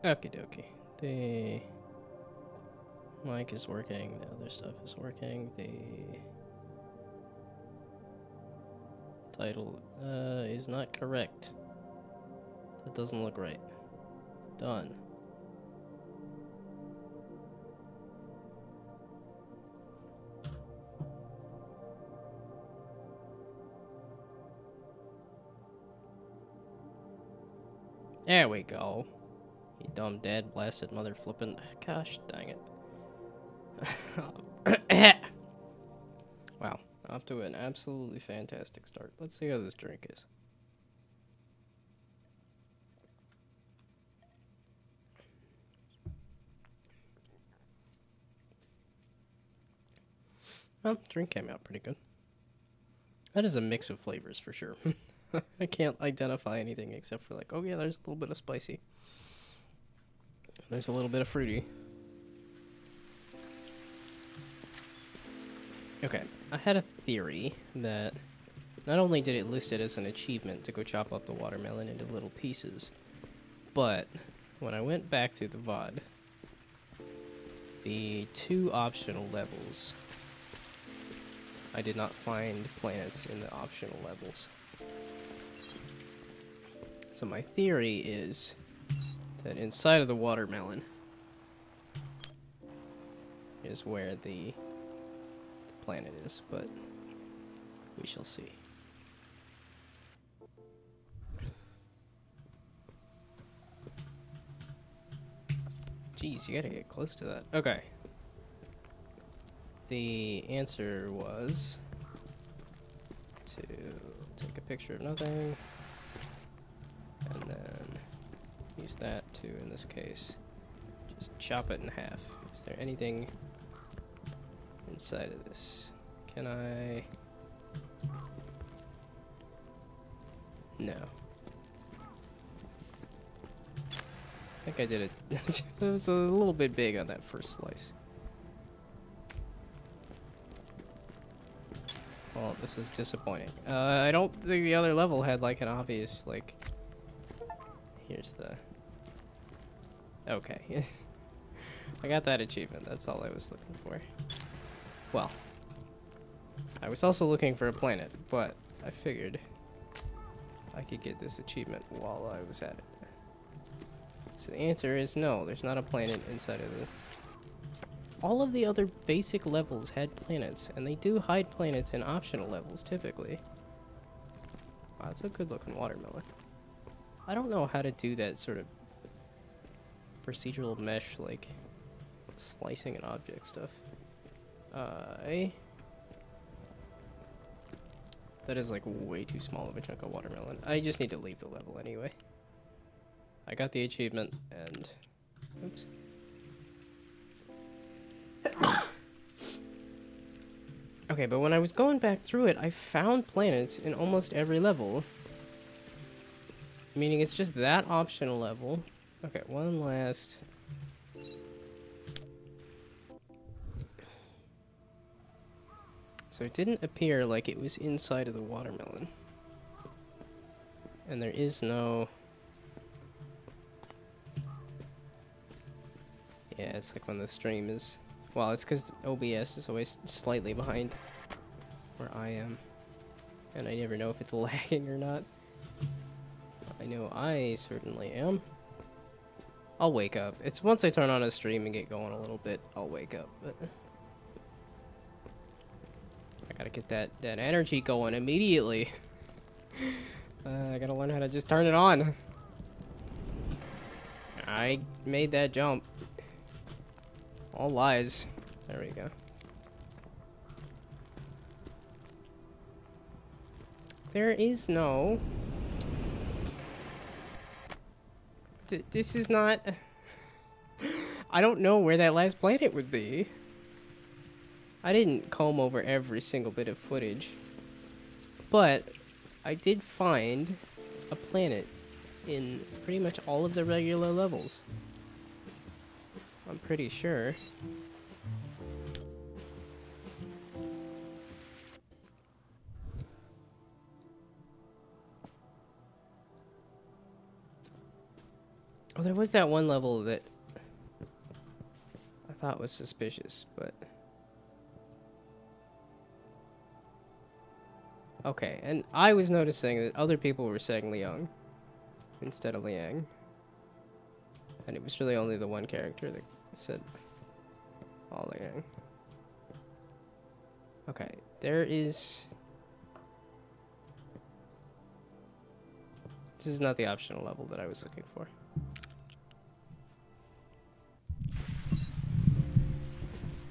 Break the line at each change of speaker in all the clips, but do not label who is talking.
Okie dokie. The mic is working, the other stuff is working, the title is not correct. That doesn't look right. Done. There we go. You dumb dead blasted mother flippin'. Gosh dang it. Wow. Off to an absolutely fantastic start. Let's see how this drink is. Well, drink came out pretty good. That is a mix of flavors for sure. I can't identify anything except for like, oh yeah, there's a little bit of spicy. There's a little bit of fruity. Okay, I had a theory that not only did it list it as an achievement to go chop up the watermelon into little pieces, but when I went back through the VOD, the 2 optional levels, I did not find planets in the optional levels. So my theory is that inside of the watermelon is where the planet is, but we shall see. Jeez, you gotta get close to that. Okay. The answer was to take a picture of nothing, and then use that to, in this case, just chop it in half. Is there anything inside of this? Can I? No. I think I did it. It was a little bit big on that first slice. Well, this is disappointing. I don't think the other level had like an obvious, like, here's the, okay. I got that achievement, that's all I was looking for. Well, I was also looking for a planet, but I figured I could get this achievement while I was at it. So the answer is no, there's not a planet inside of the... All of the other basic levels had planets, and they do hide planets in optional levels, typically. Wow, that's a good-looking watermelon. I don't know how to do that sort of procedural mesh, like, slicing an object stuff. That is, like, way too small of a chunk of watermelon. I just need to leave the level anyway. I got the achievement, and... Oops. Okay, but when I was going back through it, I found planets in almost every level. Meaning it's just that optional level. Okay, one last... So it didn't appear like it was inside of the watermelon. And there is no... Yeah, it's like when the stream is... Well, it's because OBS is always slightly behind where I am. And I never know if it's lagging or not. I know I certainly am. I'll wake up. It's once I turn on a stream and get going a little bit, I'll wake up. But I gotta get that energy going immediately. I gotta learn how to just turn it on. I made that jump. All lies. There we go. There is no... this is not... I don't know where that last planet would be. I didn't comb over every single bit of footage. But I did find a planet in pretty much all of the regular levels. I'm pretty sure. Oh, there was that one level that I thought was suspicious, but... Okay, and I was noticing that other people were saying Liang instead of Liang. And it was really only the one character that said all Liang. Okay, there is... This is not the optional level that I was looking for.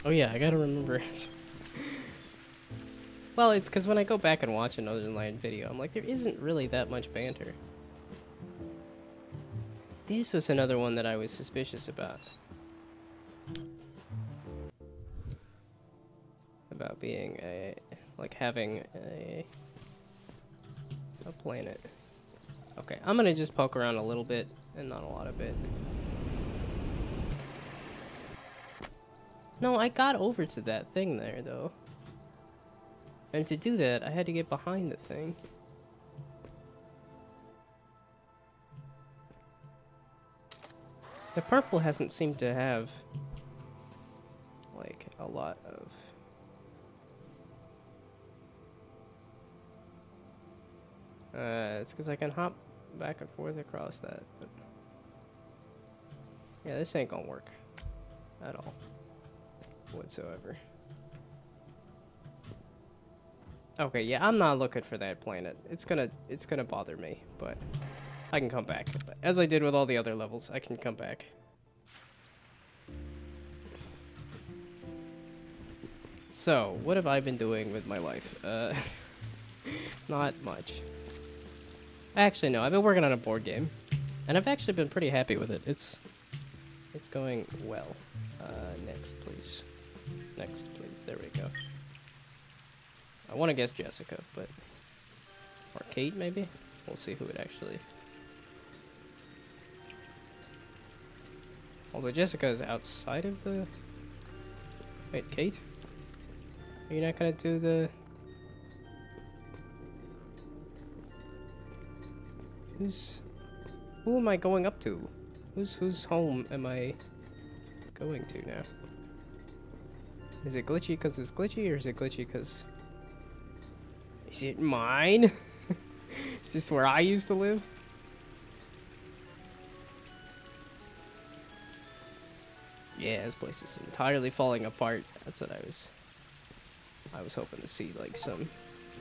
Oh yeah, I gotta remember it. Well, it's because when I go back and watch another Line video, I'm like, there isn't really that much banter. This was another one that I was suspicious about. About being a... like having a planet. Okay, I'm gonna just poke around a little bit, and not a lot of it. No, I got over to that thing there, though. And to do that, I had to get behind the thing. The purple hasn't seemed to have, like, a lot of... it's because I can hop back and forth across that, but... Yeah, this ain't gonna work. At all. Whatsoever. Okay, yeah, I'm not looking for that planet. It's gonna bother me, but I can come back. As I did with all the other levels, I can come back. So, what have I been doing with my life? Not much. Actually, no, I've been working on a board game, and I've actually been pretty happy with it. It's going well. Next, please. Next, please. There we go. I want to guess Jessica, but... Or Kate, maybe? We'll see who it actually... Although Jessica is outside of the... Wait, Kate? Are you not gonna do the... Who am I going up to? Whose home am I going to now? Is it glitchy because it's glitchy, or is it glitchy because... Is it mine? Is this where I used to live? Yeah, this place is entirely falling apart. That's what I was hoping to see, like some...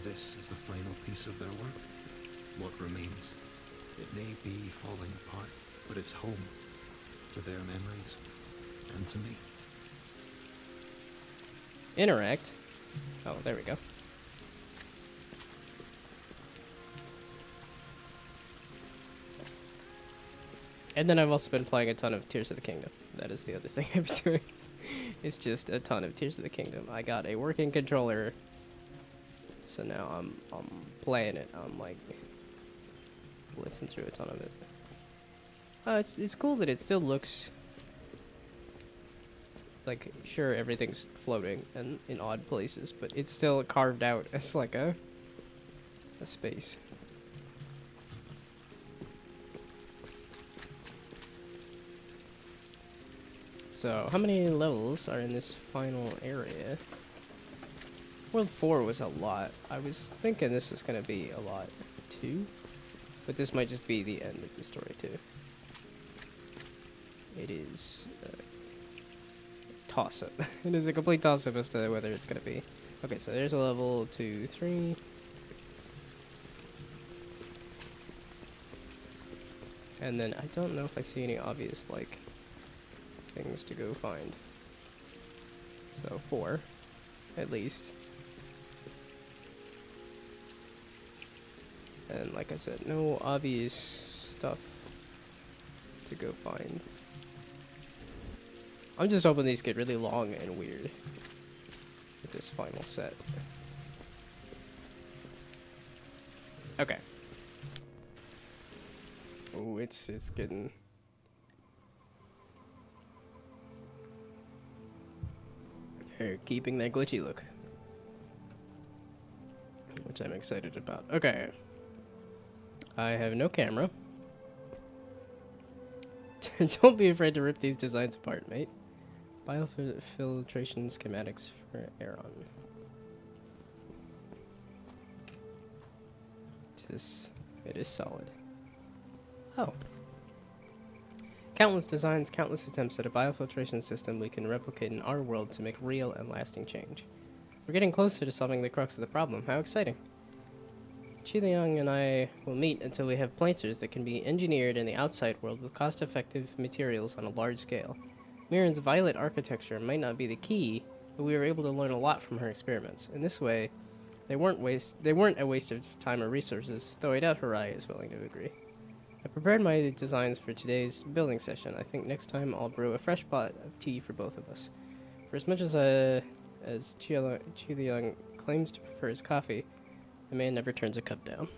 This is the final piece of their work. What remains? It may be falling apart, but it's home to their memories and to me.
Interact. Oh, there we go. And then I've also been playing a ton of Tears of the Kingdom. That is the other thing I've been doing. It's just a ton of Tears of the Kingdom. I got a working controller, so now I'm playing it. I'm like blitzing through a ton of it. It's cool that it still looks like, sure, everything's floating and in odd places, but it's still carved out as like a space. So, how many levels are in this final area? World 4 was a lot. I was thinking this was going to be a lot too, but this might just be the end of the story too. It is a toss-up. It is a complete toss-up as to whether it's going to be. Okay, so there's a level 2, 3. And then I don't know if I see any obvious, like, things to go find. So 4, at least. And like I said, no obvious stuff to go find. I'm just hoping these get really long and weird with this final set. Okay. Oh, it's getting... They're keeping that glitchy look, which I'm excited about. Okay. I have no camera. Don't be afraid to rip these designs apart, mate. Biofiltration schematics for Aeron. It is solid. Oh. Countless designs, countless attempts at a biofiltration system we can replicate in our world to make real and lasting change. We're getting closer to solving the crux of the problem. How exciting. Qiliang and I will meet until we have planters that can be engineered in the outside world with cost-effective materials on a large scale. Mirren's violet architecture might not be the key, but we were able to learn a lot from her experiments. In this way, they weren't a waste of time or resources, though I doubt Harai is willing to agree. I prepared my designs for today's building session. I think next time I'll brew a fresh pot of tea for both of us. For as much as Qiliang claims to prefer his coffee, the man never turns a cup down.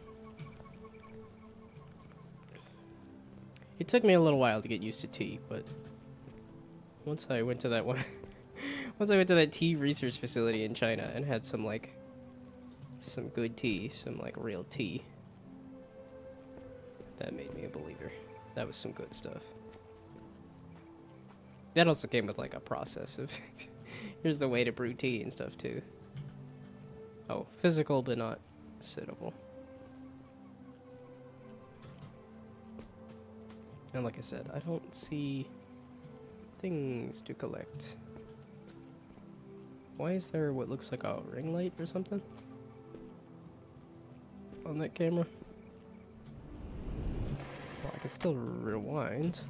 It took me a little while to get used to tea, but once I went to that once I went to that tea research facility in China and had some good tea, some real tea, that made me a believer. That was some good stuff. That also came with a process of here's the way to brew tea and stuff too. Oh, physical but not sittable. And like I said, I don't see things to collect. Why is there what looks like a ring light or something on that camera? Well, I can still rewind.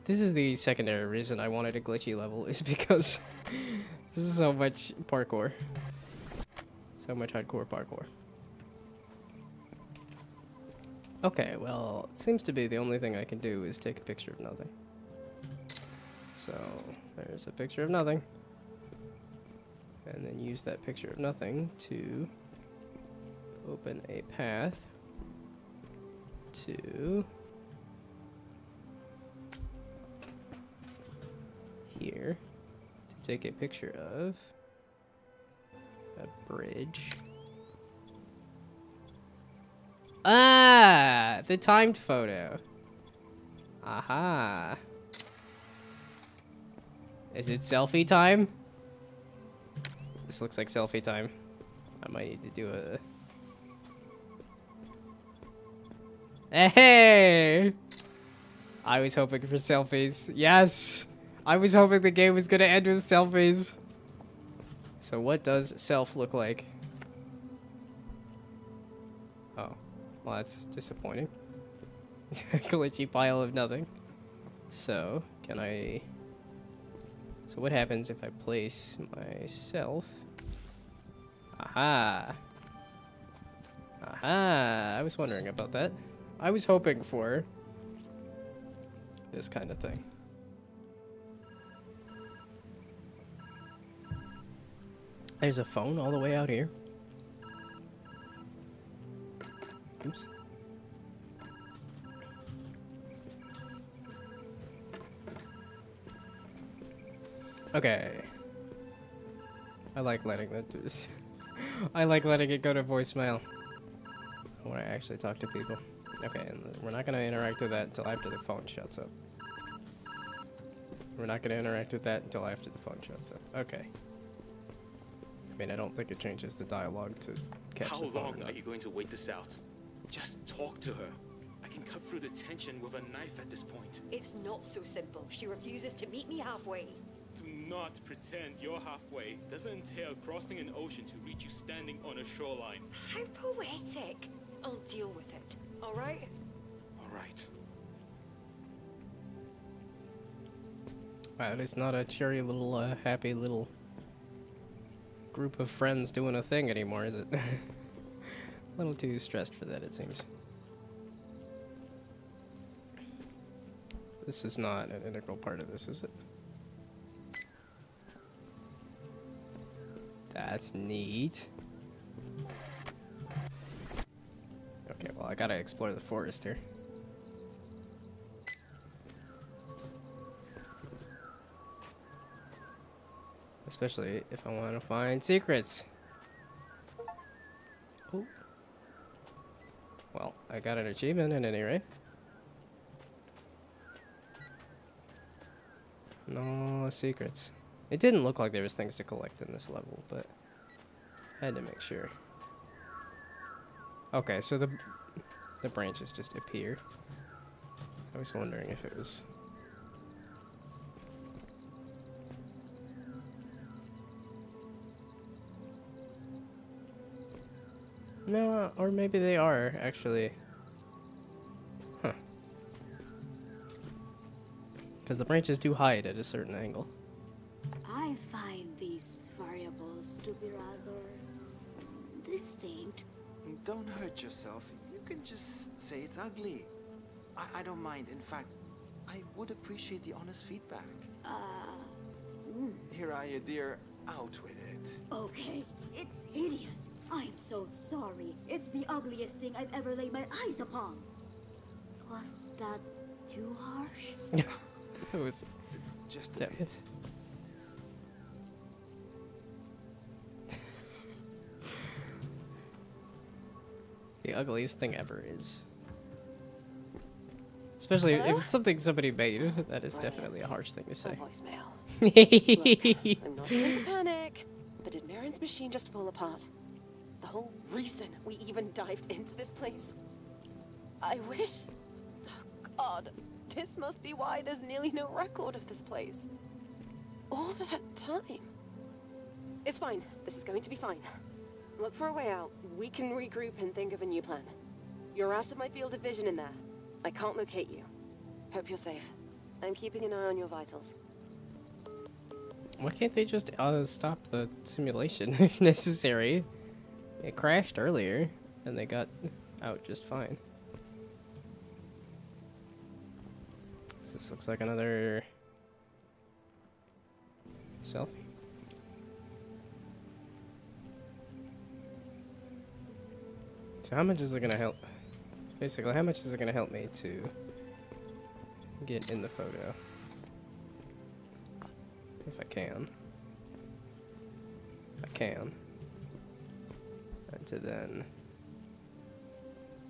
This is the secondary reason I wanted a glitchy level, is because this is so much parkour. So much hardcore parkour. Okay, well, it seems to be the only thing I can do is take a picture of nothing. So, there's a picture of nothing. And then use that picture of nothing to open a path to here to take a picture of a bridge. Ah, the timed photo. Aha. Is it selfie time? This looks like selfie time. I might need to do a... Hey! I was hoping for selfies. Yes! I was hoping the game was gonna end with selfies. So what does self look like? Oh. Well, that's disappointing. Glitchy pile of nothing. So, can I... So what happens if I place myself... Aha! Aha! I was wondering about that. I was hoping for this kind of thing. There's a phone all the way out here. Oops. Okay. I like letting that do this. I like letting it go to voicemail when I actually talk to people. Okay, and we're not going to interact with that until after the phone shuts up. We're not going to interact with that until after the phone shuts up. Okay. I mean, I don't think it changes the dialogue to catch the phone.
How long are you going to wait this out? Just talk to her. I can cut through the tension with a knife at this point.
It's not so simple. She refuses to meet me halfway.
Do not pretend you're halfway. Doesn't entail crossing an ocean to reach you standing on a shoreline.
How poetic. I'll deal with it. All right?
All right.
Wow, it's not a cheery little, happy little group of friends doing a thing anymore, is it? A little too stressed for that, it seems. This is not an integral part of this, is it? That's neat. Okay, well, I gotta explore the forest here. Especially if I want to find secrets. Oh. Well, I got an achievement at any rate. No secrets. It didn't look like there was things to collect in this level, but I had to make sure. Okay, so the branches just appear. I was wondering if it was... No, or maybe they are, actually. Huh. Because the branches do hide at a certain angle.
I find these variables to be rather distinct.
Don't hurt yourself. You can just say it's ugly. I don't mind. In fact, I would appreciate the honest feedback. Here are you, dear. Out with it.
Okay, it's hideous. I'm so sorry. It's the ugliest thing I've ever laid my eyes upon. Was that too harsh?
Yeah, it was
Just a
Yeah.
bit.
the ugliest thing ever is. Especially if it's something somebody made. That is definitely a harsh thing to
A
say.
voicemail. Look, I'm not going to panic, but did Marin's machine just fall apart? The whole reason we even dived into this place. I wish... Oh, God. This must be why there's nearly no record of this place. All that time. It's fine. This is going to be fine. Look for a way out. We can regroup and think of a new plan. You're out of my field of vision in there. I can't locate you. Hope you're safe. I'm keeping an eye on your vitals.
Why can't they just stop the simulation if necessary? It crashed earlier, and they got out just fine. This looks like another selfie. So how much is it gonna help? Basically, how much is it gonna help me to get in the photo? If I can. I can. And to then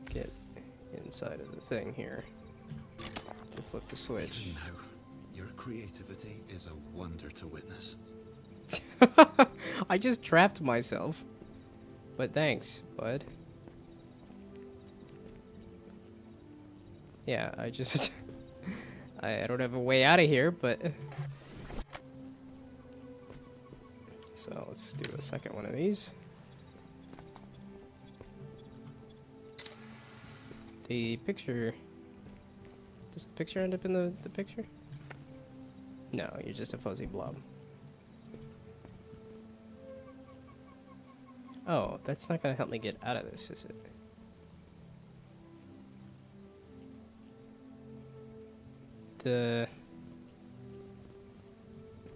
get inside of the thing here. To flip the switch.
Even now, your creativity is a wonder to witness.
I just trapped myself. But thanks, bud. Yeah, I just... I don't have a way out of here, but... So let's do a second one of these. The picture... Does the picture end up in the picture? No, you're just a fuzzy blob. Oh, that's not gonna help me get out of this, is it?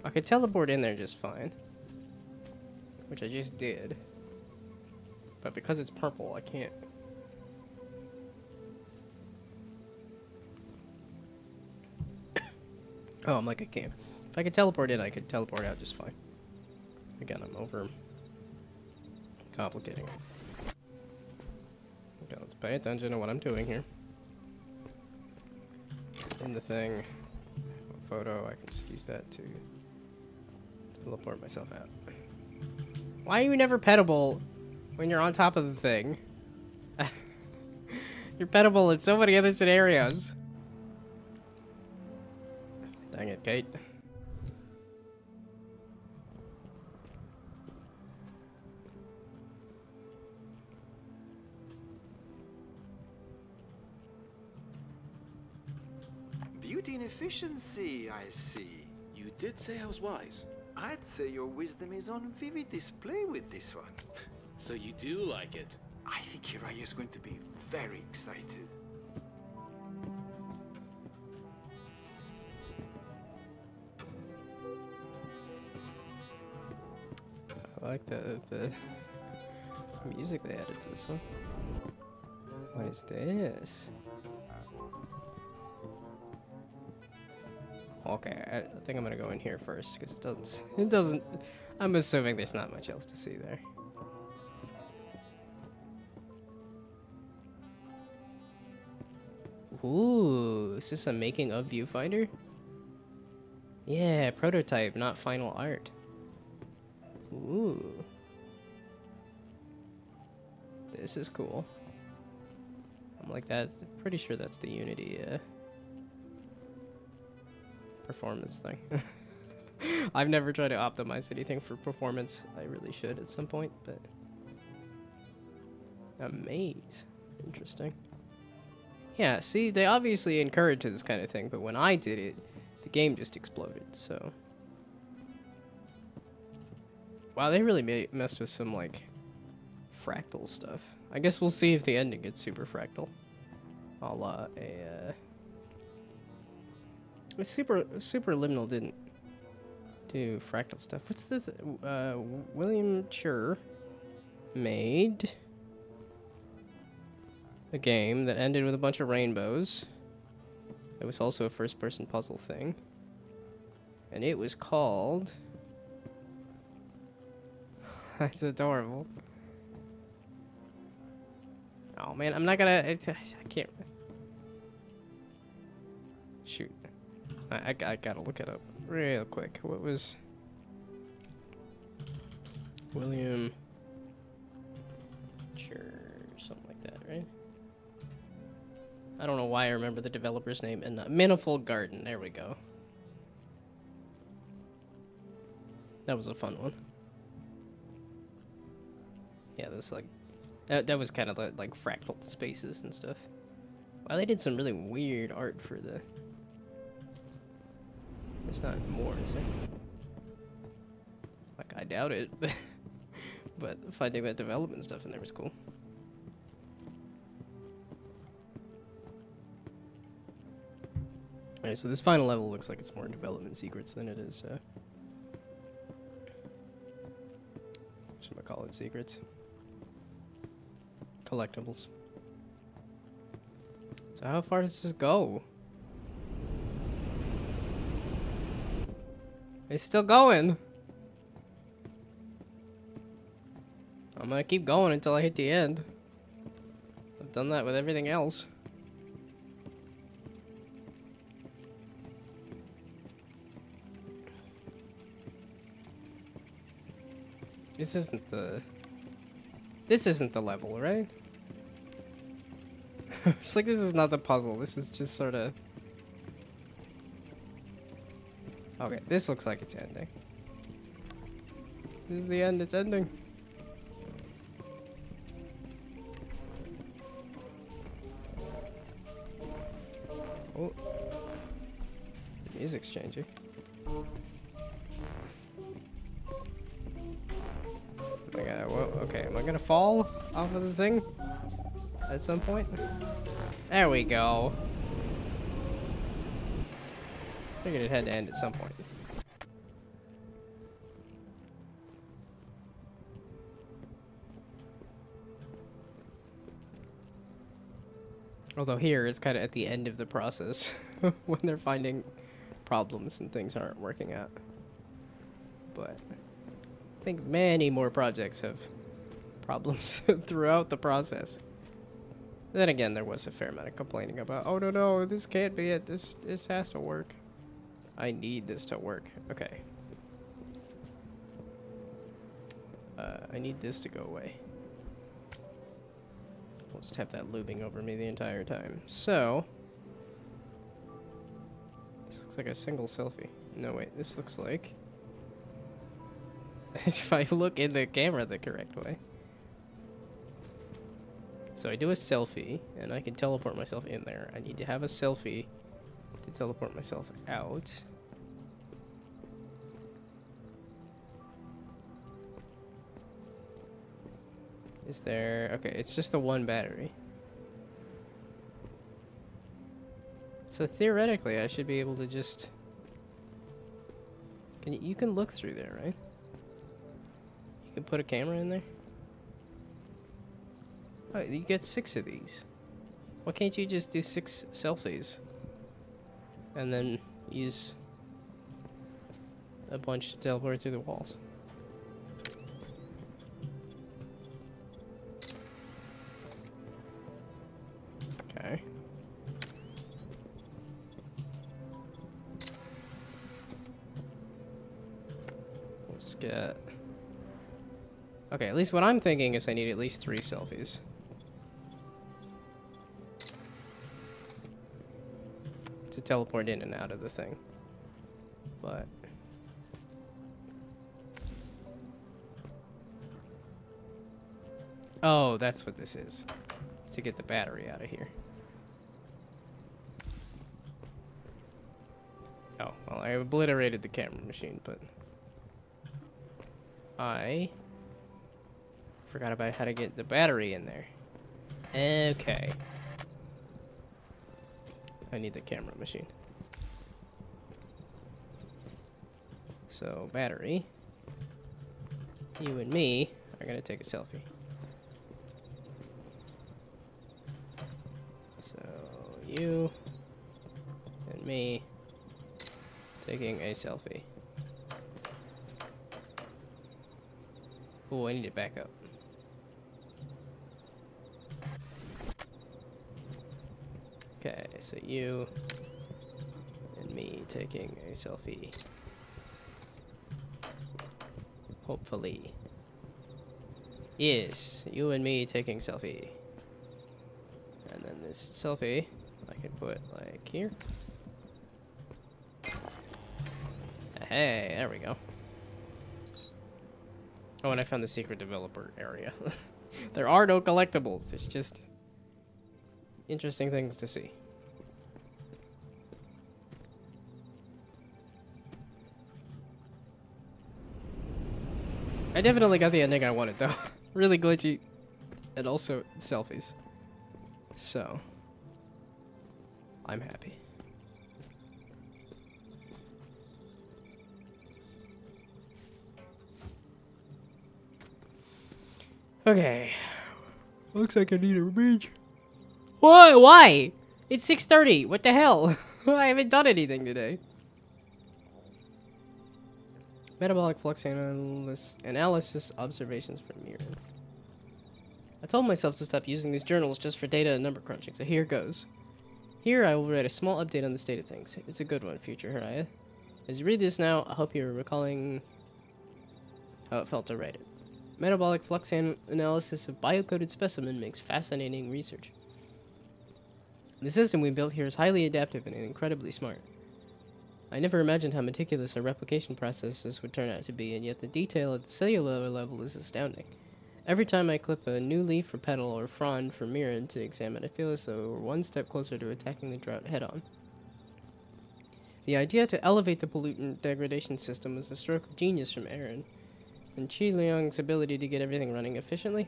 I could teleport in there just fine. Which I just did. But because it's purple, I can't. Oh, I'm like I can't. If I could teleport in, I could teleport out just fine. Again, I'm over complicating it. Okay, let's pay attention to what I'm doing here. In the thing, photo, I can just use that to teleport myself out. Why are you never petable when you're on top of the thing? You're petable in so many other scenarios. Dang it, Kate.
Beauty and efficiency, I see.
You did say I was wise.
I'd say your wisdom is on vivid display with this one.
So you do like it.
I think Hiraya is going to be very excited.
I like the music they added to this one. What is this? Okay, I think I'm gonna go in here first because it doesn't. I'm assuming there's not much else to see there. Ooh, is this a making of Viewfinder? Yeah, prototype, not final art. Ooh. This is cool. I'm like, that's pretty sure that's the Unity performance thing. I've never tried to optimize anything for performance. I really should at some point, but a maze. Interesting. Yeah, see, they obviously encourage this kind of thing, but when I did it, the game just exploded, so. Wow, they really messed with some, like, fractal stuff. I guess we'll see if the ending gets super fractal. A la a Superliminal didn't do fractal stuff. What's the William Chur made a game that ended with a bunch of rainbows. It was also a first-person puzzle thing. And it was called... That's adorable. Oh man, I'm not gonna... I can't... Shoot. I gotta look it up real quick. What was... William... Sure, something like that, right? I don't know why I remember the developer's name. And Manifold Garden, there we go. That was a fun one. Yeah, this like... That was kind of like fractal spaces and stuff. Wow, they did some really weird art for the... There's not more, is there? Like, I doubt it, but finding that development stuff in there was cool. Alright, so this final level looks like it's more development secrets than it is, whatchamacallit secrets. Collectibles. So how far does this go? It's still going. I'm gonna keep going until I hit the end. I've done that with everything else. This isn't the level, right? It's like this is not the puzzle. This is just sort of... Okay, this looks like it's ending. This is the end, it's ending. Oh. The music's changing. Okay, am I gonna fall off of the thing at some point? There we go. Figured it had to end at some point. Although here it's kind of at the end of the process when they're finding problems and things aren't working out. But I think many more projects have problems throughout the process. Then again, there was a fair amount of complaining about, oh no, this can't be it. This has to work. I need this to work. Okay. I need this to go away. We'll just have that looping over me the entire time. So, this looks like a single selfie. No, wait, this looks like... if I look in the camera the correct way. So I do a selfie, and I can teleport myself in there. I need to have a selfie to teleport myself out. Is there... Okay, it's just the one battery. So theoretically, I should be able to just... You can look through there, right? You can put a camera in there? Oh, you get 6 of these. Why can't you just do 6 selfies? And then use a bunch to teleport through the walls. Okay. get... Okay, at least what I'm thinking is I need at least 3 selfies. To teleport in and out of the thing. But... Oh, that's what this is. It's to get the battery out of here. Oh, well, I obliterated the camera machine, but... I... forgot about how to get the battery in there. Okay. I need the camera machine. So, battery. You and me are gonna take a selfie. So, you and me taking a selfie. Oh, I need to back up. Okay, so you and me taking a selfie. Hopefully. Yes, you and me taking selfie. And then this selfie, I can put like here. Hey, there we go. Oh, and I found the secret developer area. There are no collectibles. It's just interesting things to see. I definitely got the ending I wanted, though. Really glitchy. And also selfies. So, I'm happy. Okay. Looks like I need a beach. Whoa, why? It's 6:30. What the hell? I haven't done anything today. Metabolic flux analysis observations from Mirren. I told myself to stop using these journals just for data and number crunching, so here goes. Here I will write a small update on the state of things. It's a good one, future Haraya. As you read this now, I hope you're recalling how it felt to write it. Metabolic flux analysis of biocoded specimen makes fascinating research. The system we built here is highly adaptive and incredibly smart. I never imagined how meticulous our replication processes would turn out to be, and yet the detail at the cellular level is astounding. Every time I clip a new leaf or petal or frond for Mirren to examine, I feel as though we're one step closer to attacking the drought head-on. The idea to elevate the pollutant degradation system was a stroke of genius from Aaron, and Qi Liang's ability to get everything running efficiently?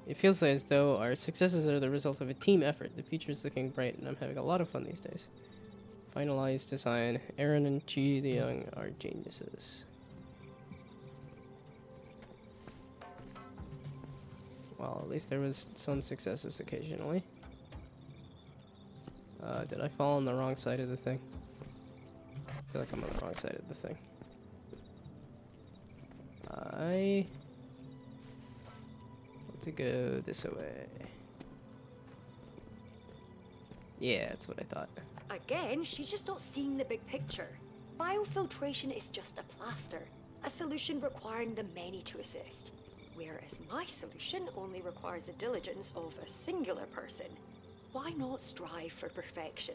It feels as though our successes are the result of a team effort. The future is looking bright, and I'm having a lot of fun these days. Finalized design. Aaron and Qi Liang are geniuses. Well, at least there was some successes occasionally. Did I fall on the wrong side of the thing? I feel like I'm on the wrong side of the thing. I want to go this way. Yeah, that's what I thought.
Again, she's just not seeing the big picture. Biofiltration is just a plaster, a solution requiring the many to assist. Whereas my solution only requires the diligence of a singular person. Why not strive for perfection?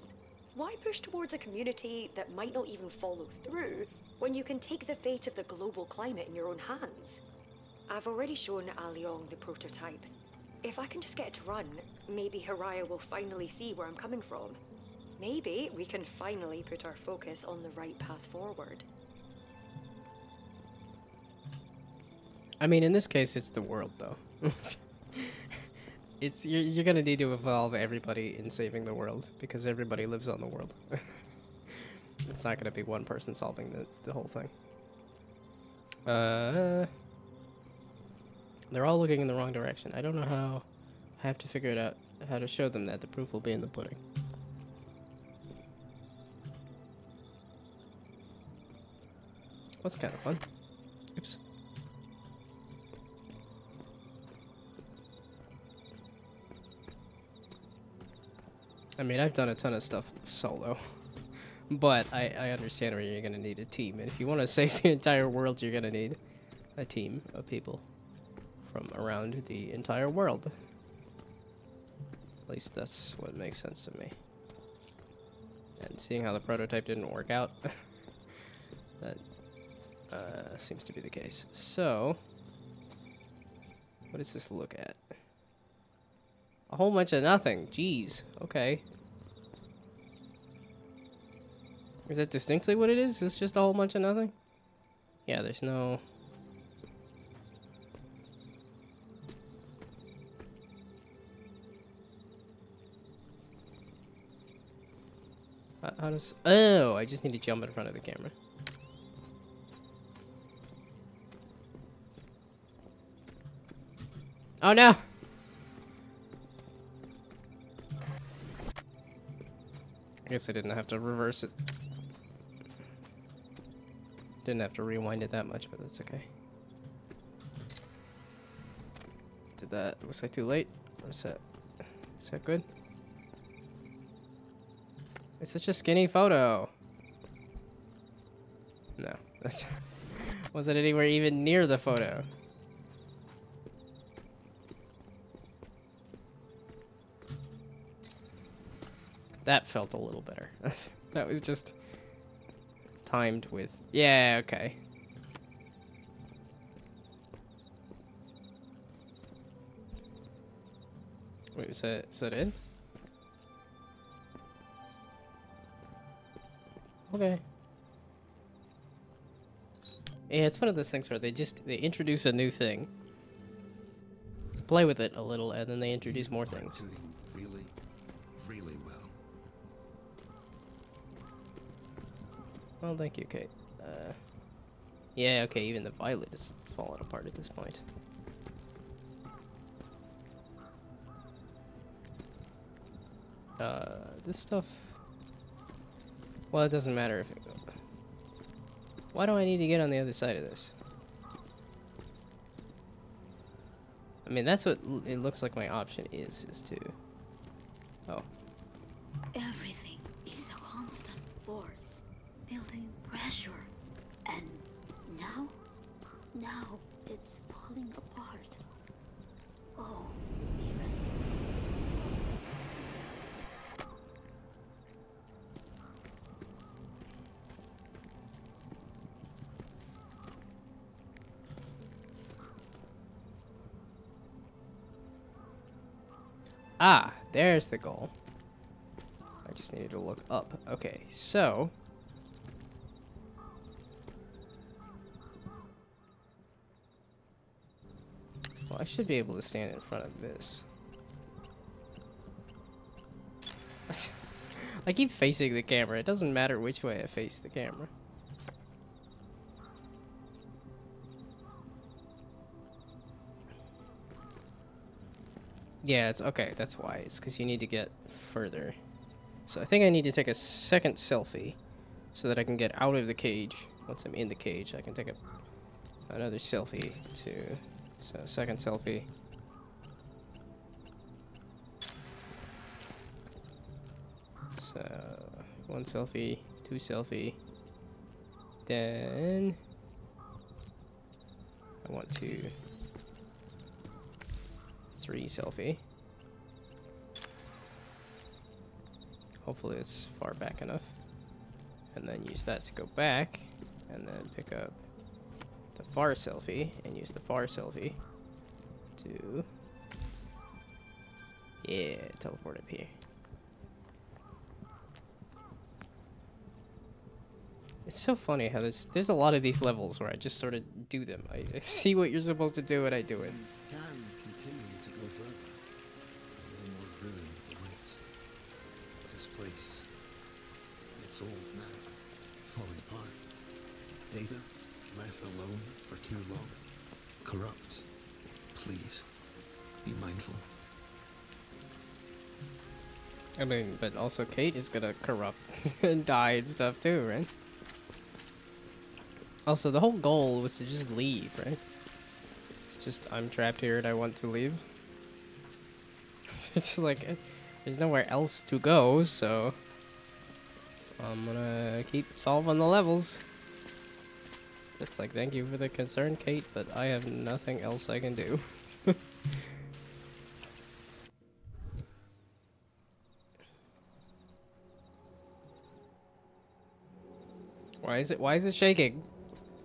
Why push towards a community that might not even follow through when you can take the fate of the global climate in your own hands? I've already shown Aliong the prototype. If I can just get it to run, maybe Haraya will finally see where I'm coming from. Maybe we can finally put our focus on the right path forward.
I mean, in this case, it's the world, though. You're gonna need to evolve everybody in saving the world, because everybody lives on the world. It's not gonna be one person solving the whole thing. They're all looking in the wrong direction. I don't know how. I have to figure it out, how to show them that. The proof will be in the pudding. That's kind of fun. Oops. I mean, I've done a ton of stuff solo. But I understand where you're gonna need a team, and if you want to save the entire world, you're gonna need a team of people from around the entire world. At least that's what makes sense to me. And seeing how the prototype didn't work out, that seems to be the case. So, what does this look at? A whole bunch of nothing. Jeez. Okay. Is that distinctly what it is? It's just a whole bunch of nothing? Yeah, there's no... How does... Oh, I just need to jump in front of the camera. Oh no! I guess I didn't have to reverse it. Didn't have to rewind it that much, but that's okay. Did that... Was I too late? Or is that good? It's such a skinny photo. No, that's... Wasn't anywhere even near the photo. That felt a little better. That was just timed with... Yeah, okay. Wait, is that it? Okay. Yeah, it's one of those things where they introduce a new thing, play with it a little, and then they introduce more things.
Doing really, really well.
Well, thank you, Kate. Yeah, okay, even the violet is falling apart at this point. This stuff... Well, it doesn't matter if it... Why do I need to get on the other side of this? I mean, that's what it looks like my option is to... Oh.
Everything is a constant force, building pressure. And now it's falling apart. Oh, Mira.
Ah, there's the goal. I just needed to look up. Okay, so... Well, I should be able to stand in front of this. I keep facing the camera. It doesn't matter which way I face the camera. Yeah, it's okay. That's why. It's because you need to get further. So I think I need to take a second selfie so that I can get out of the cage. Once I'm in the cage, I can take another selfie too. So second selfie. So one selfie, two selfie. Then I want to 3 selfie. Hopefully it's far back enough. And then use that to go back. And then pick up the far selfie and use the far selfie to... Yeah, teleport up here. It's so funny how there's a lot of these levels where I just sort of do them. I see what you're supposed to do and I do it.
Can continue to go further. No more ruin awaits. This place, it's old now, falling apart. Data, left alone for too long. Corrupt. Please, be mindful.
I mean, but also Kate is gonna corrupt and die and stuff too, right? Also, the whole goal was to just leave, right? It's just, I'm trapped here and I want to leave. It's like, there's nowhere else to go, so... I'm gonna keep solving the levels. It's like, thank you for the concern, Kate, but I have nothing else I can do. Why is it shaking?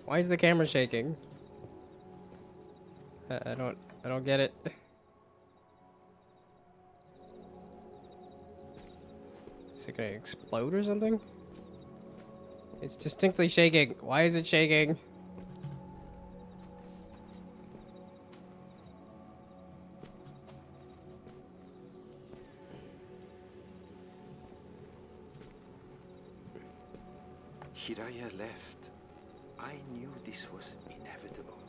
Why is the camera shaking? I don't get it. Is it gonna explode or something? It's distinctly shaking. Why is it shaking?
Hiraya left. I knew this was inevitable,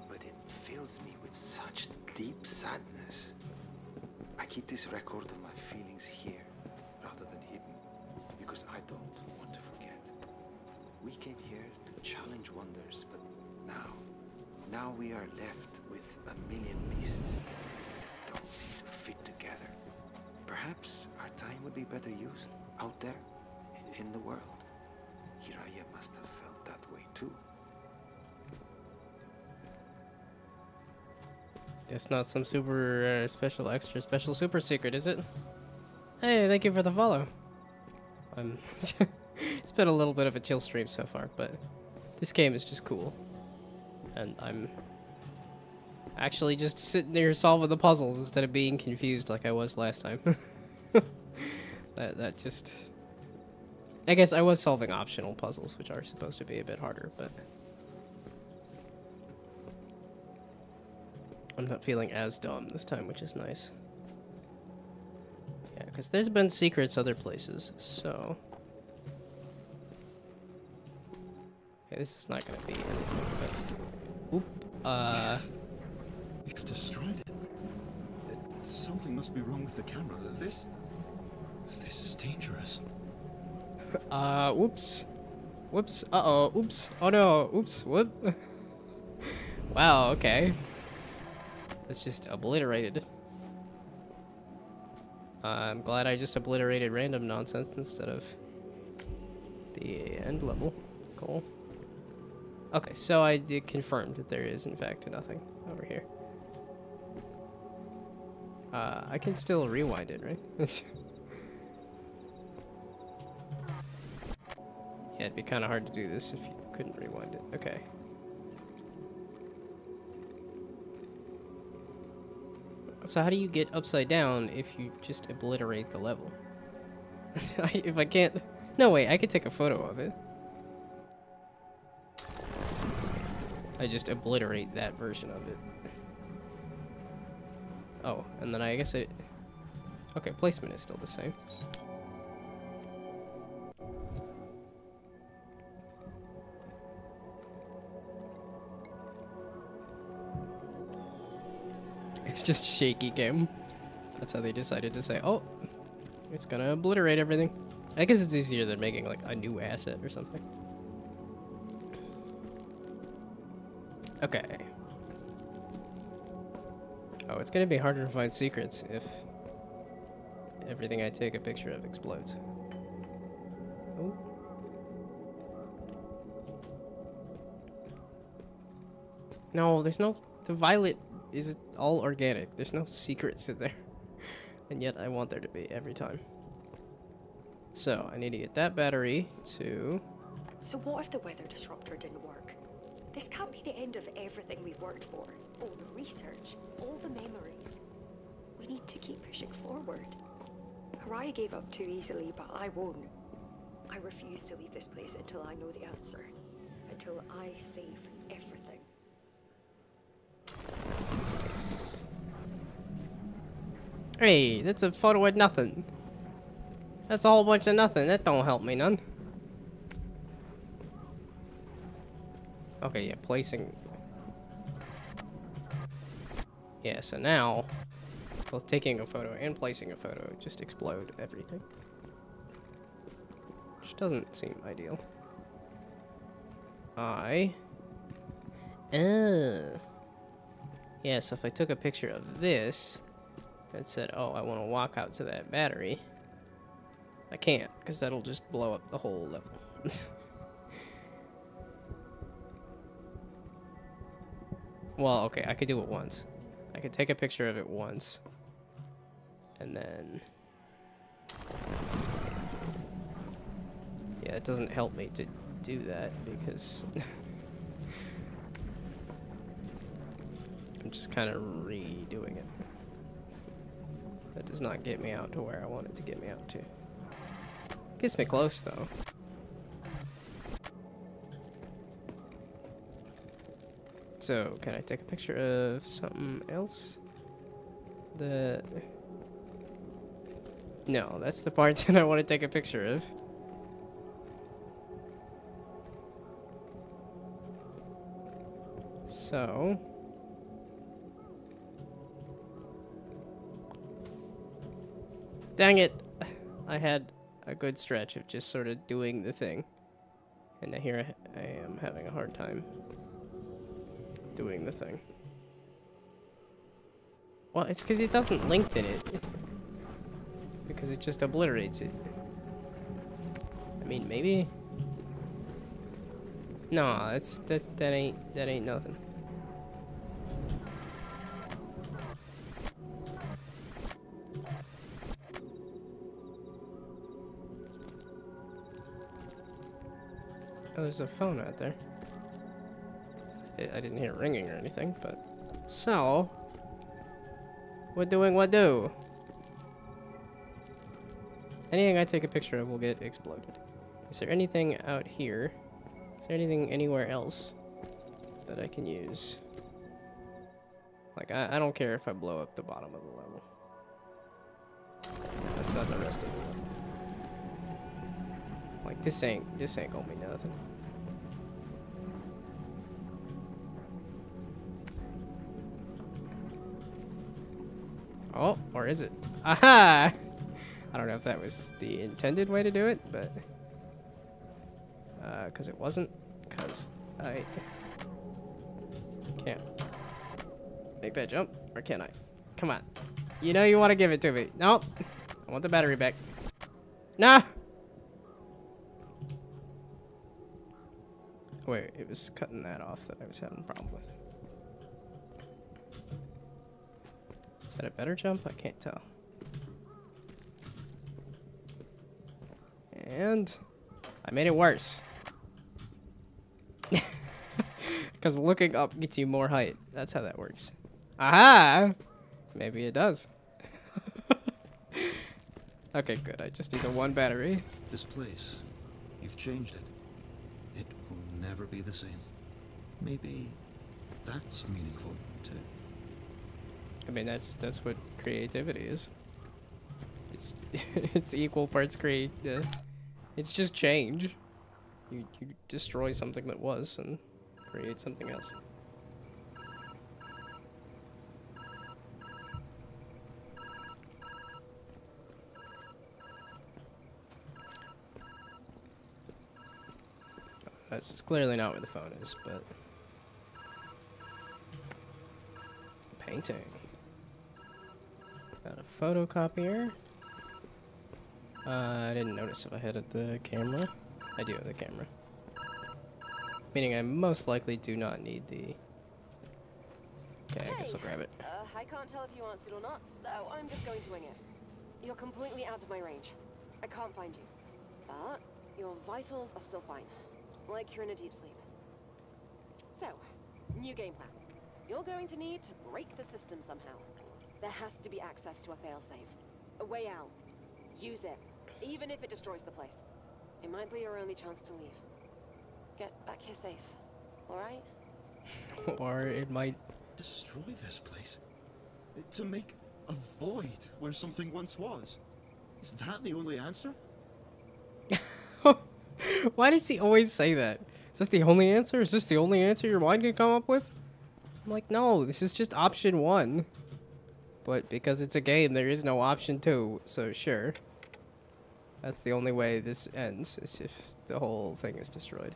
but it fills me with such deep sadness. I keep this record of my feelings here, rather than hidden, because I don't want to forget. We came here to challenge wonders, but now we are left with a million pieces that don't seem to fit together. Perhaps our time would be better used out there, in the world. Hiraya must have felt that way too.
It's not some super special extra special super secret, is it? Hey, thank you for the follow. It's been a little bit of a chill stream so far, but this game is just cool. And I'm actually just sitting there solving the puzzles instead of being confused like I was last time. that just... I guess I was solving optional puzzles, which are supposed to be a bit harder, but... I'm not feeling as dumb this time, which is nice. Yeah, because there's been secrets other places, so... Okay, this is not going to be anything, but... Oop,
You've destroyed it. Something must be wrong with the camera. This is dangerous.
Whoops. Whoops, uh-oh, oops, oh no, oops, whoop. Wow, okay. It's just obliterated. I'm glad I just obliterated random nonsense instead of the end level. Cool. Okay, so I did confirm that there is, in fact, nothing over here. I can still rewind it, right? Yeah, it'd be kind of hard to do this if you couldn't rewind it. Okay. So how do you get upside down if you just obliterate the level? If I can't... No, wait, I could take a photo of it. I just obliterate that version of it. Oh, and then I guess it... Okay, placement is still the same. It's just shaky game. That's how they decided to say, oh, it's gonna obliterate everything. I guess it's easier than making like a new asset or something. Okay. Oh, it's gonna be harder to find secrets if everything I take a picture of explodes. Oh. No, there's no... The violet is all organic. There's no secrets in there. And yet I want there to be every time. So, I need to get that battery to...
So what if the weather disruptor didn't work? This can't be the end of everything we've worked for. All the research, all the memories. We need to keep pushing forward. Haraya gave up too easily, but I won't. I refuse to leave this place until I know the answer. Until I save everything.
Hey, that's a photo of nothing. That's a whole bunch of nothing. That don't help me none. Okay, yeah, placing. Yeah, so now, both taking a photo and placing a photo just explode everything. Which doesn't seem ideal. Yeah, so if I took a picture of this and said, oh, I want to walk out to that battery, I can't, because that'll just blow up the whole level. Well, okay, I could do it once. I could take a picture of it once. And then... Yeah, it doesn't help me to do that, because... I'm just kind of redoing it. That does not get me out to where I want it to get me out to. Gets me close, though. So, can I take a picture of something else? No, that's the part that I want to take a picture of. So... Dang it! I had a good stretch of just sort of doing the thing. And now here I am having a hard time doing the thing. Well, it's because it doesn't lengthen it. Because it just obliterates it. I mean, maybe... No, that ain't nothing. Oh, there's a phone out there. I didn't hear it ringing or anything, but... So... We're doing what do? Anything I take a picture of will get exploded. Is there anything out here? Is there anything anywhere else that I can use? Like, I don't care if I blow up the bottom of the level. That's not the rest of it. Like, this ain't gonna be nothing. Oh, or is it? Aha! I don't know if that was the intended way to do it, but... because it wasn't. Because I... can't make that jump, or can I? Come on. You know you want to give it to me. Nope. I want the battery back. No! Wait, it was cutting that off that I was having a problem with. Is that a better jump? I can't tell. And I made it worse. Because looking up gets you more height. That's how that works. Aha! Maybe it does. Okay, good. I just need the one battery.
This place, you've changed it. It will never be the same. Maybe that's meaningful too.
I mean, that's what creativity is. It's it's equal parts it's just change. You destroy something that was and create something else. This is clearly not where the phone is, but... Painting. Got a photocopier. I didn't notice if I had the camera. I do have the camera. Meaning I most likely do not need the... Okay, I guess I'll grab it.
I can't tell if you answered or not, so I'm just going to wing it. You're completely out of my range. I can't find you. But your vitals are still fine. Like you're in a deep sleep. So, new game plan. You're going to need to break the system somehow. There has to be access to a failsafe. A way out. Use it. Even if it destroys the place. It might be your only chance to leave. Get back here safe. Alright?
Or it might...
Destroy this place? To make a void where something once was? Is that the only answer?
Why does he always say that? Is that the only answer? Is this the only answer your mind can come up with? I'm like, no, this is just option 1. But because it's a game, there is no option 2, so sure. That's the only way this ends, is if the whole thing is destroyed.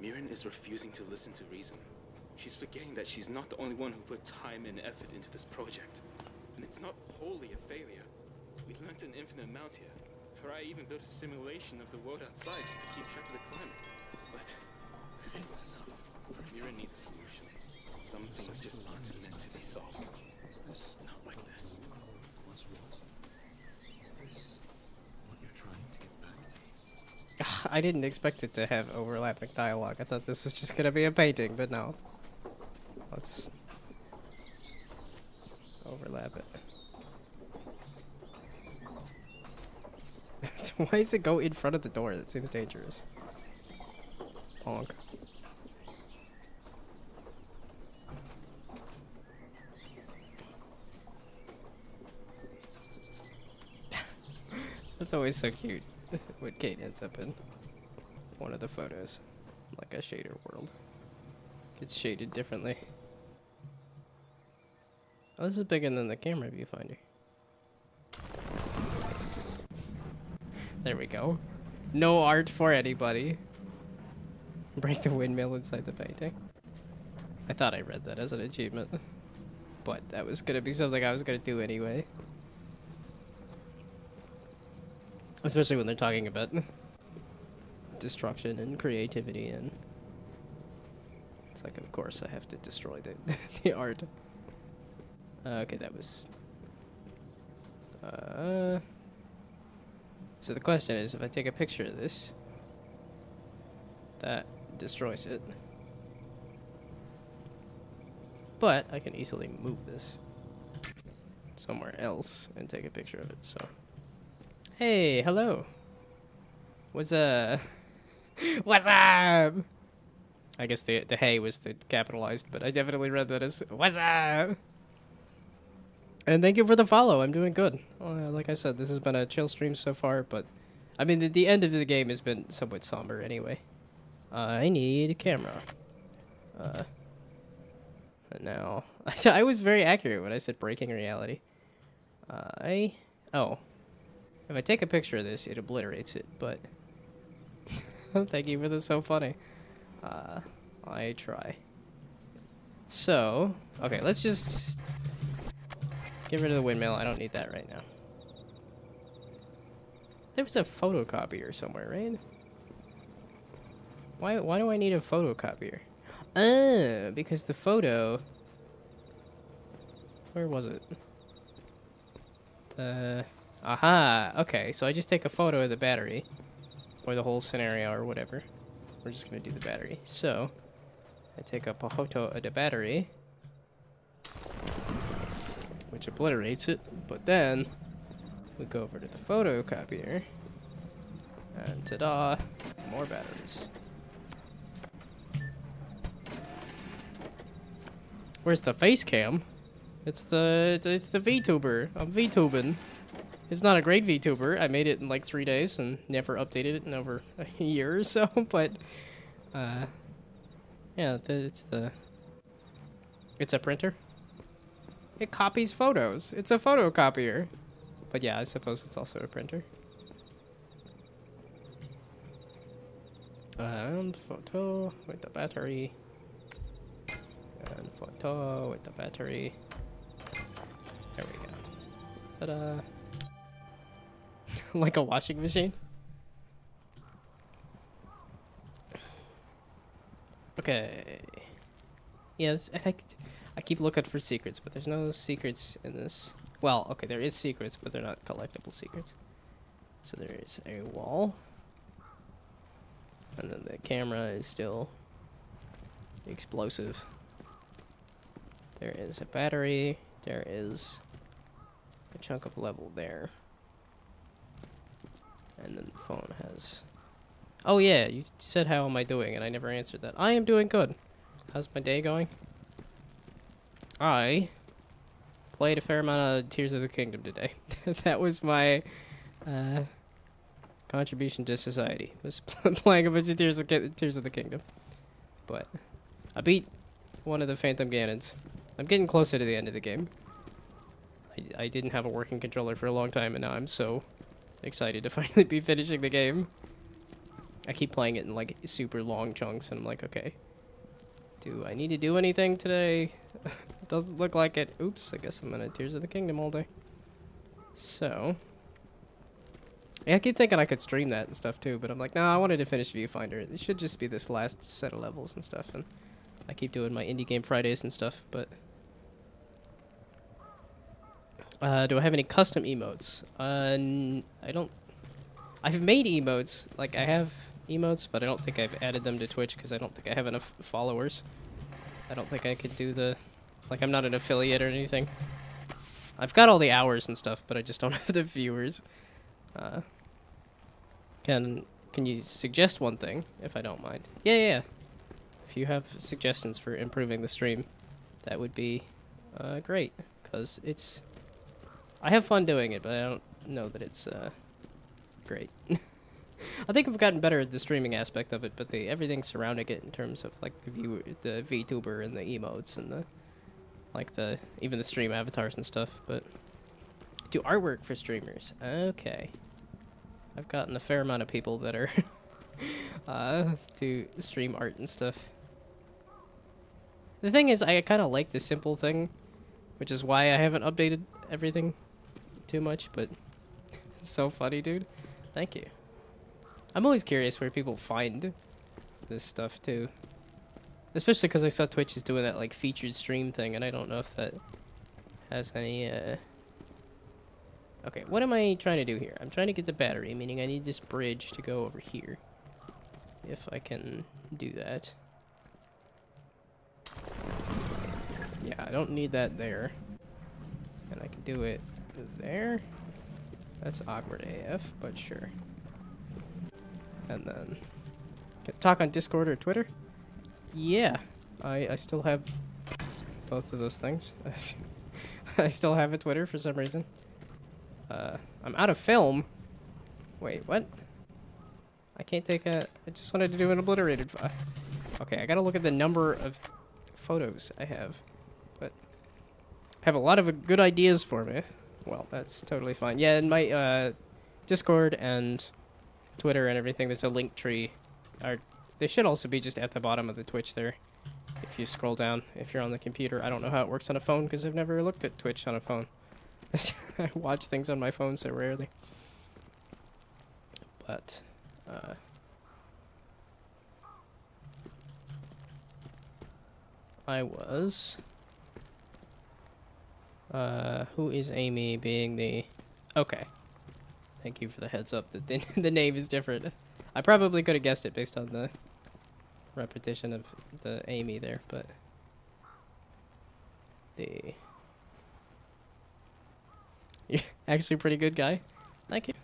Mirren is refusing to listen to reason. She's forgetting that she's not the only one who put time and effort into this project. And it's not wholly a failure. We learned an infinite amount here. I even built a simulation of the world outside just to keep track of the climate. But Mira needs a solution. Some things just aren't meant to be solved. Not like this.
Is this what you're trying to get back to?
I didn't expect it to have overlapping dialogue. I thought this was just gonna be a painting, but no. Let's overlap it. Why does it go in front of the door? That seems dangerous. Honk. That's always so cute when Kate ends up in one of the photos. Like a shader world. Gets shaded differently. Oh, this is bigger than the camera viewfinder. There we go. No art for anybody. Break the windmill inside the painting. I thought I read that as an achievement. But that was gonna be something I was gonna do anyway. Especially when they're talking about destruction and creativity, and it's like, of course I have to destroy the art. Okay, that was so the question is, if I take a picture of this, that destroys it. But I can easily move this somewhere else and take a picture of it, so. Hey, hello. What's up? What's up? I guess the hey was the capitalized, but I definitely read that as what's up? And thank you for the follow. I'm doing good. Like I said, this has been a chill stream so far, but I mean, the end of the game has been somewhat somber anyway. I need a camera. Now, I was very accurate when I said breaking reality. Oh. If I take a picture of this, it obliterates it, but thank you for this, so funny. I try. So, okay, let's just get rid of the windmill. I don't need that right now. There was a photocopier somewhere, right? Why do I need a photocopier? Because the photo... Where was it? Aha! Okay, so I just take a photo of the battery. Or the whole scenario, or whatever. We're just gonna do the battery. So, I take up a photo of the battery, which obliterates it, but then we go over to the photocopier, and ta-da, more batteries. Where's the face cam? It's the VTuber. I'm VTubing. It's not a great VTuber. I made it in like 3 days and never updated it in over a year or so, but yeah, it's a printer. It copies photos. It's a photocopier. But yeah, I suppose it's also a printer. And photo with the battery. And photo with the battery. There we go. Ta-da. Like a washing machine. Okay. Yes, I keep looking for secrets, but there's no secrets in this. Well, okay, there is secrets, but they're not collectible secrets. So there is a wall. And then the camera is still explosive. There is a battery. There is a chunk of level there. And then the phone has... Oh yeah, you said how am I doing, and I never answered that. I am doing good. How's my day going? I played a fair amount of Tears of the Kingdom today. That was my contribution to society. Was playing a bunch of Tears of the Kingdom. But I beat one of the Phantom Ganons. I'm getting closer to the end of the game. I didn't have a working controller for a long time, and now I'm so excited to finally be finishing the game. I keep playing it in like super long chunks, and I'm like, okay, Do I need to do anything today? Doesn't look like it. Oops, I guess I'm gonna Tears of the Kingdom all day. So, yeah, I keep thinking I could stream that and stuff too, but I'm like, no, I wanted to finish Viewfinder. It should just be this last set of levels and stuff, and I keep doing my Indie Game Fridays and stuff, but... do I have any custom emotes? I don't... I've made emotes, like, I have emotes, but I don't think I've added them to Twitch, because I don't think I have enough followers. I don't think I could do the... Like, I'm not an affiliate or anything. I've got all the hours and stuff, but I just don't have the viewers. Can you suggest one thing, if I don't mind? Yeah. If you have suggestions for improving the stream, that would be great, because it's... I have fun doing it, but I don't know that it's great. I think I've gotten better at the streaming aspect of it, but everything surrounding it in terms of like the VTuber and the emotes and the even the stream avatars and stuff. But do artwork for streamers. Okay, I've gotten a fair amount of people that are do stream art and stuff. The thing is, I kind of like the simple thing, which is why I haven't updated everything too much, but it's so funny, dude. Thank you. I'm always curious where people find this stuff too, especially because I saw Twitch is doing that like featured stream thing, and I don't know if that has any okay, what am I trying to do here? I'm trying to get the battery, meaning I need this bridge to go over here, if I can do that. Yeah, I don't need that there, and I can do it there. That's awkward AF, but sure. And then talk on Discord or Twitter. Yeah, I still have both of those things. I still have a Twitter for some reason. I'm out of film. Wait, what? I can't take a... I just wanted to do an obliterated... Okay, I gotta look at the number of photos I have. But I have a lot of good ideas for me. Well, that's totally fine. Yeah, in my Discord and Twitter and everything, there's a link tree. They should also be just at the bottom of the Twitch there. If you scroll down, if you're on the computer. I don't know how it works on a phone because I've never looked at Twitch on a phone. I watch things on my phone so rarely. But, I was... who is Amy being the... Okay. Thank you for the heads up that the name is different. I probably could have guessed it based on the repetition of the Amy there, but... You're actually a pretty good guy. Thank you.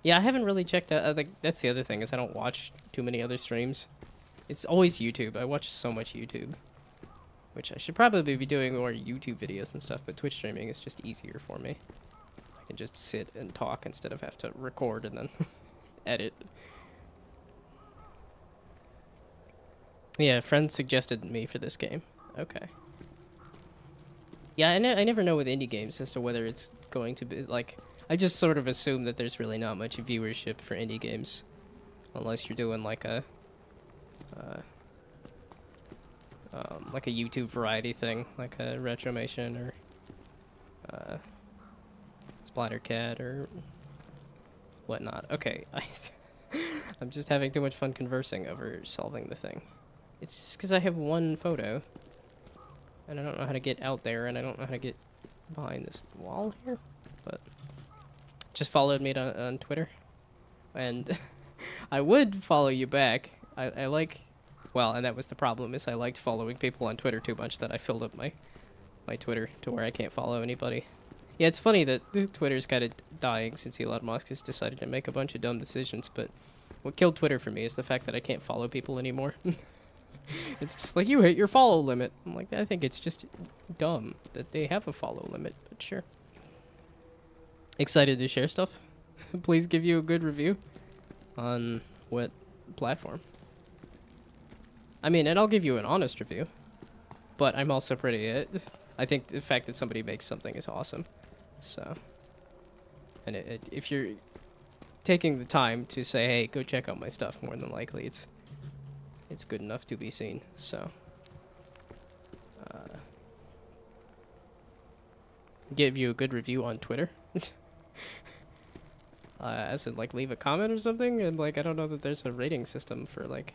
Yeah, I haven't really checked out... that's the other thing, is I don't watch too many other streams. It's always YouTube. I watch so much YouTube. Which I should probably be doing more YouTube videos and stuff, but Twitch streaming is just easier for me. I can just sit and talk instead of have to record and then edit. Yeah, friends suggested me for this game. Okay. Yeah, I never know with indie games as to whether it's going to be, like... I just sort of assume that there's really not much viewership for indie games. Unless you're doing like a YouTube variety thing, like a Retromation or Splattercat or whatnot. Okay, I'm just having too much fun conversing over solving the thing. It's just because I have one photo, and I don't know how to get out there, and I don't know how to get behind this wall here, but just followed me on Twitter, and I would follow you back. I like... Well, and that was the problem, is I liked following people on Twitter too much that I filled up my Twitter to where I can't follow anybody. Yeah, it's funny that Twitter's kind of dying since Elon Musk has decided to make a bunch of dumb decisions, but what killed Twitter for me is the fact that I can't follow people anymore. It's just like, you hit your follow limit. I'm like, I think it's just dumb that they have a follow limit, but sure. Excited to share stuff. Please give you a good review on what platform. I mean, and I'll give you an honest review, but I'm also pretty... I think the fact that somebody makes something is awesome. So, and if you're taking the time to say, hey, go check out my stuff, more than likely it's good enough to be seen. So, give you a good review on Twitter. As in, like, leave a comment or something, and, like, I don't know that there's a rating system for, like...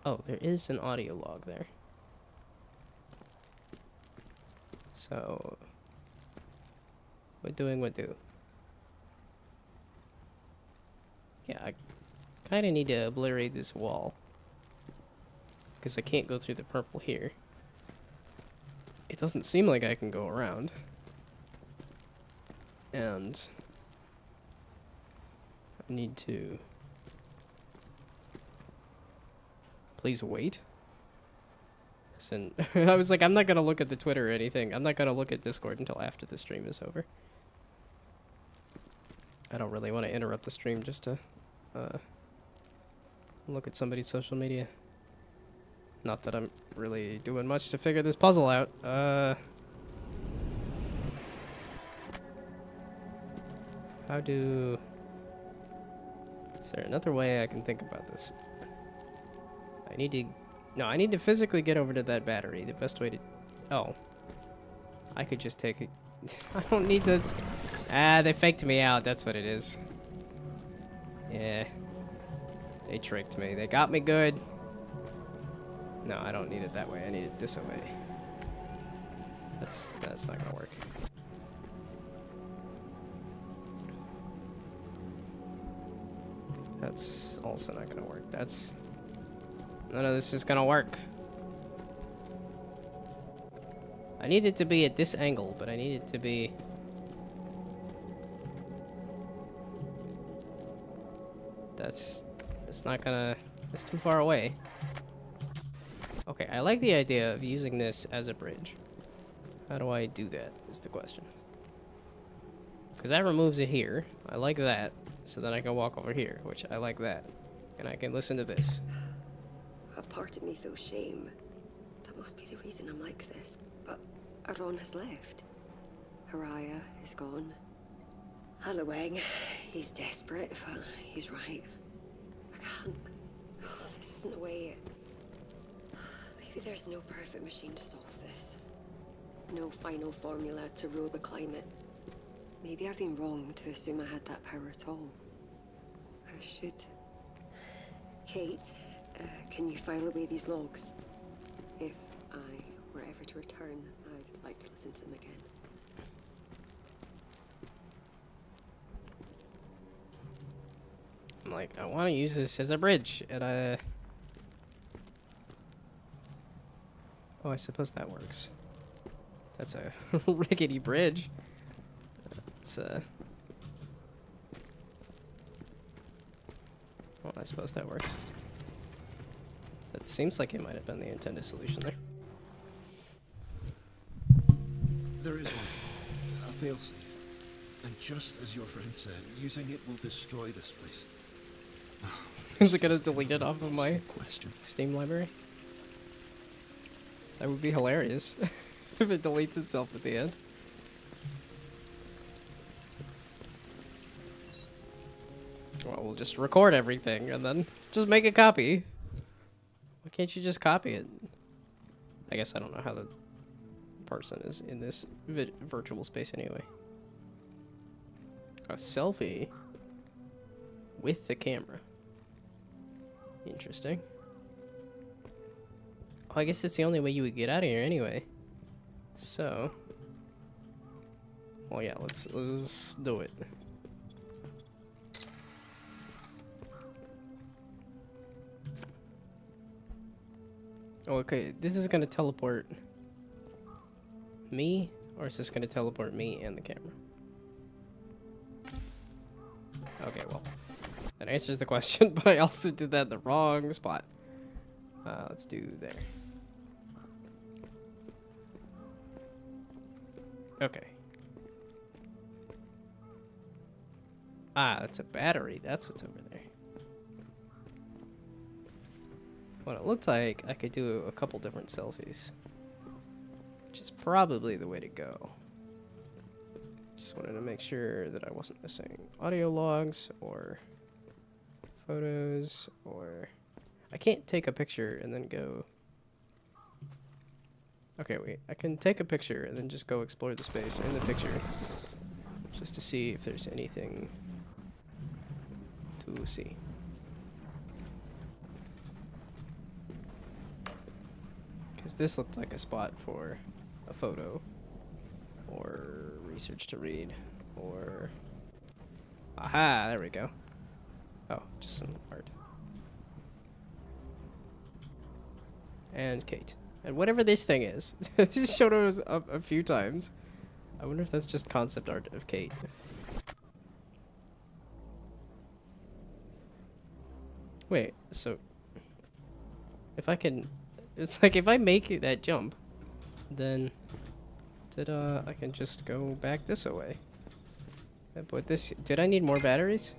Oh, there is an audio log there. So... What doing what do? Yeah, I kind of need to obliterate this wall. Because I can't go through the purple here. It doesn't seem like I can go around. And I need to... Please wait. Listen, I was like, I'm not going to look at the Twitter or anything. I'm not going to look at Discord until after the stream is over. I don't really want to interrupt the stream just to look at somebody's social media. Not that I'm really doing much to figure this puzzle out. How do... Is there another way I can think about this? I need to... No, I need to physically get over to that battery. The best way to... Oh. I could just take it. I don't need to... Ah, they faked me out. That's what it is. Yeah. They tricked me. They got me good. No, I don't need it that way. I need it this way. That's not gonna work. That's also not gonna work. That's... None of this is gonna work. I need it to be at this angle, but I need it to be... It's not gonna... It's too far away. Okay, I like the idea of using this as a bridge. How do I do that, is the question. Because that removes it here. I like that. So then I can walk over here, which I like that. And I can listen to this.
A part of me feels shame. That must be the reason I'm like this. But Aron has left. Haraya is gone. Hallowang, he's desperate, but he's right. I can't... This isn't the way... Maybe there's no perfect machine to solve this. No final formula to rule the climate. Maybe I've been wrong to assume I had that power at all. I should... Kate, can you file away these logs? If I were ever to return, I'd like to listen to them again.
I'm like, I want to use this as a bridge, and Oh, I suppose that works. That's a rickety bridge. It's well, I suppose that works. That seems like it might have been the intended solution there.
There is one. A failsafe. And just as your friend said, using it will destroy this place.
Is it gonna delete it off of my
question?
Steam library? That would be hilarious if it deletes itself at the end. Well, we'll just record everything and then just make a copy. Why can't you just copy it? I guess I don't know how the person is in this virtual space anyway. A selfie with the camera. Interesting. Oh, I guess that's the only way you would get out of here anyway. So, well, yeah, let's do it. Okay, this is gonna teleport me, or is this gonna teleport me and the camera? Okay, well, that answers the question, but I also did that in the wrong spot. Let's do there. Okay. Ah, that's a battery. That's what's over there. What it looked like, I could do a couple different selfies, which is probably the way to go. Just wanted to make sure that I wasn't missing audio logs or photos, or I can't take a picture and then go. Okay, wait. I can take a picture and then just go explore the space in the picture, just to see if there's anything to see. Because this looked like a spot for a photo, or research to read, or... Aha, there we go. Oh, just some art. And Kate. And whatever this thing is. This showed us up a few times. I wonder if that's just concept art of Kate. Wait, so... If I can... It's like if I make that jump, then... I can just go back this way. But this... Did I need more batteries?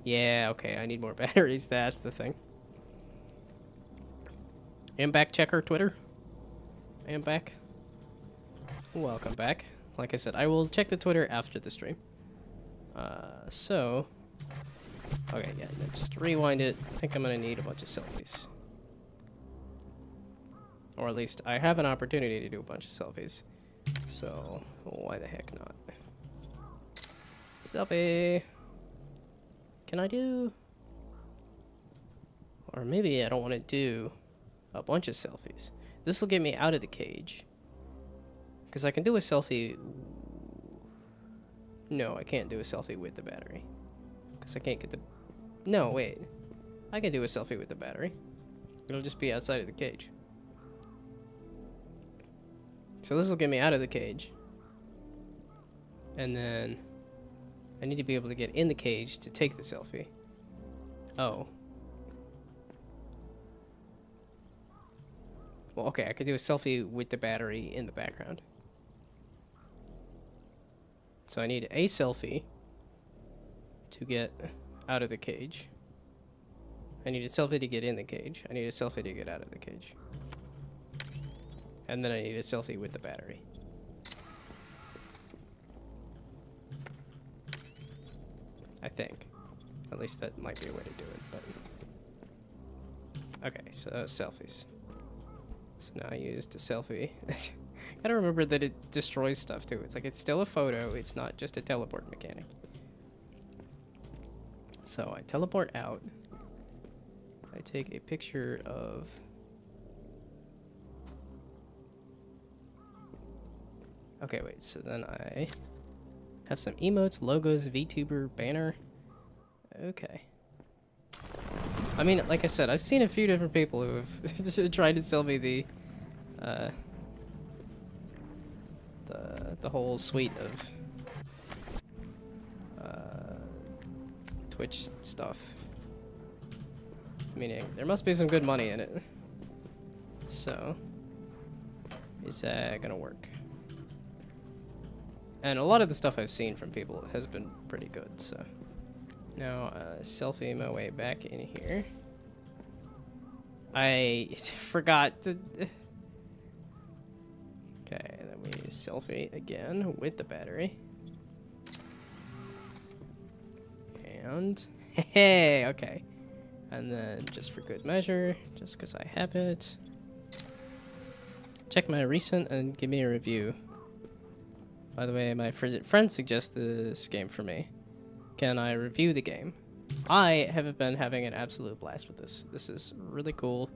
Yeah, okay, I need more batteries. That's the thing. Am back, checker Twitter. Am back. Welcome back. Like I said, I will check the Twitter after the stream. So... Okay, yeah, just rewind it. I think I'm gonna need a bunch of selfies. Or at least, I have an opportunity to do a bunch of selfies. So, why the heck not? Selfie! Can I do... Or maybe I don't want to do a bunch of selfies. This will get me out of the cage. Because I can do a selfie... No, I can't do a selfie with the battery. Because I can't get the... No, wait. I can do a selfie with the battery. It'll just be outside of the cage. So this will get me out of the cage. And then... I need to be able to get in the cage to take the selfie. Oh. Well, okay, I could do a selfie with the battery in the background. So I need a selfie to get out of the cage. I need a selfie to get in the cage. I need a selfie to get out of the cage. And then I need a selfie with the battery. I think. At least that might be a way to do it, but... Okay, so selfies. So now I used a selfie. Gotta remember that it destroys stuff too. It's like it's still a photo, it's not just a teleport mechanic. So I teleport out. I take a picture of... Okay, wait, so then I have some emotes, logos, VTuber, banner. Okay. I mean, like I said, I've seen a few different people who have tried to sell me the whole suite of Twitch stuff. Meaning, there must be some good money in it. So, is that gonna work? And a lot of the stuff I've seen from people has been pretty good, so. Now, selfie my way back in here. I forgot to... Okay, then we selfie again with the battery. And... Hey, okay. And then, just for good measure, just because I have it, check my recent and give me a review. By the way, my friend suggested this game for me. Can I review the game? I have been having an absolute blast with this. This is really cool,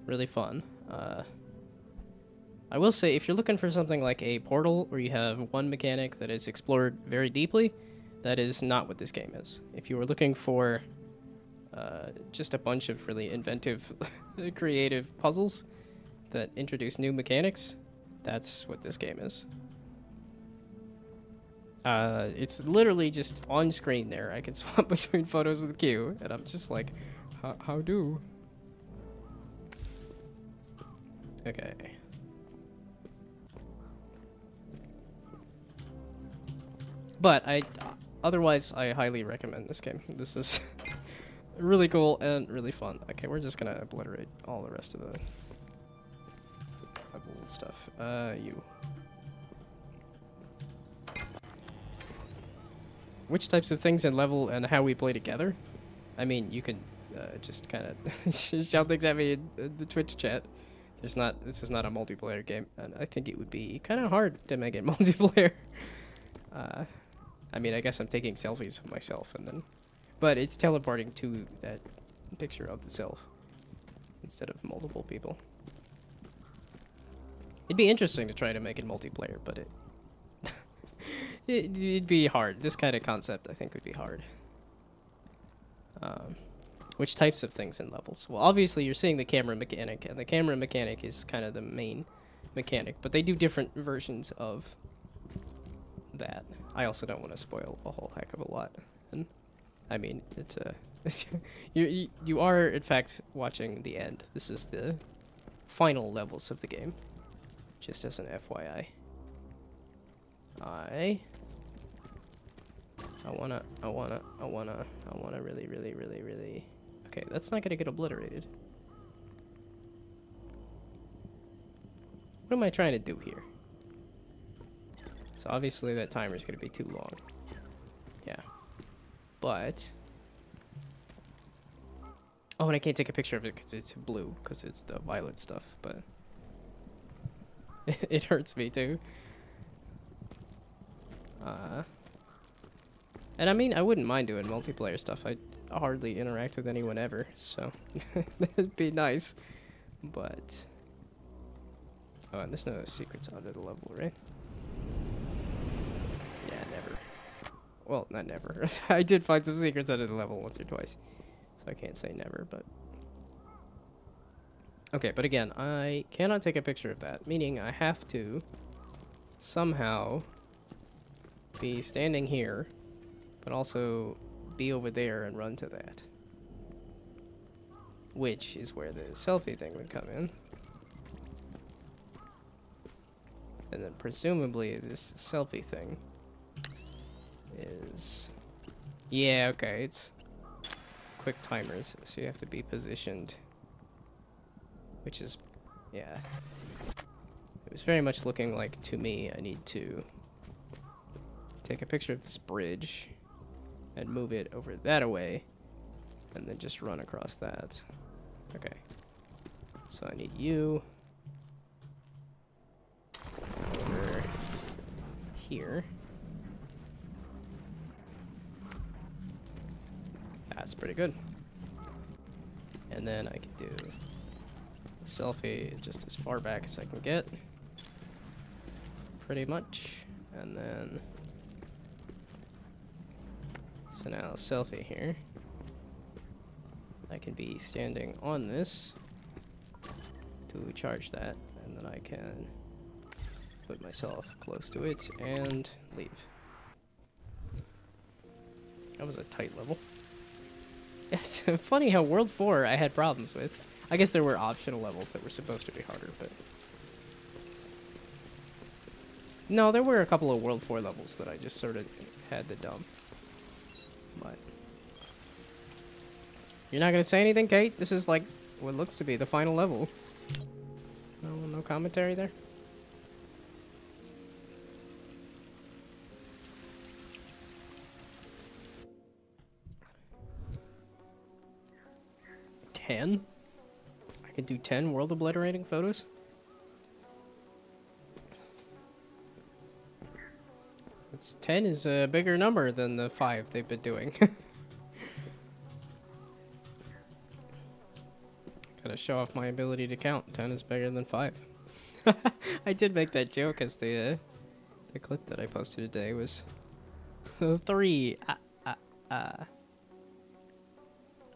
really fun. I will say, if you're looking for something like a Portal, where you have one mechanic that is explored very deeply, that is not what this game is. If you were looking for just a bunch of really inventive, creative puzzles that introduce new mechanics, that's what this game is. It's literally just on screen there. I can swap between photos with the queue, and I'm just like, how do? Okay. But otherwise, I highly recommend this game. This is really cool and really fun. Okay, we're just gonna obliterate all the rest of the old stuff. You. Which types of things in level and how we play together? I mean, you could just kind of shout things at me in the Twitch chat. This is not a multiplayer game, and I think it would be kind of hard to make it multiplayer. I mean, I guess I'm taking selfies of myself, and then, but it's teleporting to that picture of the self instead of multiple people. It'd be interesting to try to make it multiplayer, but it'd be hard. This kind of concept, I think, would be hard. Which types of things in levels? Well, obviously you're seeing the camera mechanic, and the camera mechanic is kind of the main mechanic, but they do different versions of that. I also don't want to spoil a whole heck of a lot. And I mean, it's you are in fact watching the end. This is the final levels of the game, just as an FYI. I wanna really. Okay, that's not gonna get obliterated. What am I trying to do here? So obviously that timer is gonna be too long. Yeah, but oh, and I can't take a picture of it because it's blue, because it's the violet stuff. But it hurts me too. And I mean, I wouldn't mind doing multiplayer stuff. I hardly interact with anyone ever, so that'd be nice. But oh, and there's no secrets under the level, right? Yeah, never. Well, not never. I did find some secrets under the level once or twice, so I can't say never. But okay, but again, I cannot take a picture of that, meaning I have to somehow be standing here, but also be over there and run to that. Which is where the selfie thing would come in. And then presumably this selfie thing is... Yeah, okay, it's quick timers, so you have to be positioned. Which is... yeah. It was very much looking like, to me, I need to take a picture of this bridge and move it over that away, and then just run across that. Okay. So I need you over here. That's pretty good. And then I can do a selfie just as far back as I can get. Pretty much. And then so now a selfie here. I can be standing on this to charge that, and then I can put myself close to it and leave. That was a tight level. Yes, funny how World 4 I had problems with. I guess there were optional levels that were supposed to be harder, but... No, there were a couple of World 4 levels that I just sort of had to dump. But you're not gonna say anything, Kate? This is like what looks to be the final level. No commentary there? $10? I can do 10 world obliterating photos? It's 10 is a bigger number than the 5 they've been doing. Gotta show off my ability to count. 10 is bigger than 5. I did make that joke as the clip that I posted today was 3.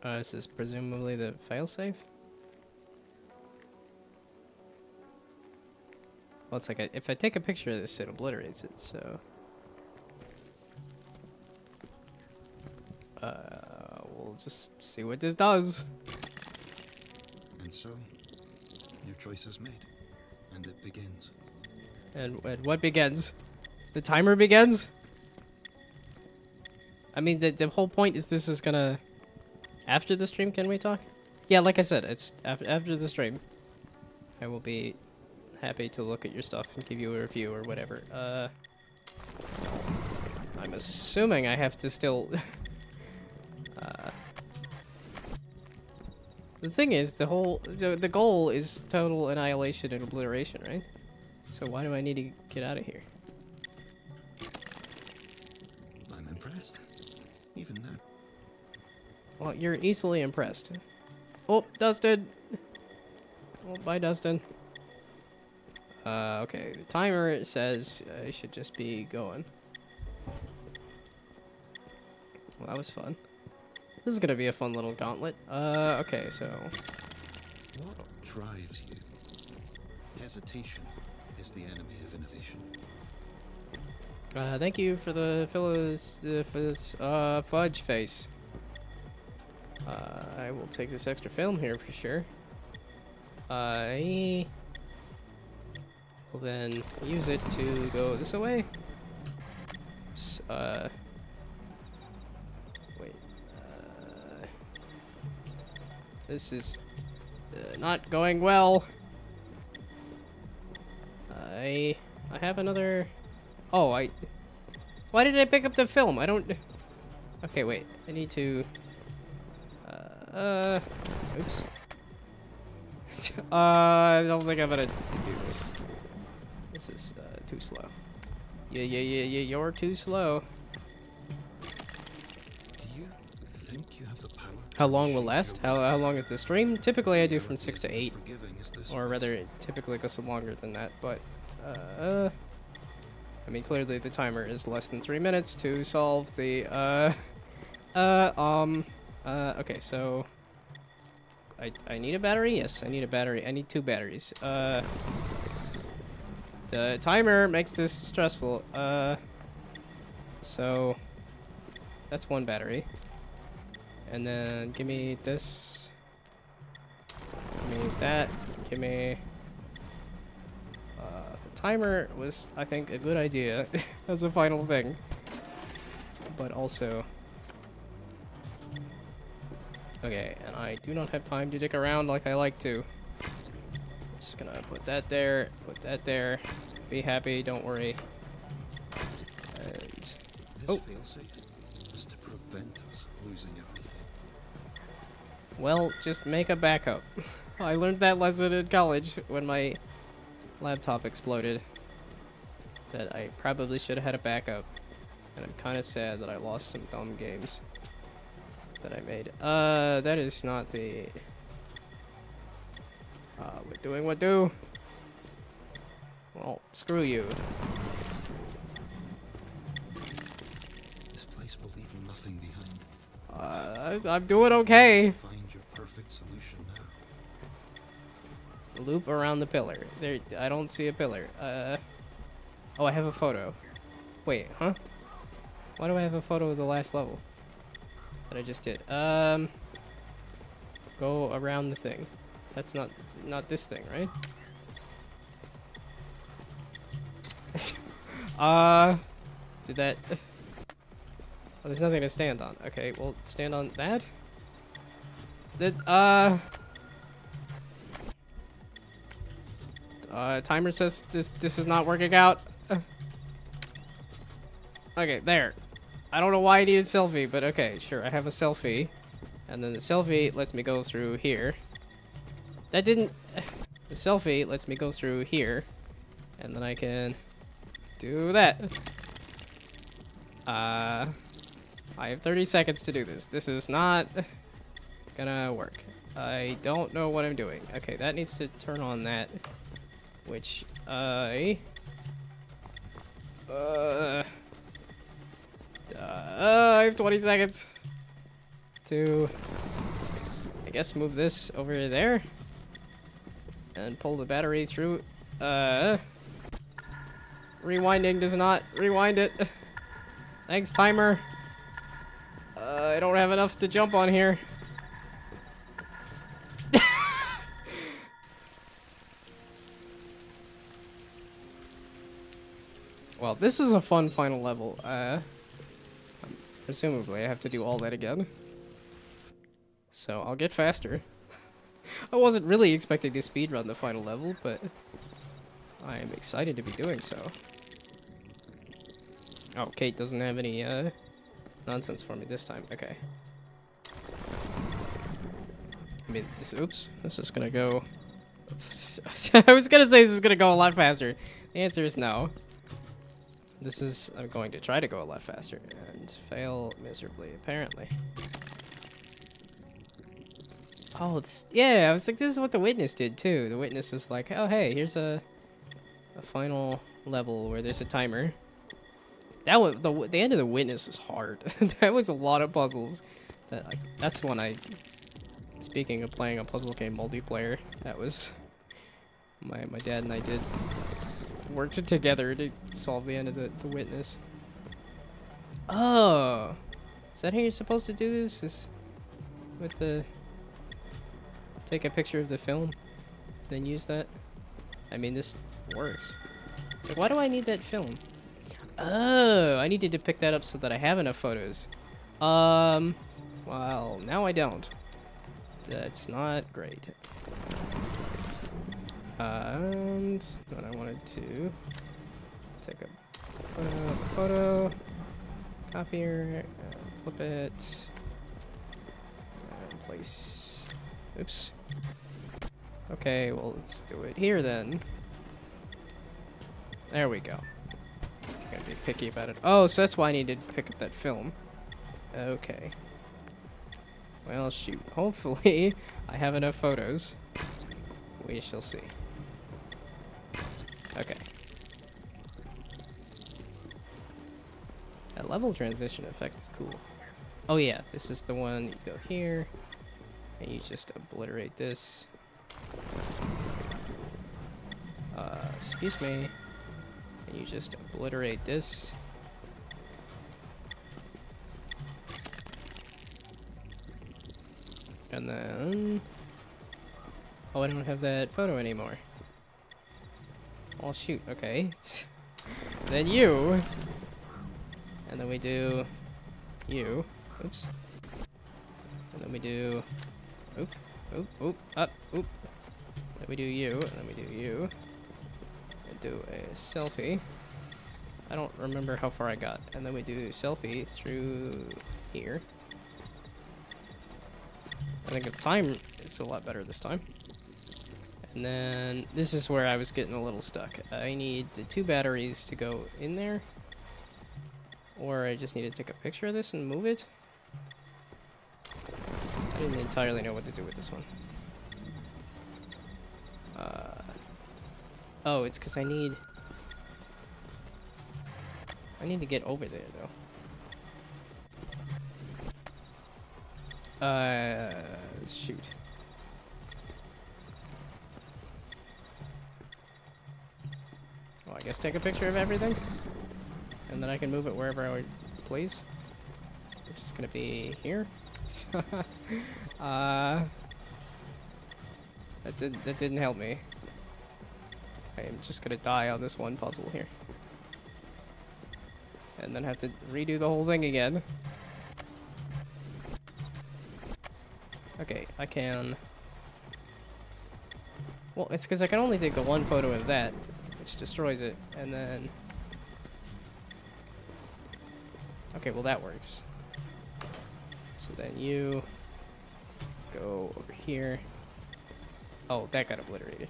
This is presumably the failsafe? Well, it's like if I take a picture of this, it obliterates it, so... we'll just see what this does.
And so, your choice is made, and it begins.
And what begins? The timer begins? I mean, the whole point is this is gonna... After the stream, can we talk? Yeah, like I said, it's after the stream. I will be happy to look at your stuff and give you a review or whatever. I'm assuming I have to still... The thing is, the goal is total annihilation and obliteration, right? So why do I need to get out of here?
I'm impressed. Even now.
Well, you're easily impressed. Oh, Dustin! Oh, bye, Dustin. Okay, the timer says I should just be going. Well, that was fun. This is gonna be a fun little gauntlet. Okay, so...
What drives you? Hesitation is the enemy of innovation.
Thank you for the fudge face. I will take this extra film here for sure. I will then use it to go this way. Oops, wait. This is not going well. I have another... Oh, why did I pick up the film? I don't... Okay, wait. I need to... Oops. I don't think I'm gonna do this. This is, too slow. Yeah, you're too slow.
Do you think you have the power?
How long will last? How long is the stream? Typically I do from 6 to 8. Or rather, it typically goes longer than that, but, I mean, clearly the timer is less than 3 minutes to solve the, okay, so... I need a battery? Yes, I need a battery. I need 2 batteries. The timer makes this stressful. So... That's 1 battery. And then give me this. Give me that. Give me... the timer was, I think, a good idea as a final thing. But also... Okay, and I do not have time to dick around like I like to. Just gonna put that there, be happy, don't worry. And...
This
oh!
failsafe was to prevent us losing everything.
Well, just make a backup. I learned that lesson in college when my laptop exploded. That I probably should have had a backup. And I'm kind of sad that I lost some dumb games that I made. That is not the... we're doing what do? Well, screw you.
This place will leave nothing behind.
I'm doing okay.
Find your perfect solution now.
Loop around the pillar. There, I don't see a pillar. Oh, I have a photo. Wait, huh? Why do I have a photo of the last level that I just did? Go around the thing. That's not this thing, right? Did that... Oh, there's nothing to stand on. Okay, well, stand on that. Timer says this is not working out. Okay, there. I don't know why I need a selfie, but okay, sure, I have a selfie. And then the selfie lets me go through here. That didn't... The selfie lets me go through here. And then I can do that. I have 30 seconds to do this. This is not gonna work. I don't know what I'm doing. Okay, that needs to turn on that. Which I have 20 seconds to, I guess, move this over there and pull the battery through. Rewinding does not rewind it. Thanks, timer. I don't have enough to jump on here. Well, this is a fun final level. Presumably, I have to do all that again. So, I'll get faster. I wasn't really expecting to speedrun the final level, but I am excited to be doing so. Oh, Kate doesn't have any nonsense for me this time. Okay. I mean, oops, this is gonna go... I was gonna say this is gonna go a lot faster. The answer is no. I'm going to try to go a lot faster and fail miserably, apparently. Oh, yeah, I was like, this is what the witness did too. The witness is like, oh hey, here's a final level where there's a timer. That was the end of the witness was hard. That was a lot of puzzles. That's when I. Speaking of playing a puzzle game multiplayer, that was my dad and I did worked together to solve the end of the witness. Oh, is that how you're supposed to do this? Is with the take a picture of the film, then use that? I mean, this works. It's like, why do I need that film? Oh, I needed to pick that up so that I have enough photos. Well, now I don't. That's not great. And what I wanted to take a photo, copier, flip it, and place. Oops. Okay, well, let's do it here then. There we go. Gotta be picky about it. Oh, so that's why I needed to pick up that film. Okay. Well, shoot. Hopefully, I have enough photos. We shall see. Okay. That level transition effect is cool. Oh yeah, this is the one. You go here, and you just obliterate this. Excuse me. And you just obliterate this. And then... Oh, I don't have that photo anymore. Oh, shoot. Okay. Then you. And then we do... You. Oops. And then we do... Oop. Oop. Oop. Up. Oop. Then we do you. And then we do you. And do a selfie. I don't remember how far I got. And then we do selfie through here. I think the time is a lot better this time. And then this is where I was getting a little stuck. I need the 2 batteries to go in there. Or I just need to take a picture of this and move it. I didn't entirely know what to do with this one. Oh, it's because I need to get over there, though. Shoot. Well, I guess take a picture of everything. And then I can move it wherever I please. Which is gonna be here. That didn't help me. I'm just gonna die on this one puzzle here. And then have to redo the whole thing again. Okay, I can... Well, it's because I can only take the one photo of that, which destroys it, and then... Okay, well that works. So then you... go over here. Oh, that got obliterated.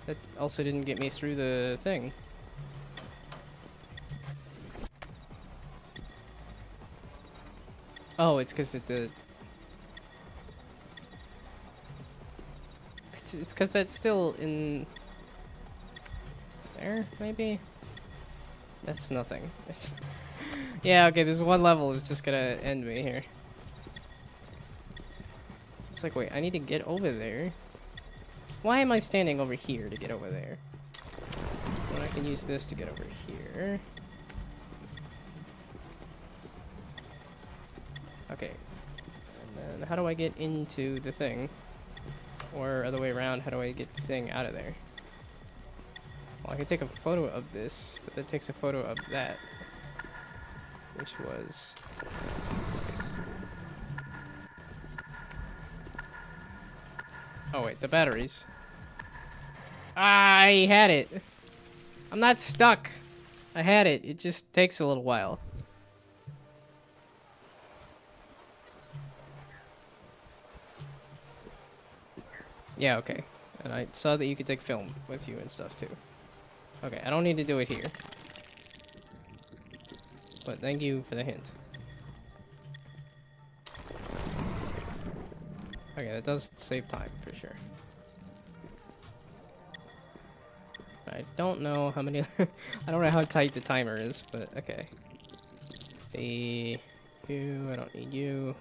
That also didn't get me through the thing. Oh, it's because it's because that's still in there, maybe? That's nothing. Yeah, okay, this one level is just gonna end me here. It's like, wait, I need to get over there. Why am I standing over here to get over there? When I can use this to get over here. Okay. And then how do I get into the thing? Or other way around, how do I get the thing out of there? Well, I can take a photo of this, but that takes a photo of that. Which was... Oh wait, the batteries. I had it. I'm not stuck. I had it. It just takes a little while. Yeah, okay. And I saw that you could take film with you and stuff too. Okay, I don't need to do it here. But thank you for the hint. Okay, that does save time for sure. I don't know how many... I don't know how tight the timer is, but okay. You, I don't need you.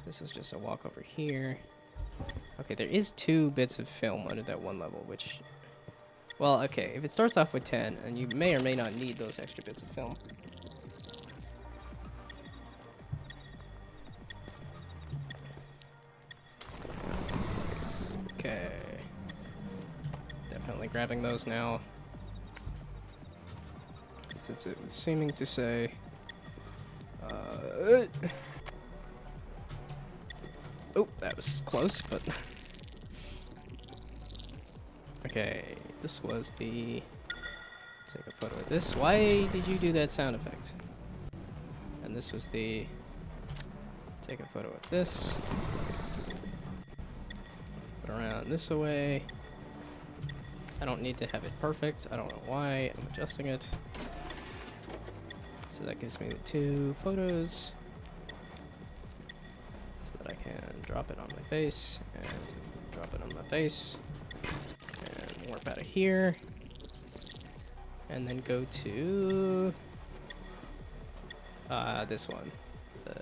This is just a walk over here. Okay, there is 2 bits of film under that one level, which... Well, okay, if it starts off with 10, and you may or may not need those extra bits of film. Okay. Definitely grabbing those now. Since it was seeming to say... Oh, that was close, but... Okay, this was the... Take a photo of this. Why did you do that sound effect? And this was the... Take a photo of this. Put around this away. I don't need to have it perfect. I don't know why. I'm adjusting it. So that gives me the 2 photos. So that I can drop it on my face. And drop it on my face. And warp out of here. And then go to... this one. The...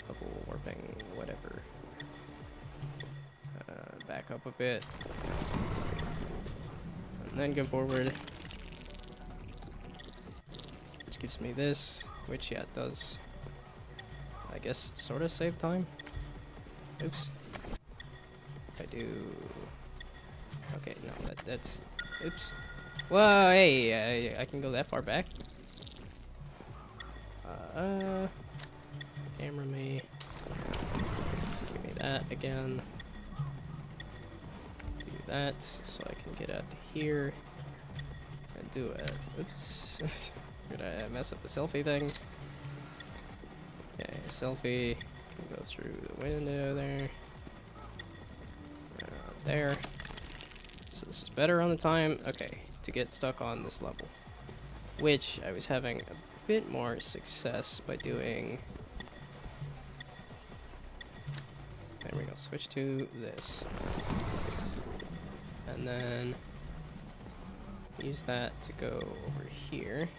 Bubble warping, whatever. Back up a bit. And then go forward. Which gives me this, which, yeah, it does, I guess, sort of save time. Oops. If I do... Okay, no, that's... Oops. Whoa, hey, I can go that far back. Camera me. Give me that again. That so I can get out to here and do it. Oops. I'm gonna mess up the selfie thing. Okay, selfie can go through the window there. There. So this is better on the time. Okay, to get stuck on this level, which I was having a bit more success by doing. There we go. Switch to this. And then use that to go over here.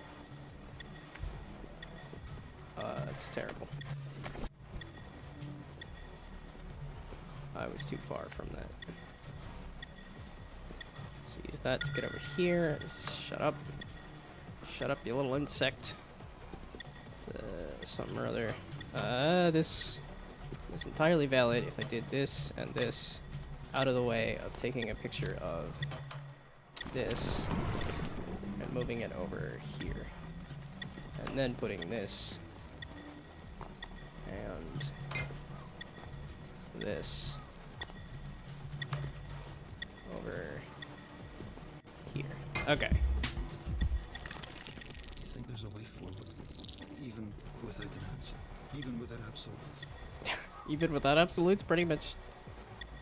That's terrible. I was too far from that. So use that to get over here. Shut up. Shut up, you little insect. Something or other. This is entirely valid if I did this and this out of the way of taking a picture of this and moving it over here. And then putting this and this over here. Okay.
You think there's a way forward? Even without an answer? Even without absolutes?
Even without absolutes, pretty much.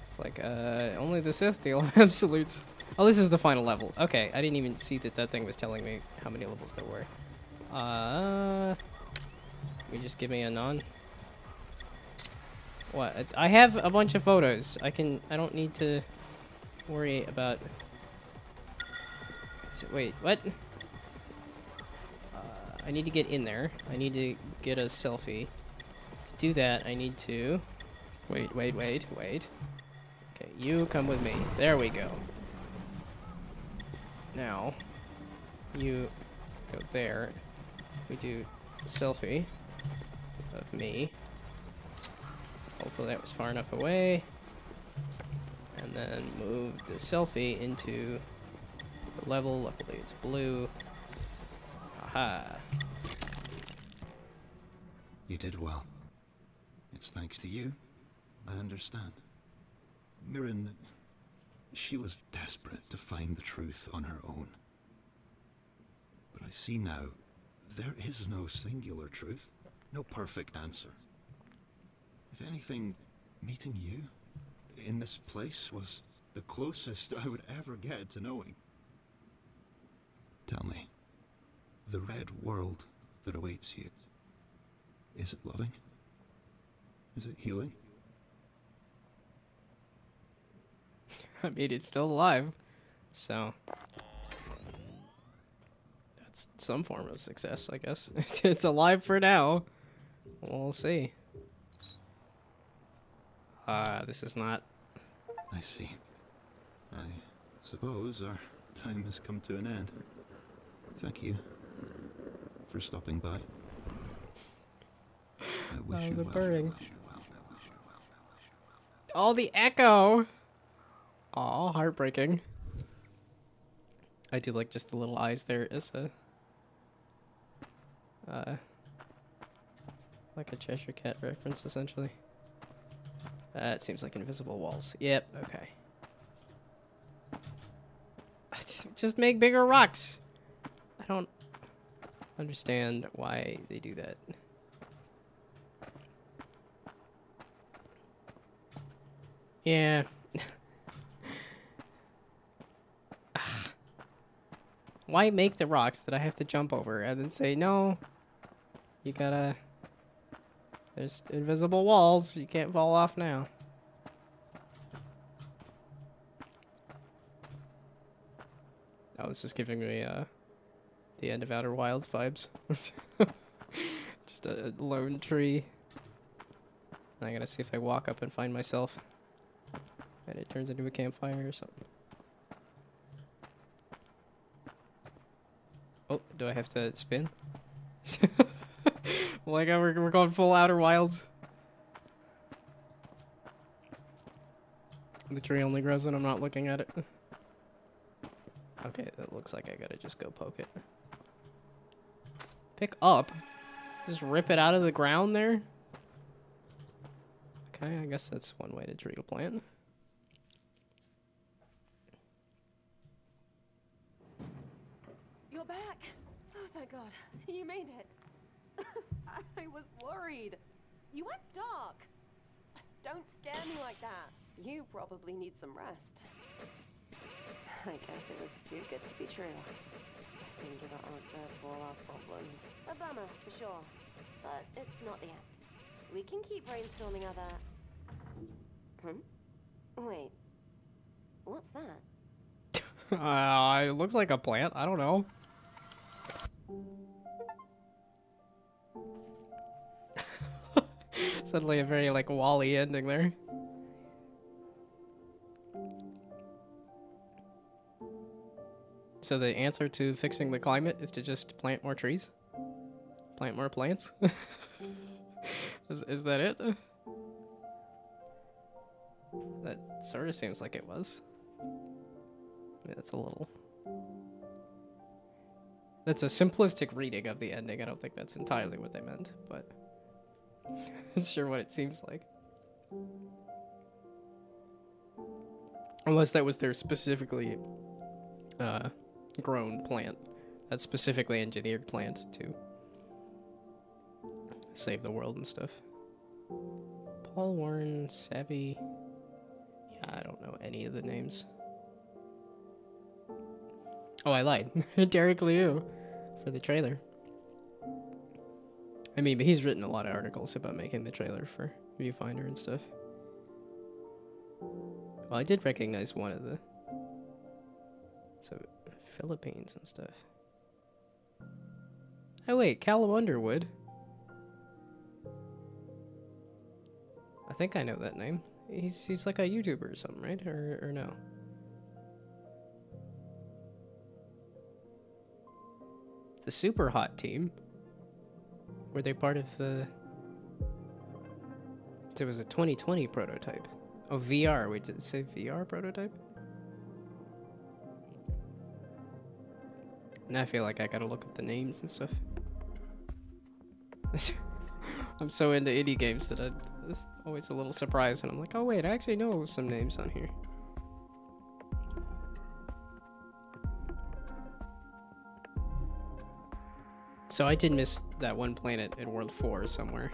It's like, only the Sith deal absolutes. Oh, this is the final level. Okay, I didn't even see that that thing was telling me how many levels there were. You just give me a non? What? I have a bunch of photos. I don't need to worry about... Wait, what? I need to get in there. I need to get a selfie. To do that, I need to... Wait. Okay, you come with me. There we go. Now, you go there. We do a selfie of me. Hopefully that was far enough away. And then move the selfie into the level. Luckily it's blue. Aha.
You did well. It's thanks to you. I understand. Mirren, she was desperate to find the truth on her own. But I see now, there is no singular truth, no perfect answer. If anything, meeting you, in this place was the closest I would ever get to knowing. Tell me, the red world that awaits you, is it loving? Is it healing?
I mean, it's still alive, so that's some form of success, I guess. It's alive for now. We'll see. This is not...
I see. I suppose our time has come to an end. Thank you for stopping by. I wish you
the
well.
birding. Oh, the echo! Aw, heartbreaking. I do like just the little eyes there as a... like a Cheshire Cat reference, essentially. It seems like invisible walls. Yep, okay. Just make bigger rocks! I don't understand why they do that. Yeah. Why make the rocks that I have to jump over and then say, no, you gotta... There's invisible walls, you can't fall off now. Oh, this is giving me, the end of Outer Wilds vibes. Just a lone tree. I gotta see if I walk up and find myself. And it turns into a campfire or something. Oh, do I have to spin? Like, we're going full Outer Wilds. The tree only grows when I'm not looking at it. Okay, that looks like I gotta just go poke it. Pick up? Just rip it out of the ground there? Okay, I guess that's one way to treat a plant.
You're back. Oh, thank God. You made it. I was worried. You went dark. Don't scare me like that. You probably need some rest. I guess it was too good to be true. Singular answers for all our problems. A bummer, for sure. But it's not the end. We can keep brainstorming other... Wait. What's that?
It looks like a plant. I don't know. Suddenly a very, like, Wall-E ending there. So the answer to fixing the climate is to just plant more trees? Plant more plants? Is that it? That sort of seems like it was. Yeah, that's a little... That's a simplistic reading of the ending. I don't think that's entirely what they meant, but... That's sure what it seems like. Unless that was their specifically grown plant. That specifically engineered plant to save the world and stuff. Paul Warren, Savvy... Yeah, I don't know any of the names. Oh, I lied. Derek Liu for the trailer. I mean, but he's written a lot of articles about making the trailer for Viewfinder and stuff. Well, I did recognize one of the... So, Philippines and stuff. Oh wait, Callum Underwood. I think I know that name. He's like a YouTuber or something, right? Or no? The Super Hot team. Were they part of the... It was a 2020 prototype. Oh, VR. Wait, did it say VR prototype? Now I feel like I gotta look up the names and stuff. I'm so into indie games that I'm always a little surprised when I'm like, oh wait, I actually know some names on here. So I did miss that one planet in World 4 somewhere.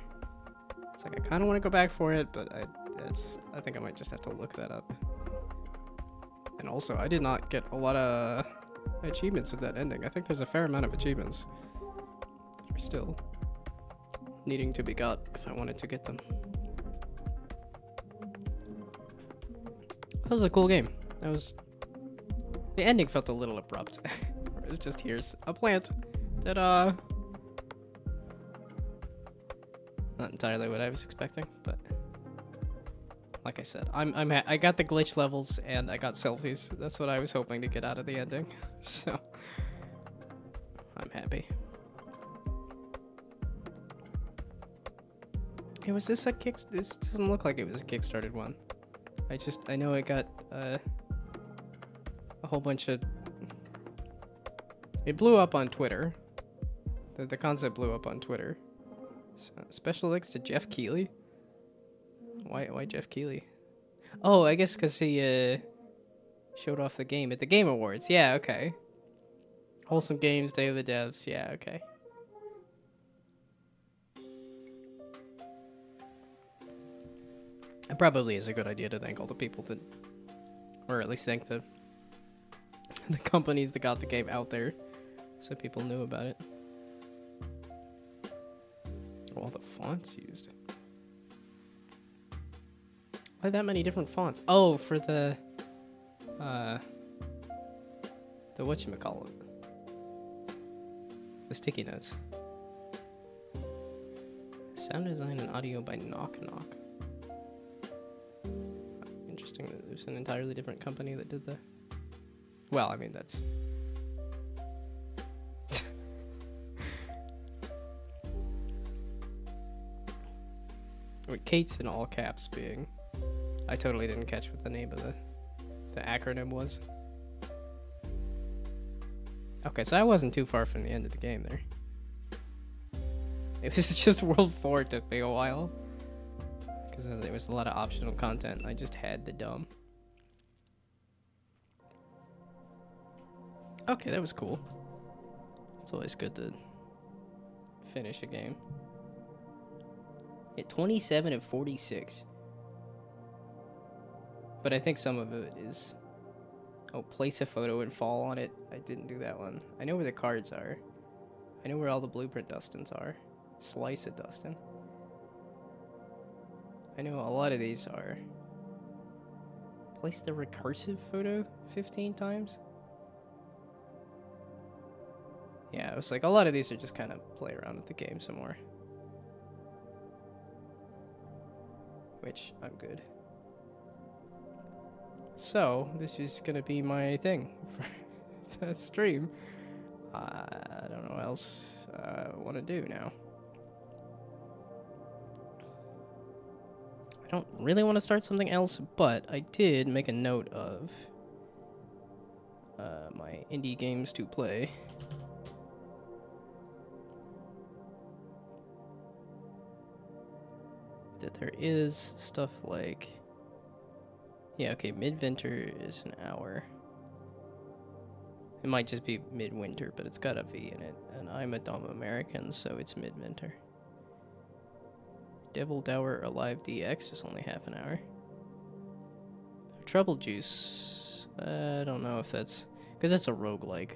It's like I kind of want to go back for it, but I think I might just have to look that up. And also, I did not get a lot of achievements with that ending. I think there's a fair amount of achievements that are still needing to be got if I wanted to get them. That was a cool game. The ending felt a little abrupt. It was just, here's a plant. Ta-da! Not entirely what I was expecting, but like I said, I got the glitch levels and I got selfies. That's what I was hoping to get out of the ending. So I'm happy. Hey, was this a this doesn't look like it was a kickstarted one. I know it got a whole bunch of, it blew up on Twitter. The concept blew up on Twitter. So, special thanks to Jeff Keighley. Why Jeff Keighley? Oh, I guess because he showed off the game at the Game Awards. Yeah, okay. Wholesome Games, Day of the Devs. Yeah, okay. It probably is a good idea to thank all the people that, or at least thank the companies that got the game out there, so people knew about it. All the fonts used. Why that many different fonts? Oh, for the whatchamacallit? The sticky notes. Sound design and audio by Knock Knock. Interesting that there's an entirely different company that did the... Well, I mean, that's... With Kate's in all caps being... I totally didn't catch what the name of the acronym was. Okay, so I wasn't too far from the end of the game there. It was just World 4 took me a while. Because there was a lot of optional content. I just had the dumb. Okay, that was cool. It's always good to finish a game. At 27 of 46. But I think some of it is... Oh, place a photo and fall on it. I didn't do that one. I know where the cards are. I know where all the blueprint Dustins are. Slice a Dustin. I know a lot of these are... Place the recursive photo 15 times? Yeah, it was like a lot of these are just kind of play around with the game some more. Which, I'm good. So, this is gonna be my thing for the stream. I don't know what else I want to do now. I don't really want to start something else, but I did make a note of my indie games to play. That there is stuff like... Yeah, okay, Midwinter is an hour. It might just be Midwinter, but it's got a V in it. And I'm a dumb American, so it's Midwinter. Devil Dower Alive DX is only half an hour. Trouble Juice, I don't know if that's... Because that's a roguelike.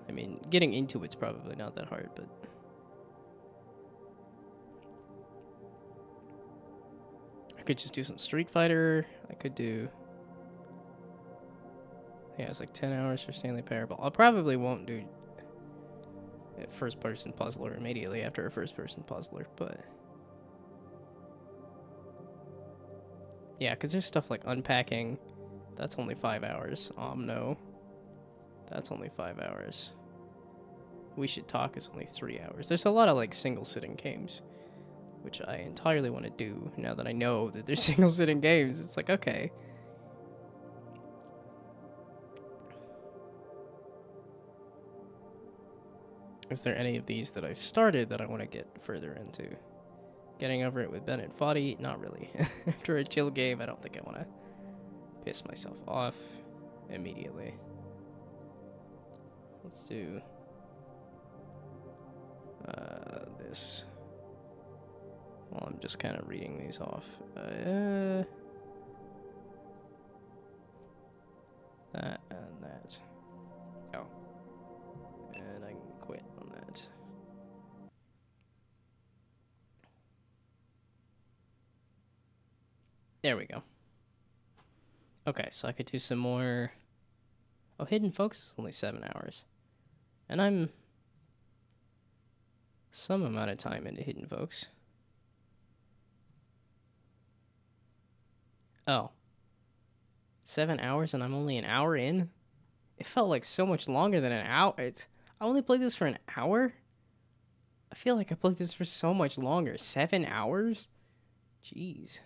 I mean, getting into it's probably not that hard, but... I could just do some Street Fighter. I could do... Yeah, it's like 10 hours for Stanley Parable. I probably won't do a first-person puzzler immediately after a first-person puzzler, but... Yeah, because there's stuff like unpacking. That's only 5 hours. Omno. That's only 5 hours. We Should Talk is only 3 hours. There's a lot of like single-sitting games, which I entirely want to do now that I know that there's single-sitting games. It's like, okay. Is there any of these that I've started that I want to get further into? Getting over it with Bennett Foddy? Not really. After a chill game, I don't think I want to piss myself off immediately. Let's do this. Well, I'm just kind of reading these off. That and that. Oh. And I can quit on that. There we go. Okay, so I could do some more... Oh, Hidden Focus is only 7 hours. And I'm some amount of time into Hidden Focus. Oh. 7 hours and I'm only an hour in? It felt like so much longer than an hour. I only played this for an hour? I feel like I played this for so much longer. 7 hours? Jeez.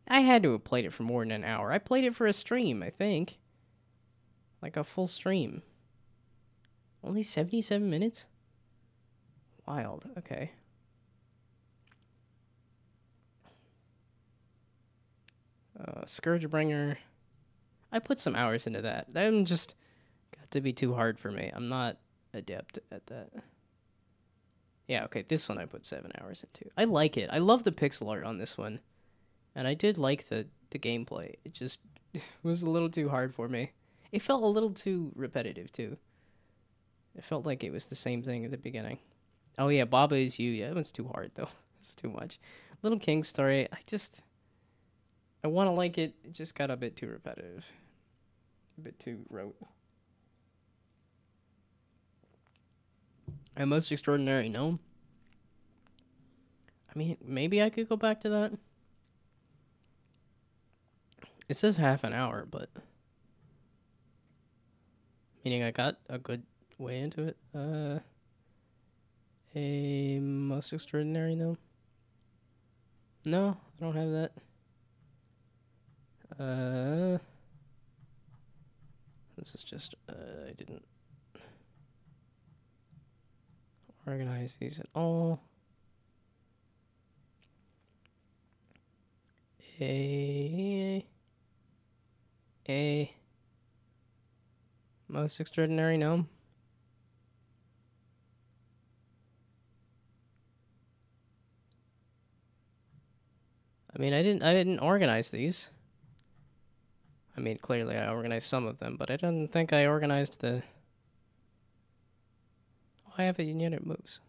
I had to have played it for more than an hour. I played it for a stream, I think. Like a full stream. Only 77 minutes? Wild. Okay. Scourgebringer. I put some hours into that. That just got to be too hard for me. I'm not adept at that. Yeah, okay, this one I put 7 hours into. I like it. I love the pixel art on this one. And I did like the gameplay. It just was a little too hard for me. It felt a little too repetitive, too. It felt like it was the same thing at the beginning. Oh, yeah, Baba Is You. Yeah, that one's too hard, though. It's too much. Little King Story, I want to like it. It just got a bit too repetitive. A bit too rote. And Most Extraordinary Gnome. I mean, maybe I could go back to that. It says half an hour, but... Meaning I got a good way into it. A Most Extraordinary Gnome. No, I don't have that. This is just, I didn't organize these at all. A Most Extraordinary Gnome. I mean, I didn't organize these. I mean, clearly I organized some of them, but I don't think I organized the... Oh, I have it, and yet it moves.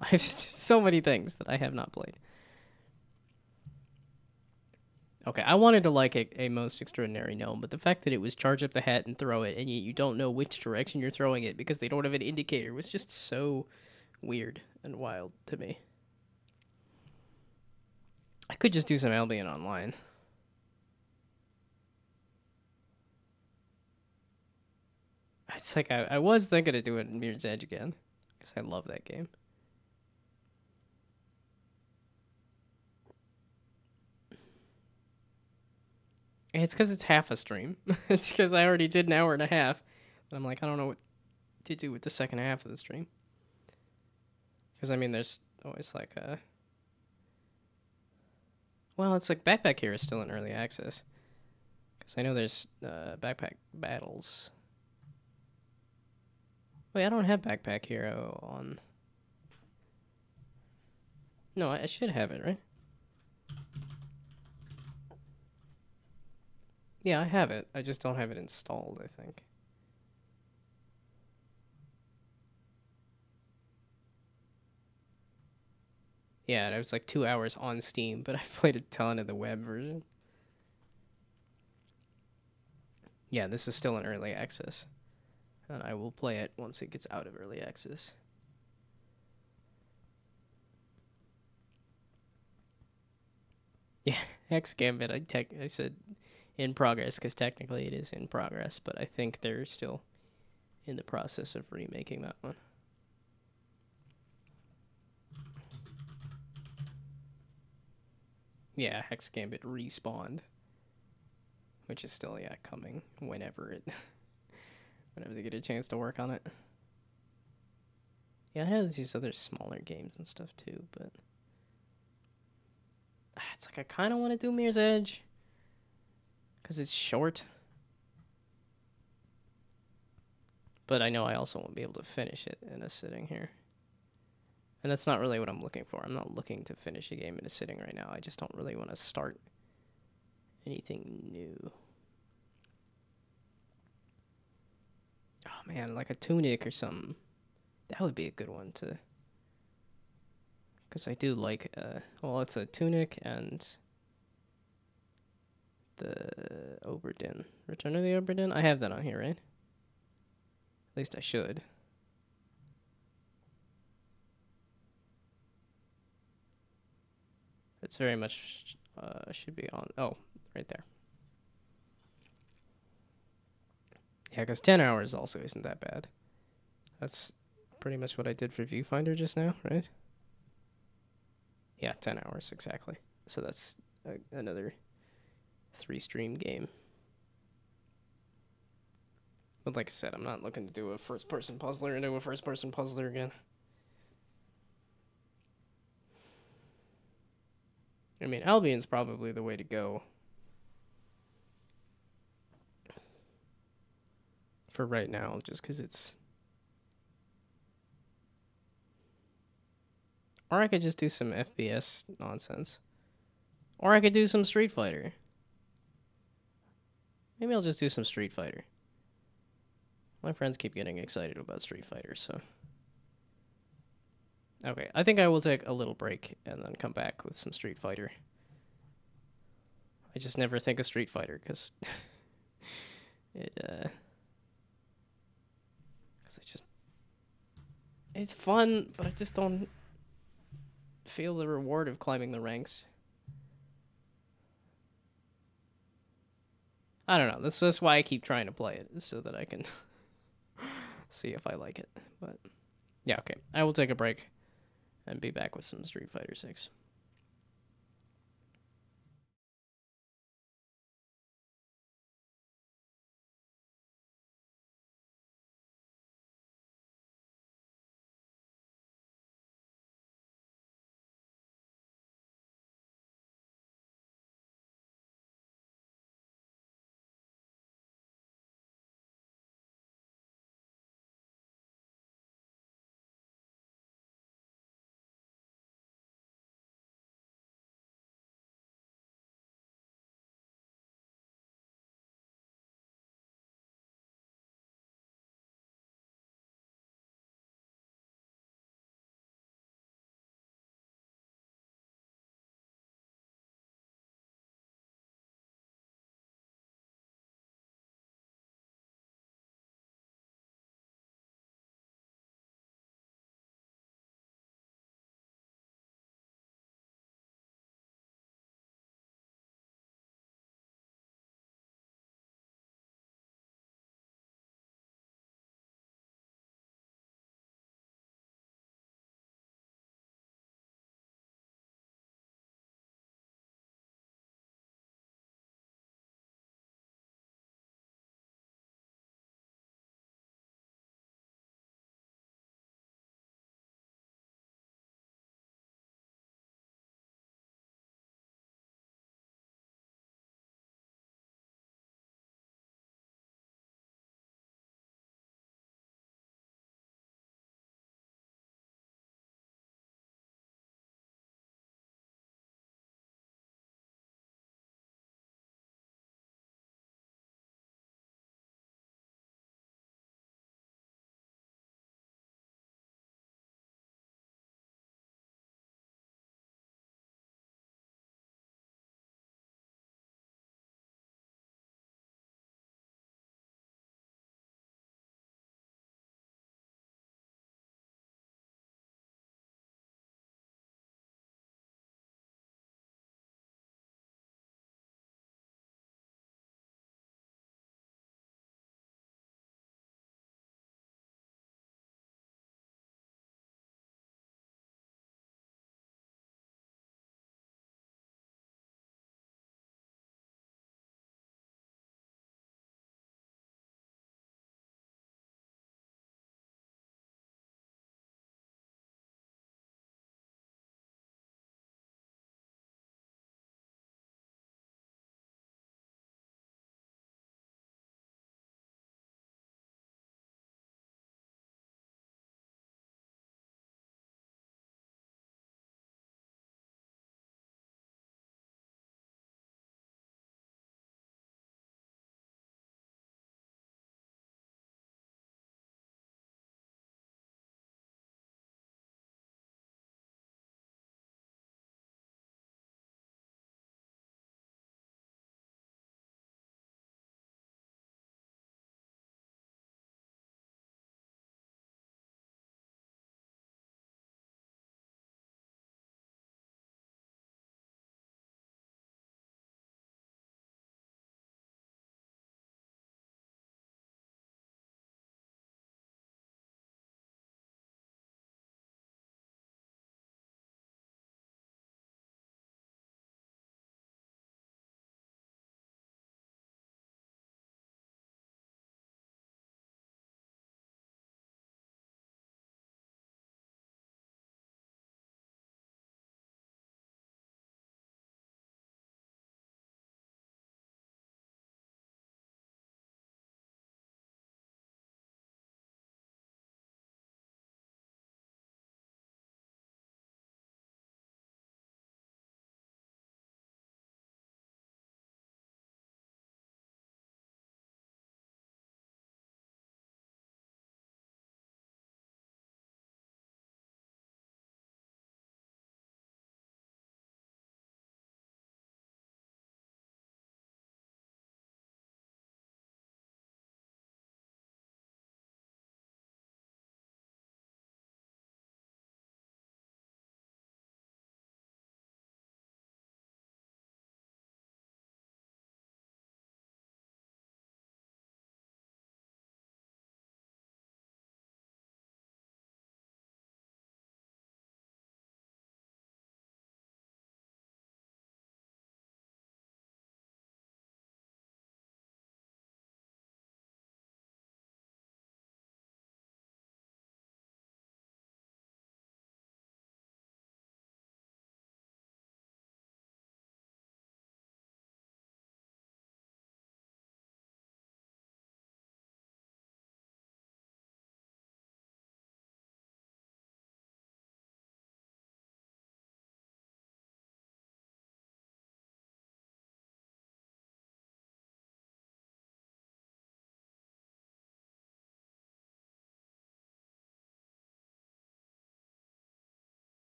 I have so many things that I have not played. Okay, I wanted to like a Most Extraordinary Gnome, but the fact that it was charge up the hat and throw it, and you don't know which direction you're throwing it because they don't have an indicator was just so weird and wild to me. I could just do some Albion Online. It's like I was thinking of doing Mirror's Edge again, because I love that game. It's because it's half a stream. It's because I already did an hour and a half. And I'm like, I don't know what to do with the second half of the stream. Because, I mean, there's always like a... Well, it's like Backpack Hero is still in early access. Because I know there's Backpack Battles. Wait, I don't have Backpack Hero on... No, I should have it, right? Yeah, I have it. I just don't have it installed, I think. Yeah, it was like 2 hours on Steam, but I've played a ton of the web version. Yeah, this is still in early access. And I will play it once it gets out of early access. Yeah, Hex Gambit, I said in progress, because technically it is in progress, but I think they're still in the process of remaking that one. Yeah, Hex Gambit respawned, which is still, yeah, coming whenever they get a chance to work on it. Yeah, I know there's these other smaller games and stuff too, but it's like I kind of want to do Mirror's Edge because it's short. But I know I also won't be able to finish it in a sitting here. And that's not really what I'm looking for. I'm not looking to finish a game in a sitting right now. I just don't really want to start anything new. Oh man, like a tunic or something. That would be a good one to... Because I do like, well, it's a tunic and the Oberdin. Return of the Oberdin? I have that on here, right? At least I should. It's very much, should be on, oh, right there. Yeah, because 10 hours also isn't that bad. That's pretty much what I did for Viewfinder just now, right? Yeah, 10 hours, exactly. So that's another 3-stream game. But like I said, I'm not looking to do a first-person puzzler into a first-person puzzler again. I mean, Albion's probably the way to go. For right now, just because it's... Or I could just do some FPS nonsense. Or I could do some Street Fighter. Maybe I'll just do some Street Fighter. My friends keep getting excited about Street Fighter, so... Okay, I think I will take a little break and then come back with some Street Fighter. I just never think of Street Fighter, because... Because I just... It's fun, but I just don't feel the reward of climbing the ranks. I don't know. That's why I keep trying to play it, so that I can see if I like it. But yeah, okay. I will take a break and be back with some Street Fighter 6.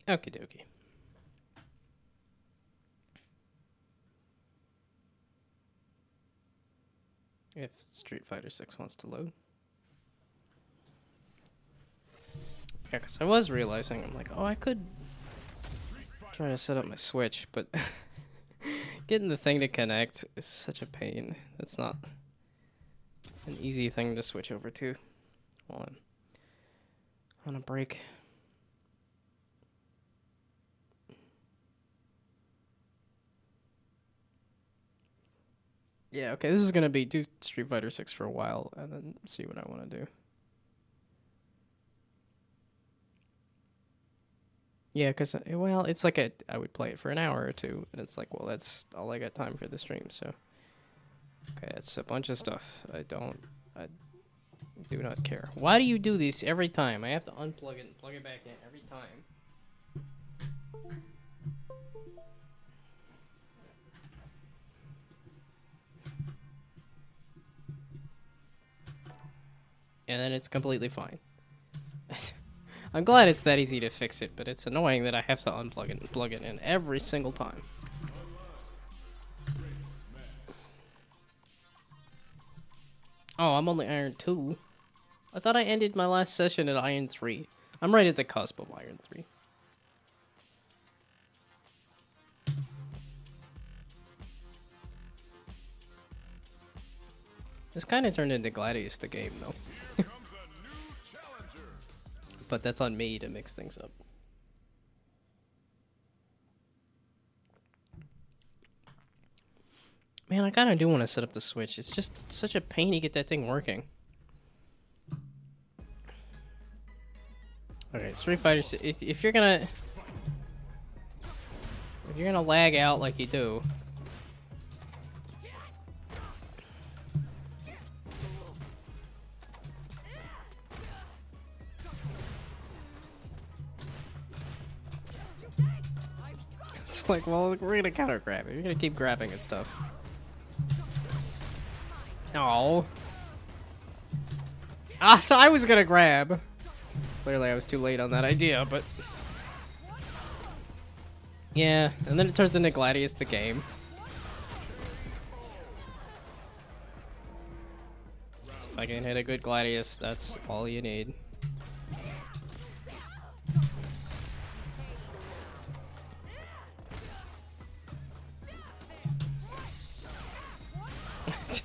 Okie dokie. If Street Fighter 6 wants to load. Yeah, because I was realizing, I'm like, oh, I could try to set up my Switch, but getting the thing to connect is such a pain. That's not an easy thing to switch over to while I'm on a break. Yeah, okay, this is gonna be do Street Fighter 6 for a while and then see what I want to do. Yeah, because, well, it's like I would play it for an hour or two, and it's like, well, that's all I got time for the stream, so. Okay, it's a bunch of stuff. I do not care. Why do you do this every time? I have to unplug it and plug it back in every time. And then it's completely fine. I'm glad it's that easy to fix it, but it's annoying that I have to unplug it and plug it in every single time. Oh, I'm only Iron 2. I thought I ended my last session at Iron 3. I'm right at the cusp of Iron 3. This kind of turned into Gladius the game, though. But that's on me to mix things up. Man, I kind of do want to set up the Switch. It's just such a pain to get that thing working. Okay, Street Fighter. If you're gonna lag out like you do. It's like, well, we're gonna counter grab it. You're gonna keep grabbing and stuff. Oh. Ah, so I was gonna grab. Clearly, I was too late on that idea, but yeah. And then it turns into Gladius the game. So if I can hit a good Gladius, that's all you need.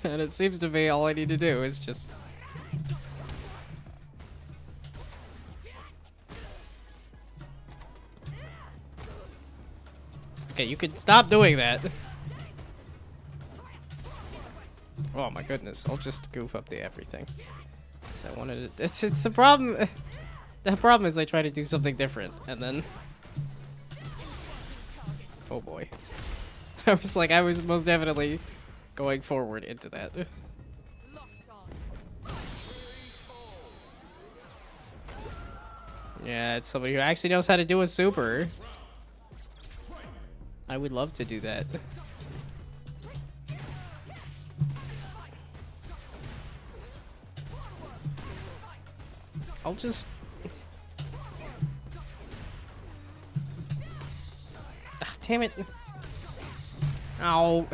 And it seems to be all I need to do is just... Okay, you could stop doing that. Oh my goodness, I'll just goof up the everything. Because I wanted it... It's the problem... The problem is I try to do something different, and then... Oh boy. I was most definitely... going forward into that. Yeah, it's somebody who actually knows how to do a super. I would love to do that. I'll just... Ah, damn it. Ow.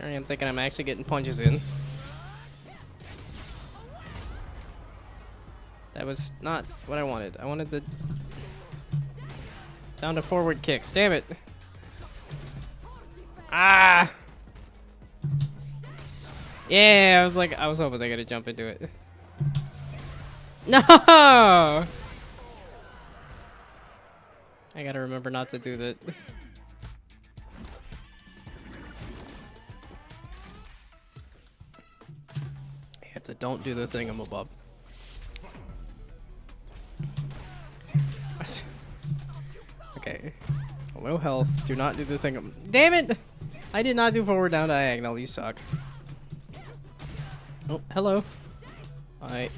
I'm thinking I'm actually getting punches in. That was not what I wanted. I wanted the down to forward kicks. Damn it. Ah. Yeah, I was hoping they're gonna jump into it. No. I gotta remember not to do that. So don't do the thingamabob. Okay. Low health. Do not do the thingam. Damn it! I did not do forward down diagonal. You suck. Oh, hello. I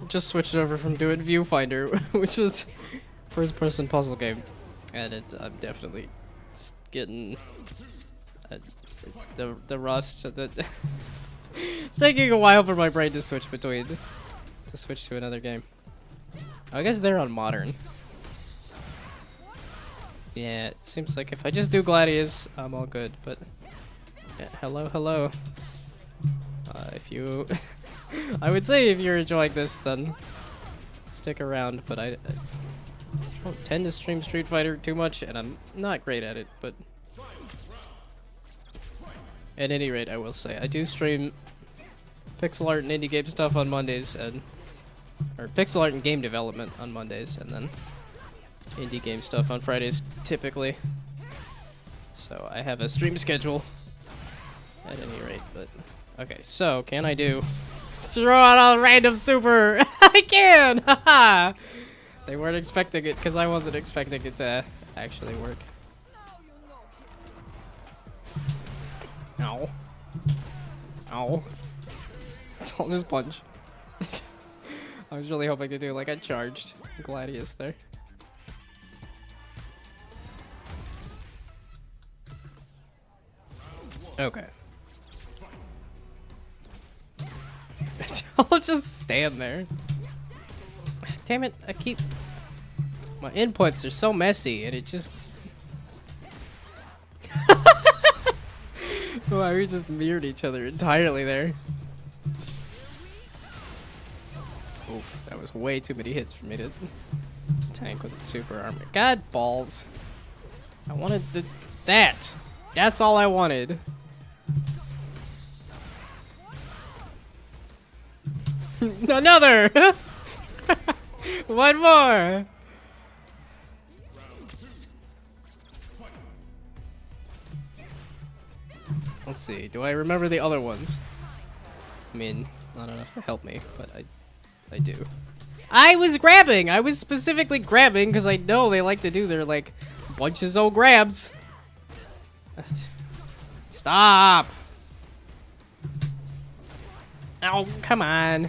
just switched over from doing Viewfinder, which was first-person puzzle game, and I'm definitely getting. It's the rust that it's taking a while for my brain to switch between to switch to another game. I guess they're on modern. Yeah, it seems like if I just do Gladius, I'm all good, but... Yeah, hello. If you... I would say if you're enjoying this, then stick around, but I don't tend to stream Street Fighter too much, and I'm not great at it, but... At any rate, I will say, I do stream pixel art and indie game stuff on Mondays, and... Or pixel art and game development on Mondays, and then indie game stuff on Fridays, typically. So I have a stream schedule, at any rate, but... Okay, so, can I do... Throw out a random super! I can! Haha! They weren't expecting it, because I wasn't expecting it to actually work. Ow. Ow. It's all just punch. I was really hoping to do like a charged Gladius there. Okay. I'll just stand there. Damn it, I keep... My inputs are so messy and it just... Wow, we just mirrored each other entirely there. Oof, that was way too many hits for me to tank with super armor. God balls. I wanted that. That's all I wanted. Another! One more! Let's see, do I remember the other ones? I mean, not enough to help me, but I do. I was grabbing! I was specifically grabbing because I know they like to do their, like, bunches of grabs. Stop! Oh, come on.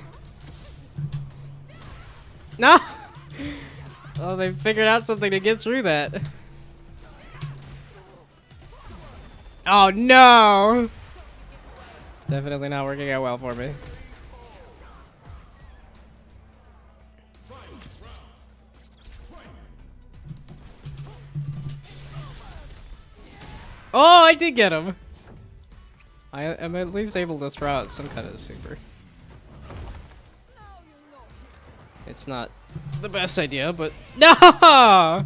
No! Oh, they figured out something to get through that. Oh, no! Definitely not working out well for me. Oh, I did get him! I am at least able to throw out some kind of super. It's not the best idea, but no! We're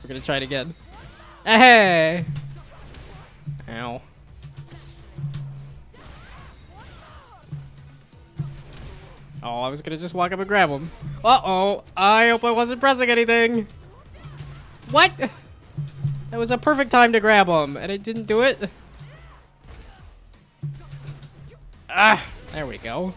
gonna try it again. Hey! Ow. Oh, I was gonna just walk up and grab him. Uh-oh! I hope I wasn't pressing anything! What? That was a perfect time to grab him, and it didn't do it? Ah! There we go.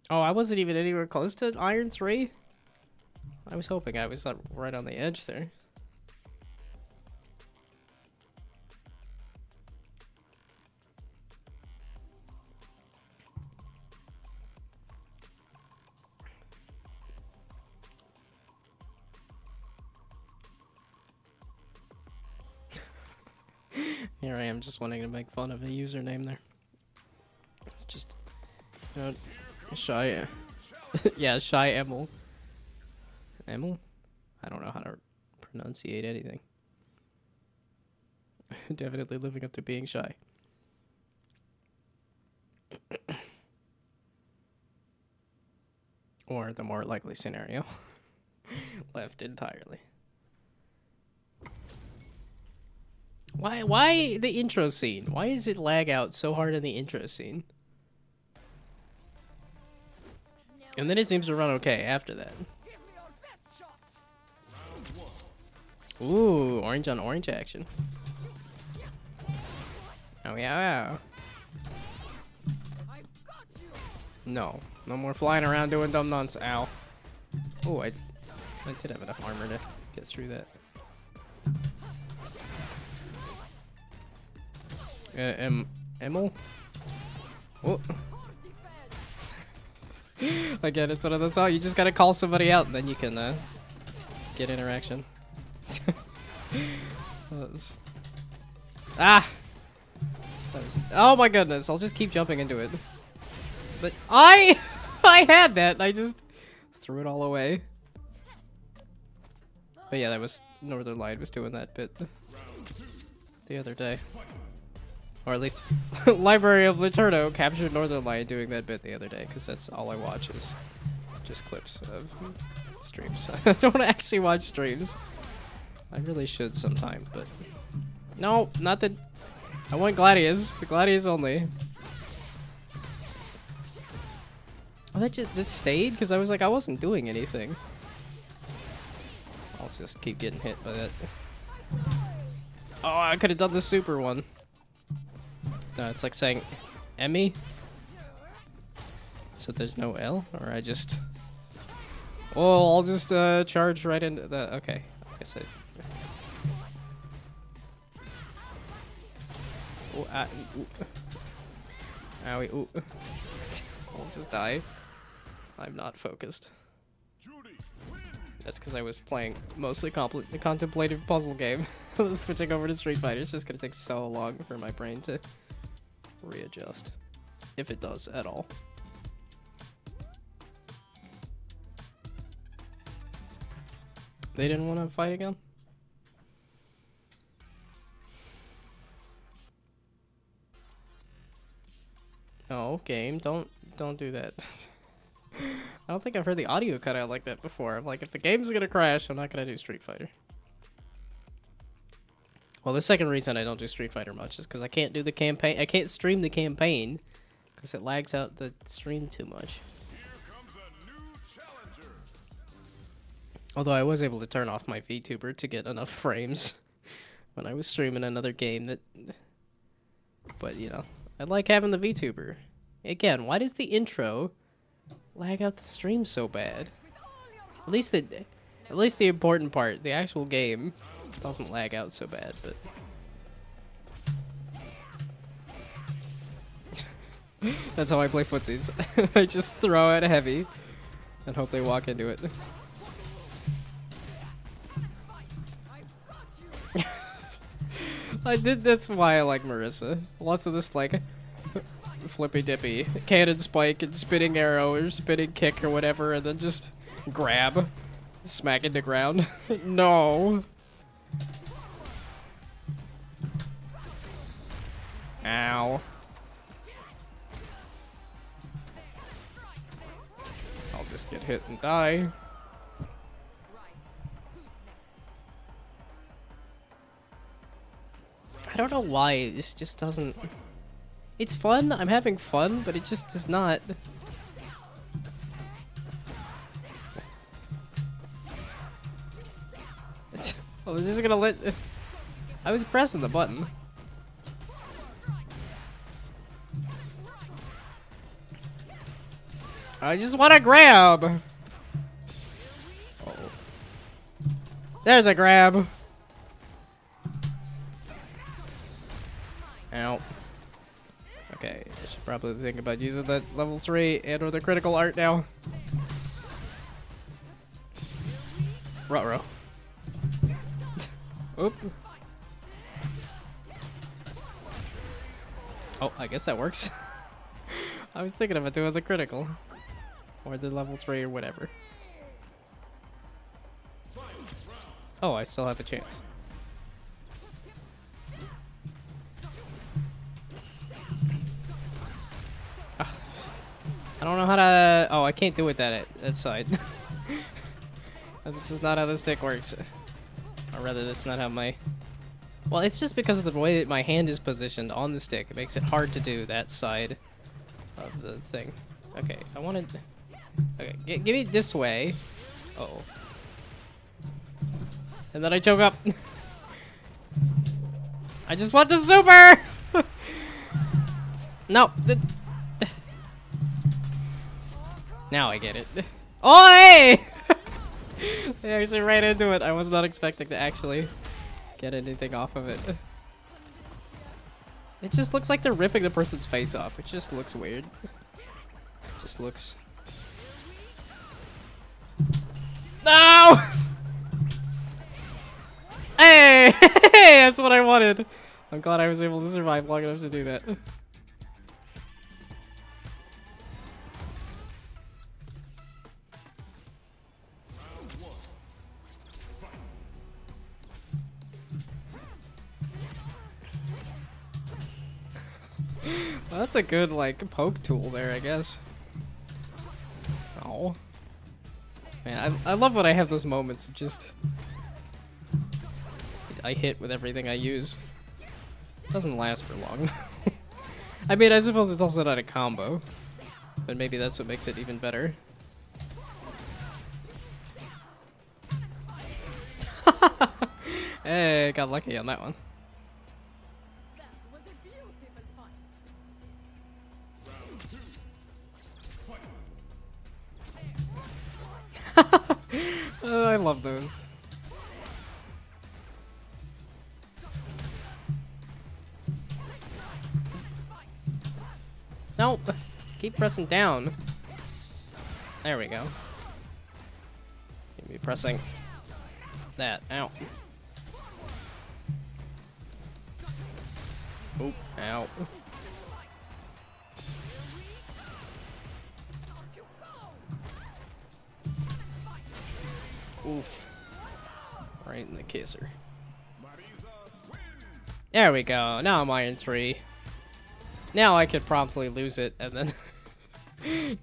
Oh, I wasn't even anywhere close to Iron 3? I was hoping I was right on the edge there. Here I am just wanting to make fun of a username there. It's just... Shy. Yeah, Shy Emil. Emil? I don't know how to pronunciate anything. Definitely living up to being shy. Or the more likely scenario. Left entirely. Why the intro scene? Why does it lag out so hard in the intro scene? And then it seems to run okay after that. Ooh, orange on orange action. Oh yeah. No, no more flying around doing dumb nonsense. Ow. Oh, I did have enough armor to get through that. Emil? Oh. Again, it's one of those, oh, you just gotta call somebody out and then you can get interaction. Ah! Oh my goodness, I'll just keep jumping into it. But I had that, I just threw it all away. But yeah, that was Northern Light was doing that bit the other day. Or at least Library of Laterno captured Northern Light doing that bit the other day, because that's all I watch is just clips of streams. I don't actually watch streams. I really should sometime, but no, not that. I want Gladius. Gladius only. Oh, that stayed because I was like I wasn't doing anything. I'll just keep getting hit by that. Oh, I could have done the super one. No, it's like saying Emmy. So there's no L, or I just. Oh, I'll just charge right into the. Okay, I guess I. Oh, ooh. Owie, ooh. I'll just die. I'm not focused. That's because I was playing mostly contemplative puzzle game. Switching over to Street Fighter is just gonna take so long for my brain to readjust. If it does at all. They didn't want to fight again? No, game, don't do that. I don't think I've heard the audio cut out like that before. I'm like, if the game's gonna crash, I'm not gonna do Street Fighter. Well, the second reason I don't do Street Fighter much is because I can't do the campaign. I can't stream the campaign because it lags out the stream too much. Although I was able to turn off my VTuber to get enough frames when I was streaming another game that. But you know, I like having the VTuber. Again, why does the intro lag out the stream so bad? At least the important part, the actual game, doesn't lag out so bad. But that's how I play footsies. I just throw it heavy and hope they walk into it. That's why I like Marissa. Lots of this like flippy dippy cannon spike and spinning arrow or spinning kick or whatever, and then just grab, smack into ground. No. Ow. I'll just get hit and die. I don't know why this just doesn't. It's fun, I'm having fun, but it just does not. I was just gonna let. I was pressing the button. I just want to grab. Oh. There's a grab. Ow. Okay, I should probably think about using that level 3 and or the critical art now. Ruh-roh. Oop. Oh, I guess that works. I was thinking about doing the critical. Or the level 3 or whatever. Oh, I still have a chance. I don't know how to. Oh, I can't do it that side. That's just not how the stick works. Or rather, that's not how my. Well, it's just because of the way that my hand is positioned on the stick. It makes it hard to do that side of the thing. Okay, I wanted. Okay, give me this way. Uh-oh. And then I choke up. I just want the super! No. Now I get it. Oh, hey! They actually ran into it. I was not expecting to actually get anything off of it. It just looks like they're ripping the person's face off. It just looks weird. It just looks... No! Hey! That's what I wanted. I'm glad I was able to survive long enough to do that. Well, that's a good, like, poke tool there, I guess. Oh. Man, I love when I have those moments of just... I hit with everything I use. Doesn't last for long. I mean, I suppose it's also not a combo. But maybe that's what makes it even better. Hey, got lucky on that one. I love those. Nope. Keep pressing down. There we go. Keep me pressing that. Ow. Oop. Ow. Oof. Right in the kisser. There we go. Now I'm Iron 3. Now I could promptly lose it and then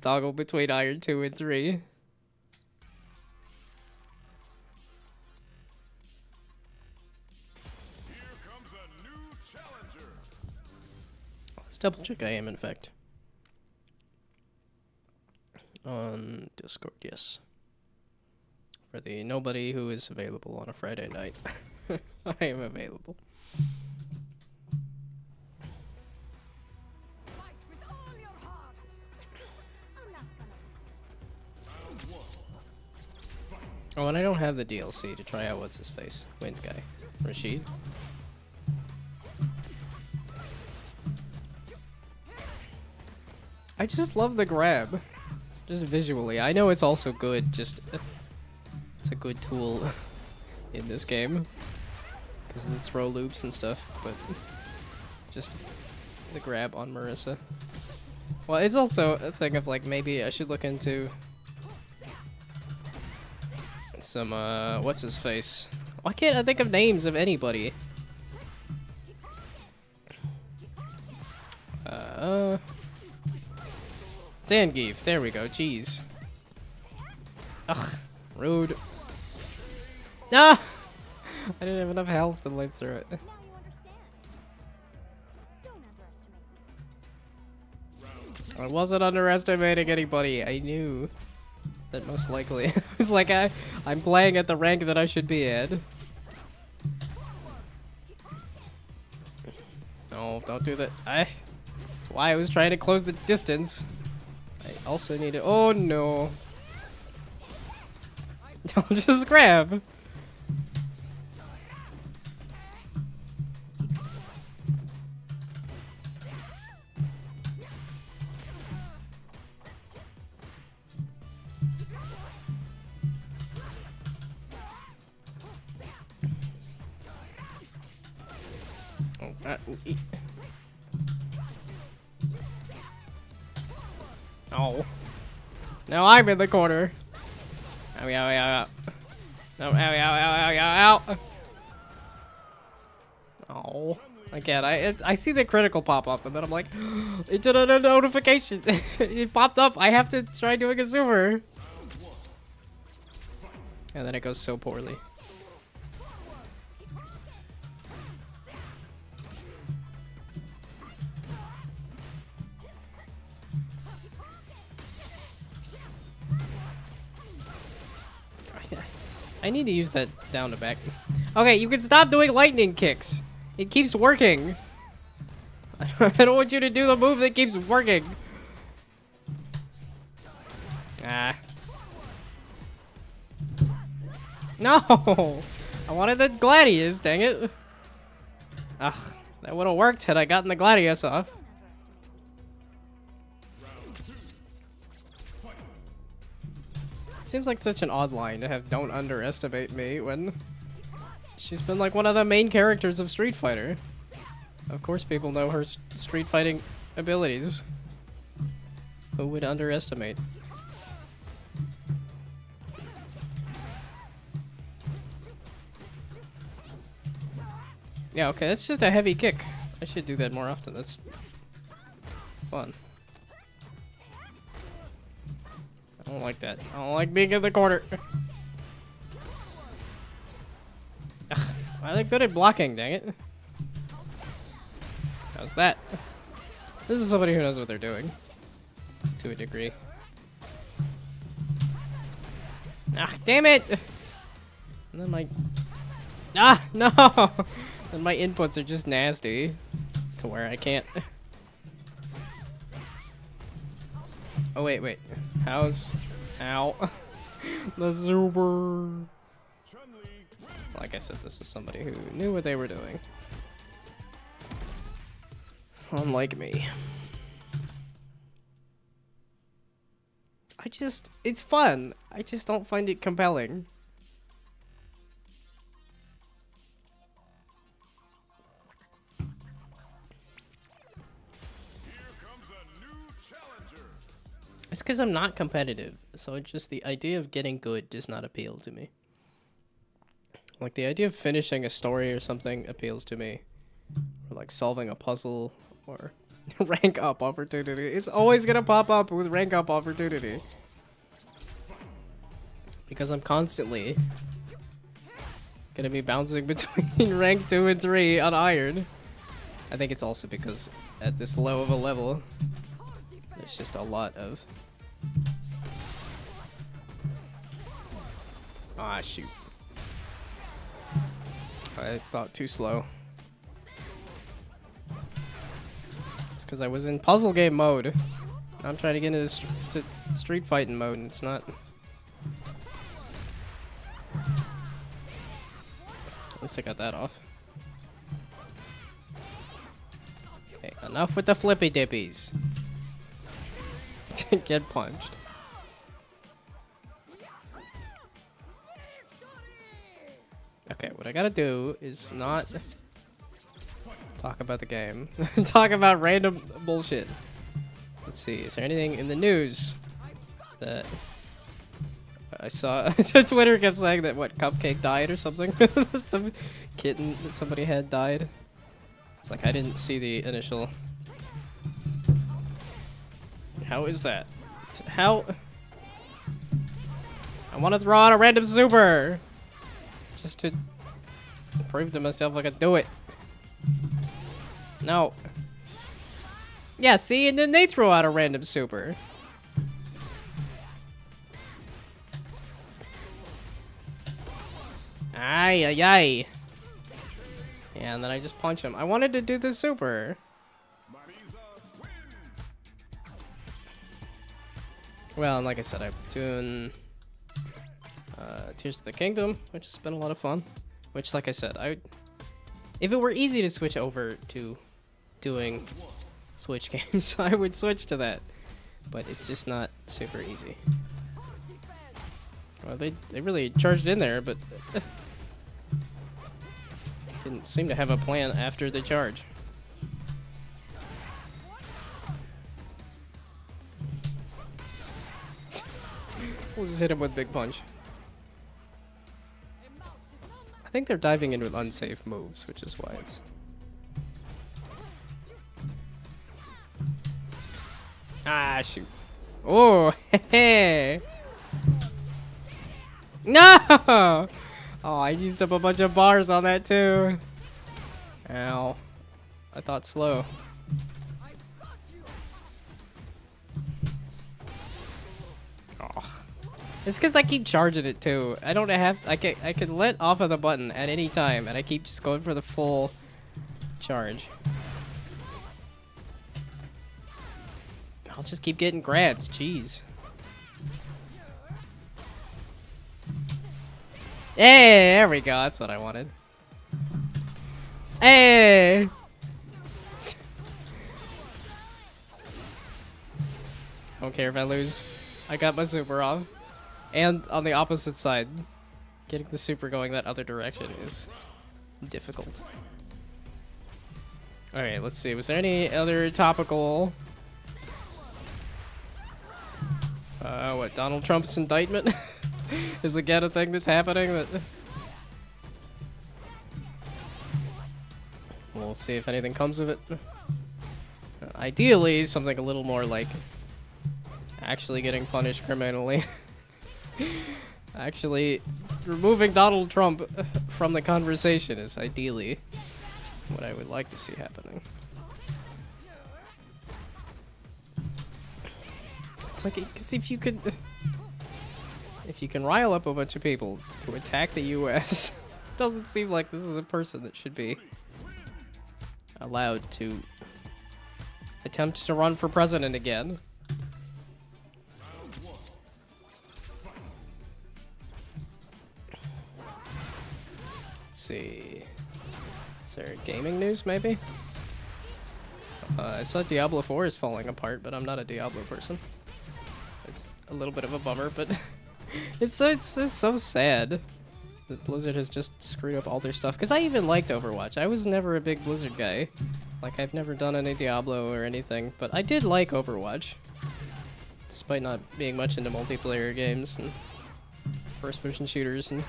toggle between Iron 2 and 3. Let's double check I am in fact. On Discord, yes. For the nobody who is available on a Friday night. I am available. Oh, and I don't have the DLC to try out what's his face. Wind guy. Rashid. I just love the grab. Just visually. I know it's also good, just... It's a good tool in this game. Because of the throw loops and stuff, but... Just the grab on Marissa. Well, it's also a thing of like, maybe I should look into... some, what's his face? Why can't I think of names of anybody? Zangief, there we go, jeez. Ugh, rude. No! I didn't have enough health to live through it. I wasn't underestimating anybody, I knew. That most likely. It was like I'm playing at the rank that I should be at. No, don't do that. That's why I was trying to close the distance. I also need to. Oh no! Don't just grab. Oh. Now I'm in the corner. Ow, ow, ow, ow. No, ow, ow, ow, ow, ow, ow. Oh. Again, I see the critical pop up and then I'm like, it did a notification. It popped up. I have to try doing a zoomer. And then it goes so poorly. I need to use that down to back. Okay, you can stop doing lightning kicks. It keeps working. I don't want you to do the move that keeps working. Ah. No! I wanted the Gladius, dang it. Ugh, that would have worked had I gotten the Gladius off. Seems like such an odd line to have "don't underestimate me" when She's been like one of the main characters of Street Fighter. Of course people know her street fighting abilities. Who would underestimate? Yeah, okay, that's just a heavy kick. I should do that more often. That's fun. I don't like that. I don't like being in the corner. Ugh, I look good at blocking, dang it. How's that? This is somebody who knows what they're doing. To a degree. Ah, damn it! And then my... Ah, no! And my inputs are just nasty. To where I can't... Oh, wait. How's... Ow. The super... Like I said, this is somebody who knew what they were doing. Unlike me. It's fun. I just don't find it compelling. It's because I'm not competitive, so it's just the idea of getting good does not appeal to me. Like, the idea of finishing a story or something appeals to me. Or, like, solving a puzzle, or rank up opportunity. It's always gonna pop up with rank up opportunity. Because I'm constantly gonna be bouncing between rank 2 and 3 on Iron. I think it's also because at this low of a level, there's just a lot of... Ah, shoot. I thought too slow. It's because I was in puzzle game mode. I'm trying to get into street fighting mode and it's not. At least I got that off. Okay, enough with the flippy dippies. Get punched. Okay, what I gotta do is not talk about the game. Talk about random bullshit. Let's see, is there anything in the news that I saw? Twitter kept saying that, what, Cupcake died or something? Some kitten that somebody had died. It's like, I didn't see the initial... How is that? How? I want to throw out a random super! Just to prove to myself I could do it. No. Yeah, see? And then they throw out a random super. Ay, ay, ay. Yeah, and then I just punch him. I wanted to do the super. Well, and like I said, I'm doing Tears of the Kingdom, which has been a lot of fun. Which, like I said, if it were easy to switch over to doing Switch games, I would switch to that. But it's just not super easy. Well, they really charged in there, but didn't seem to have a plan after the charge. We'll just hit him with Big Punch. I think they're diving in with unsafe moves, which is why it's... Ah, shoot. Oh, hey. No! Oh, I used up a bunch of bars on that too. Ow. I thought slow. It's because I keep charging it too. I don't have... I can let off of the button at any time, and I keep just going for the full charge. I'll just keep getting grabs. Jeez. Hey, there we go. That's what I wanted. Hey! Don't care if I lose. I got my super off. And on the opposite side, getting the super going that other direction is difficult. Alright, let's see. Was there any other topical... what, Donald Trump's indictment? Is again a thing that's happening? That we'll see if anything comes of it. Ideally, something a little more like actually getting punished criminally. Actually, removing Donald Trump from the conversation is ideally what I would like to see happening. It's like, because if you can rile up a bunch of people to attack the U.S., it doesn't seem like this is a person that should be allowed to attempt to run for president again. Let's see. Is there gaming news, maybe? I saw Diablo 4 is falling apart, but I'm not a Diablo person. It's a little bit of a bummer, but it's so sad that Blizzard has just screwed up all their stuff. Because I even liked Overwatch. I was never a big Blizzard guy. Like, I've never done any Diablo or anything, but I did like Overwatch. Despite not being much into multiplayer games and first-person shooters, and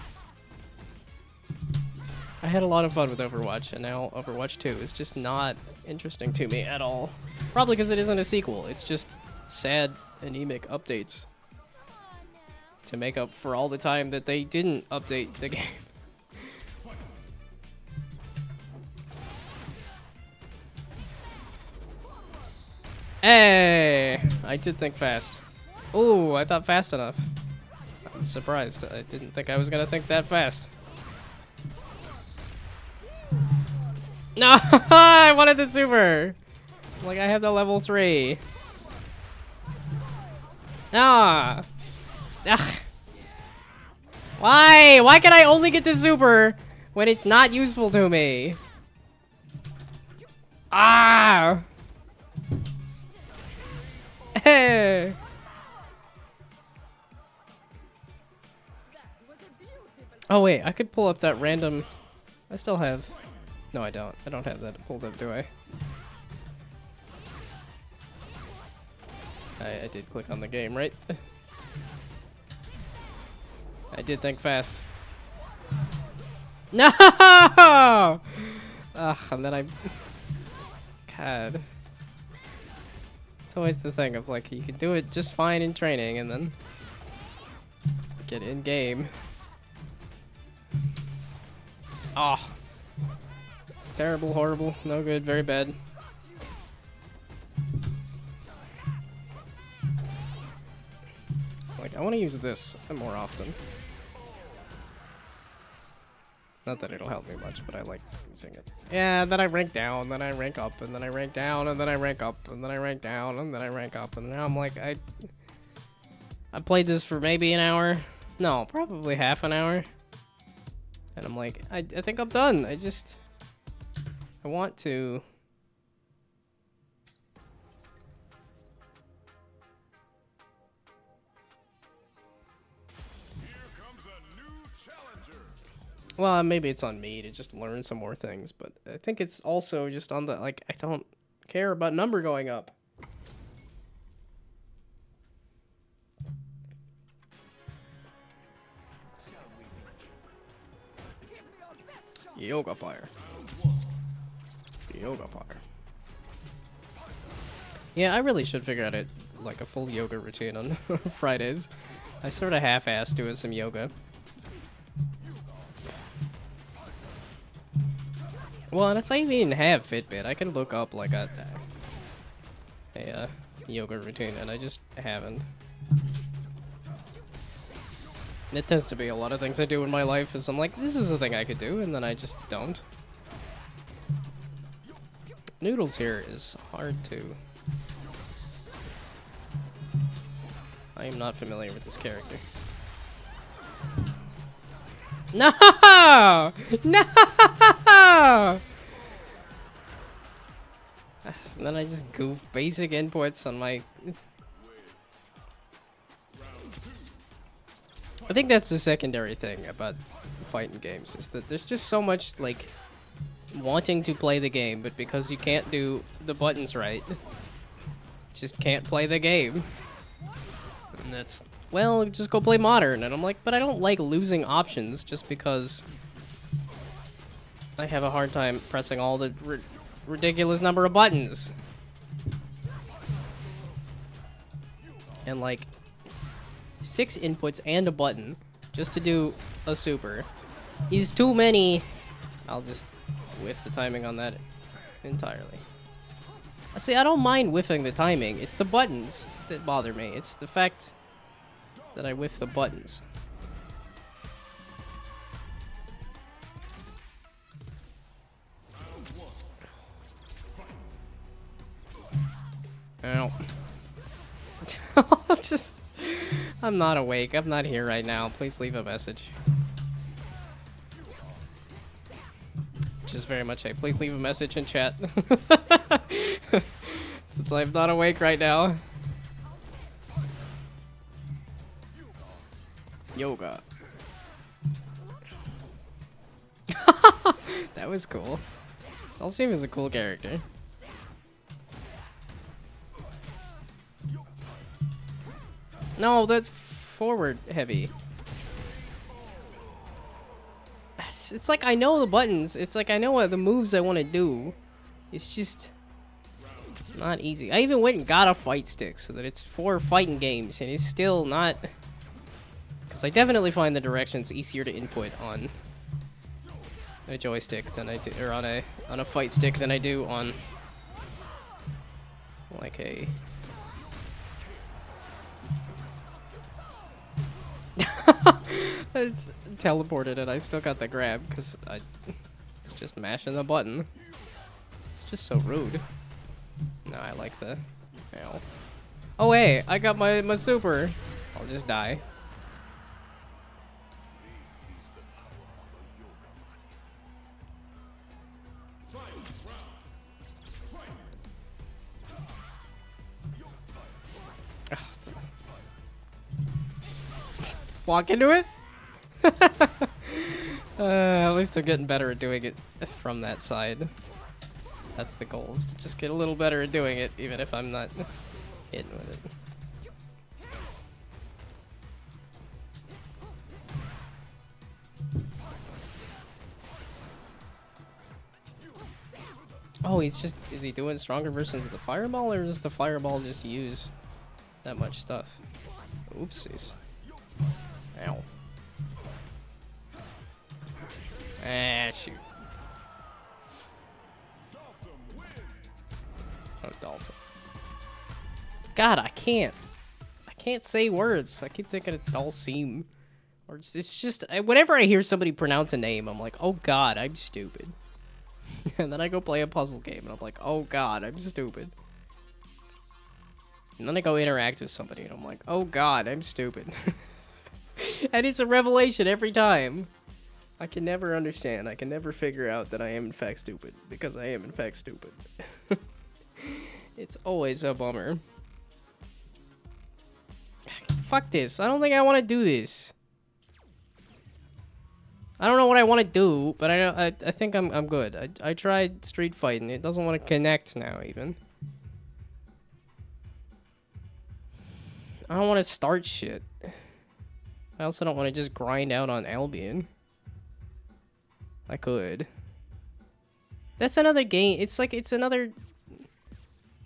I had a lot of fun with Overwatch, and now Overwatch 2 is just not interesting to me at all. Probably because it isn't a sequel. It's just sad, anemic updates to make up for all the time that they didn't update the game. Hey! I did think fast. Ooh, I thought fast enough. I'm surprised. I didn't think I was gonna think that fast. No! I wanted the super! Like, I have the level 3. Ah! Ugh. Why? Why can I only get the super when it's not useful to me? Ah! Hey! Oh wait, I could pull up that random... I still have... No, I don't. I don't have that pulled up, do I? I did click on the game, right? I did think fast. No! Ugh, and then I... God. It's always the thing of, like, you can do it just fine in training, and then get in-game. Oh. Terrible, horrible, no good, very bad. Like, I want to use this more often. Not that it'll help me much, but I like using it. Yeah, then I rank down, then I rank up, and then I rank down, and then I rank up, and then I rank down, and then I rank up, and now I'm like, I played this for maybe an hour. No, probably half an hour. And I'm like, I think I'm done. I want to... Well, maybe it's on me to just learn some more things, but I think it's also just on the, like, I don't care about number going up. Yoga fire. Yoga fire. Yeah, I really should figure out like a full yoga routine on Fridays. I sort of half-assed doing some yoga. Well, and it's not even have Fitbit. I can look up like a yoga routine, and I just haven't. It tends to be a lot of things I do in my life is I'm like, this is a thing I could do, and then I just don't. Noodles here is hard to... I am not familiar with this character. No! No! And then I just goof basic inputs on my... I think that's the secondary thing about fighting games, is that there's just so much, like, wanting to play the game, but because you can't do the buttons right, just can't play the game. And that's, well, just go play Modern. And I'm like, but I don't like losing options just because I have a hard time pressing all the ridiculous number of buttons. And like 6 inputs and a button just to do a super is too many. I'll just whiff the timing on that entirely. See, I don't mind whiffing the timing. It's the buttons that bother me. It's the fact that I whiff the buttons. Ow. I'm not awake. I'm not here right now. Please leave a message. Just very much a please leave a message in chat. Since I'm not awake right now. Yoga. That was cool. Dalsim is a cool character. No, that's forward heavy. It's like I know the buttons. It's like I know what the moves I want to do. It's just not easy. I even went and got a fight stick so that it's for fighting games, and it's still not. Because I definitely find the directions easier to input on a joystick than I do, or on a fight stick than I do on like a. It's teleported and I still got the grab because I was just mashing the button. It's just so rude. No, I like the. Ow. Oh hey, I got my super. I'll just die. Walk into it? At least I'm getting better at doing it from that side. That's the goal, is to just get a little better at doing it, even if I'm not hitting with it. Oh, is he doing stronger versions of the fireball, or does the fireball just use that much stuff? Oopsies. Ow. Ah, shoot. Oh, Dalsim. God, I can't say words. I keep thinking it's Dalsim. Or it's just, whenever I hear somebody pronounce a name, I'm like, oh god, I'm stupid. And then I go play a puzzle game, and I'm like, oh god, I'm stupid. And then I go interact with somebody, and I'm like, oh god, I'm stupid. And it's a revelation every time. I can never understand. I can never figure out that I am in fact stupid, because I am in fact stupid. It's always a bummer. Fuck this. I don't think I want to do this. I don't know what I want to do, but I think I'm good. I tried street fighting. It doesn't want to connect now even. I don't want to start shit. I also don't want to just grind out on Albion. I could. That's another game. It's like, it's another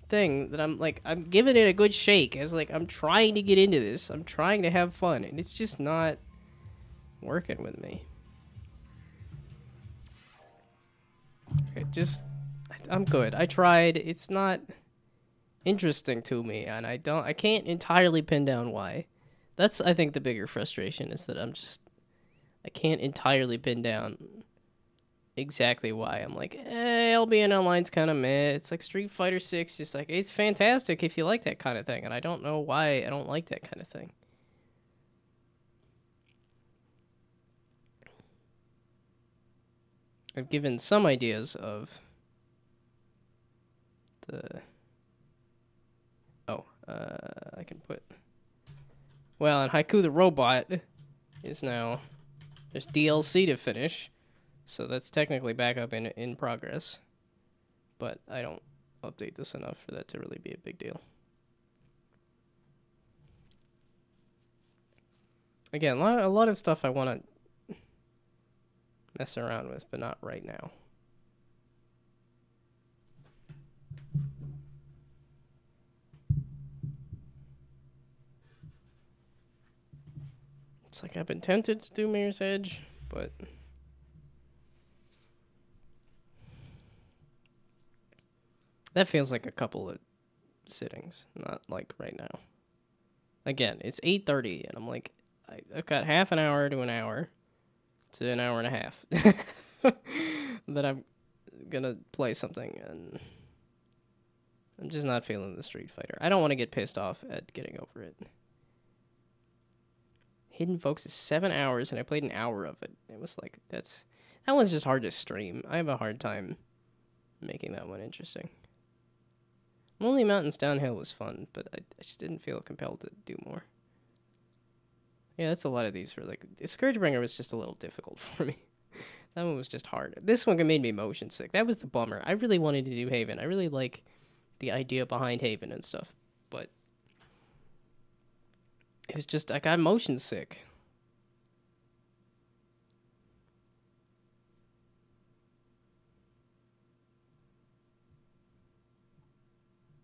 thing that I'm like, I'm giving it a good shake as like, I'm trying to get into this. I'm trying to have fun, and it's just not working with me. Okay, I'm good. I tried. It's not interesting to me, and I can't entirely pin down why. That's, I think, the bigger frustration, is that I can't entirely pin down exactly why. I'm like, Albion Online's kind of meh. It's like Street Fighter 6, just like, it's fantastic if you like that kind of thing, and I don't know why I don't like that kind of thing. I've given some ideas of the... Oh, I can put... Well, and Haiku the Robot is now... There's DLC to finish. So that's technically back up in progress. But I don't update this enough for that to really be a big deal. Again, a lot of stuff I want to mess around with, but not right now. It's like I've been tempted to do Mirror's Edge, but that feels like a couple of sittings, not like right now. Again, it's 8:30, and I'm like, I've got half an hour to an hour to an hour and a half that I'm gonna play something, and I'm just not feeling the Street Fighter. I don't want to get pissed off at getting over it. Hidden Focus is 7 hours, and I played an hour of it. It was like, that one's just hard to stream. I have a hard time making that one interesting. Lonely Mountains Downhill was fun, but I just didn't feel compelled to do more. Yeah, that's a lot of these were like, Scourgebringer was just a little difficult for me. That one was just hard. This one made me motion sick. That was the bummer. I really wanted to do Haven. I really like the idea behind Haven and stuff, but it was just, I got motion sick.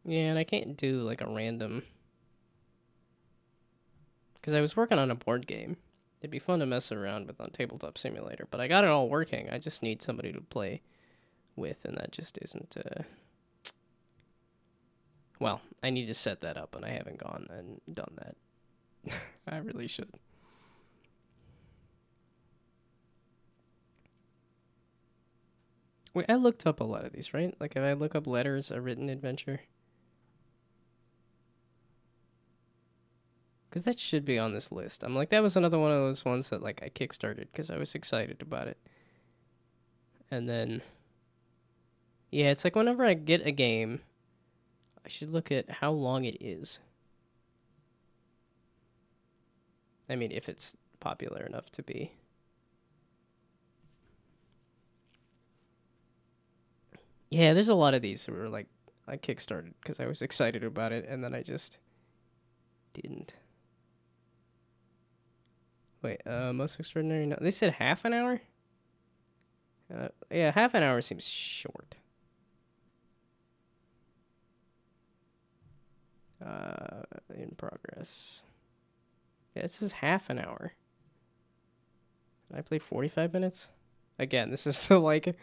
Yeah, and I can't do like a random, because I was working on a board game. It'd be fun to mess around with on Tabletop Simulator, but I got it all working. I just need somebody to play with, and that just isn't, well, I need to set that up, and I haven't gone and done that. I really should. Wait, I looked up a lot of these, right? Like, if I look up Letters, a Written Adventure, because that should be on this list. I'm like, that was another one of those ones that, like, I kickstarted because I was excited about it. And then, yeah, it's like whenever I get a game, I should look at how long it is. I mean, if it's popular enough to be. Yeah, there's a lot of these that were like, I kickstarted because I was excited about it, and then I just didn't. Wait, most extraordinary? No, they said half an hour? Yeah, half an hour seems short. In progress. Yeah, it says half an hour. I played 45 minutes? Again, this is the, like,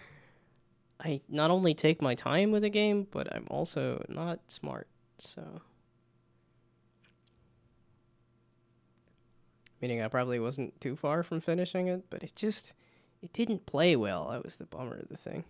I not only take my time with a game, but I'm also not smart, so. Meaning I probably wasn't too far from finishing it, but it didn't play well. That was the bummer of the thing.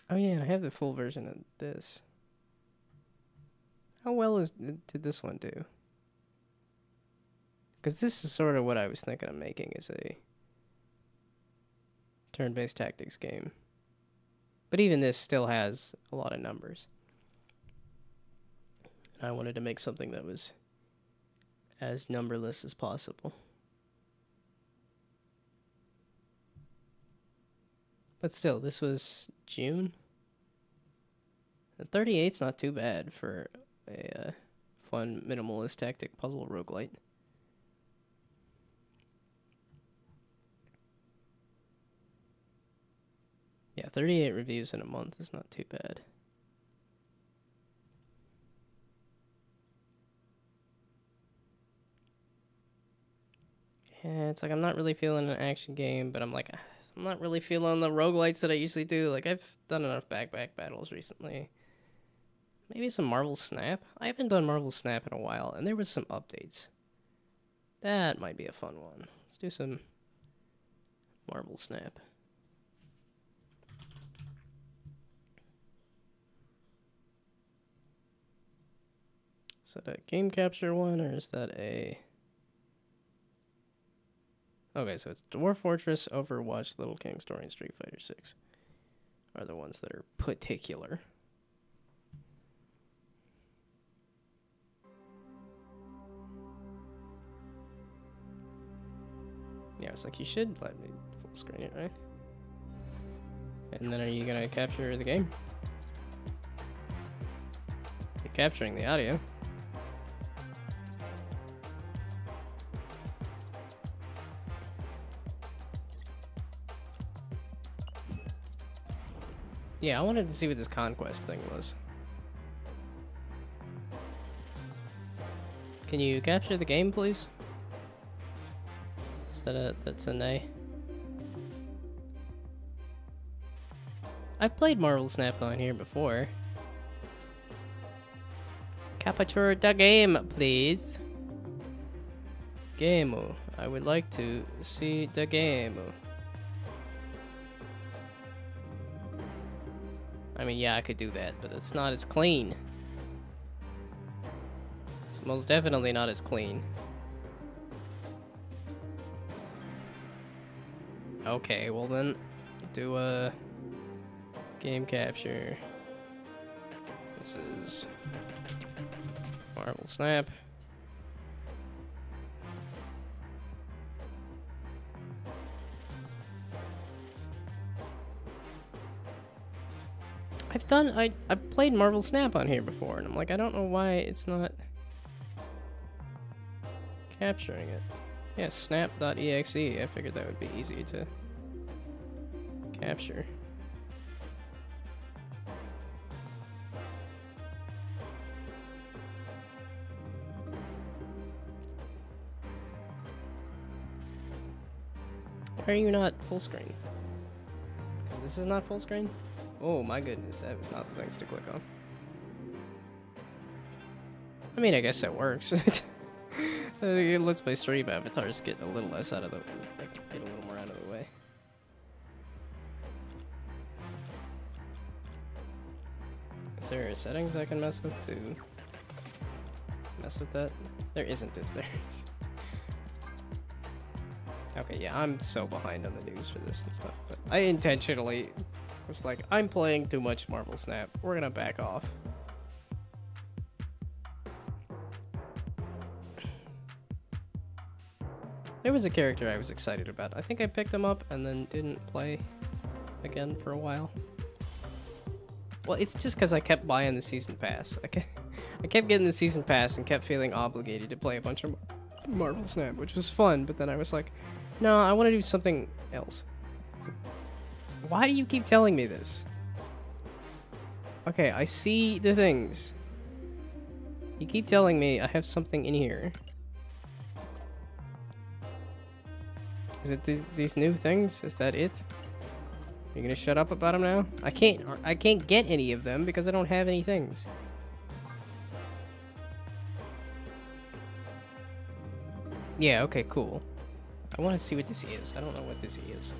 Oh yeah, and I have the full version of this. How well did this one do? Because this is sort of what I was thinking of making as a turn-based tactics game. But even this still has a lot of numbers. I wanted to make something that was as numberless as possible. But still, this was June. And 38's not too bad for a fun minimalist tactic puzzle roguelite. Yeah, 38 reviews in a month is not too bad. Yeah, it's like I'm not really feeling an action game, but I'm like, I'm not really feeling the roguelites that I usually do. Like, I've done enough back battles recently. Maybe some Marvel Snap? I haven't done Marvel Snap in a while, and there was some updates. That might be a fun one. Let's do some Marvel Snap. Is that a game capture one, or is that a... Okay, so it's Dwarf Fortress, Overwatch, Little King Story, and Street Fighter 6. are the ones that are particular. Yeah, it's like, you should let me full screen it, right? And then are you gonna capture the game? You're capturing the audio. Yeah, I wanted to see what this conquest thing was. Can you capture the game, please? Is that that's a nay? I've played Marvel Snap on here before. Capture the game, please. Game. I would like to see the game. I mean, yeah, I could do that, but it's not as clean. It's most definitely not as clean. Okay, well then, do a game capture. This is Marvel Snap. I've played Marvel Snap on here before, and I'm like, I don't know why it's not capturing it. Yeah, snap.exe. I figured that would be easy to capture. Why are you not full screen? 'Cause this is not full screen? Oh my goodness, that was not the things to click on. I mean, I guess that works. It lets my stream avatars get a little less out of the, like, get a little more out of the way. Is there settings I can mess with to mess with that? There isn't, is there? Okay, yeah, I'm so behind on the news for this and stuff, but I intentionally was like, I'm playing too much Marvel Snap. We're gonna back off. There was a character I was excited about. I think I picked him up and then didn't play again for a while. Well, it's just because I kept buying the season pass. I kept getting the season pass and kept feeling obligated to play a bunch of Marvel Snap, which was fun, but then I was like, no, I want to do something else. Why do you keep telling me this? Okay, I see the things. You keep telling me I have something in here. Is it these new things? Is that it? Are you gonna shut up about them now? I can't get any of them because I don't have any things. Yeah, okay, cool. I want to see what this is. I don't know what this is.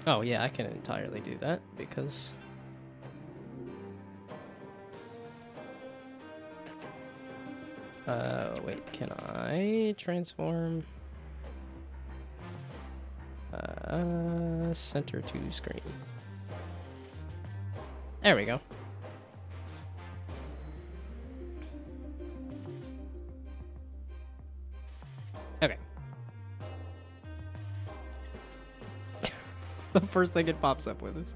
Oh yeah, I can entirely do that because wait, can I transform center to screen? There we go. Okay. The first thing it pops up with is,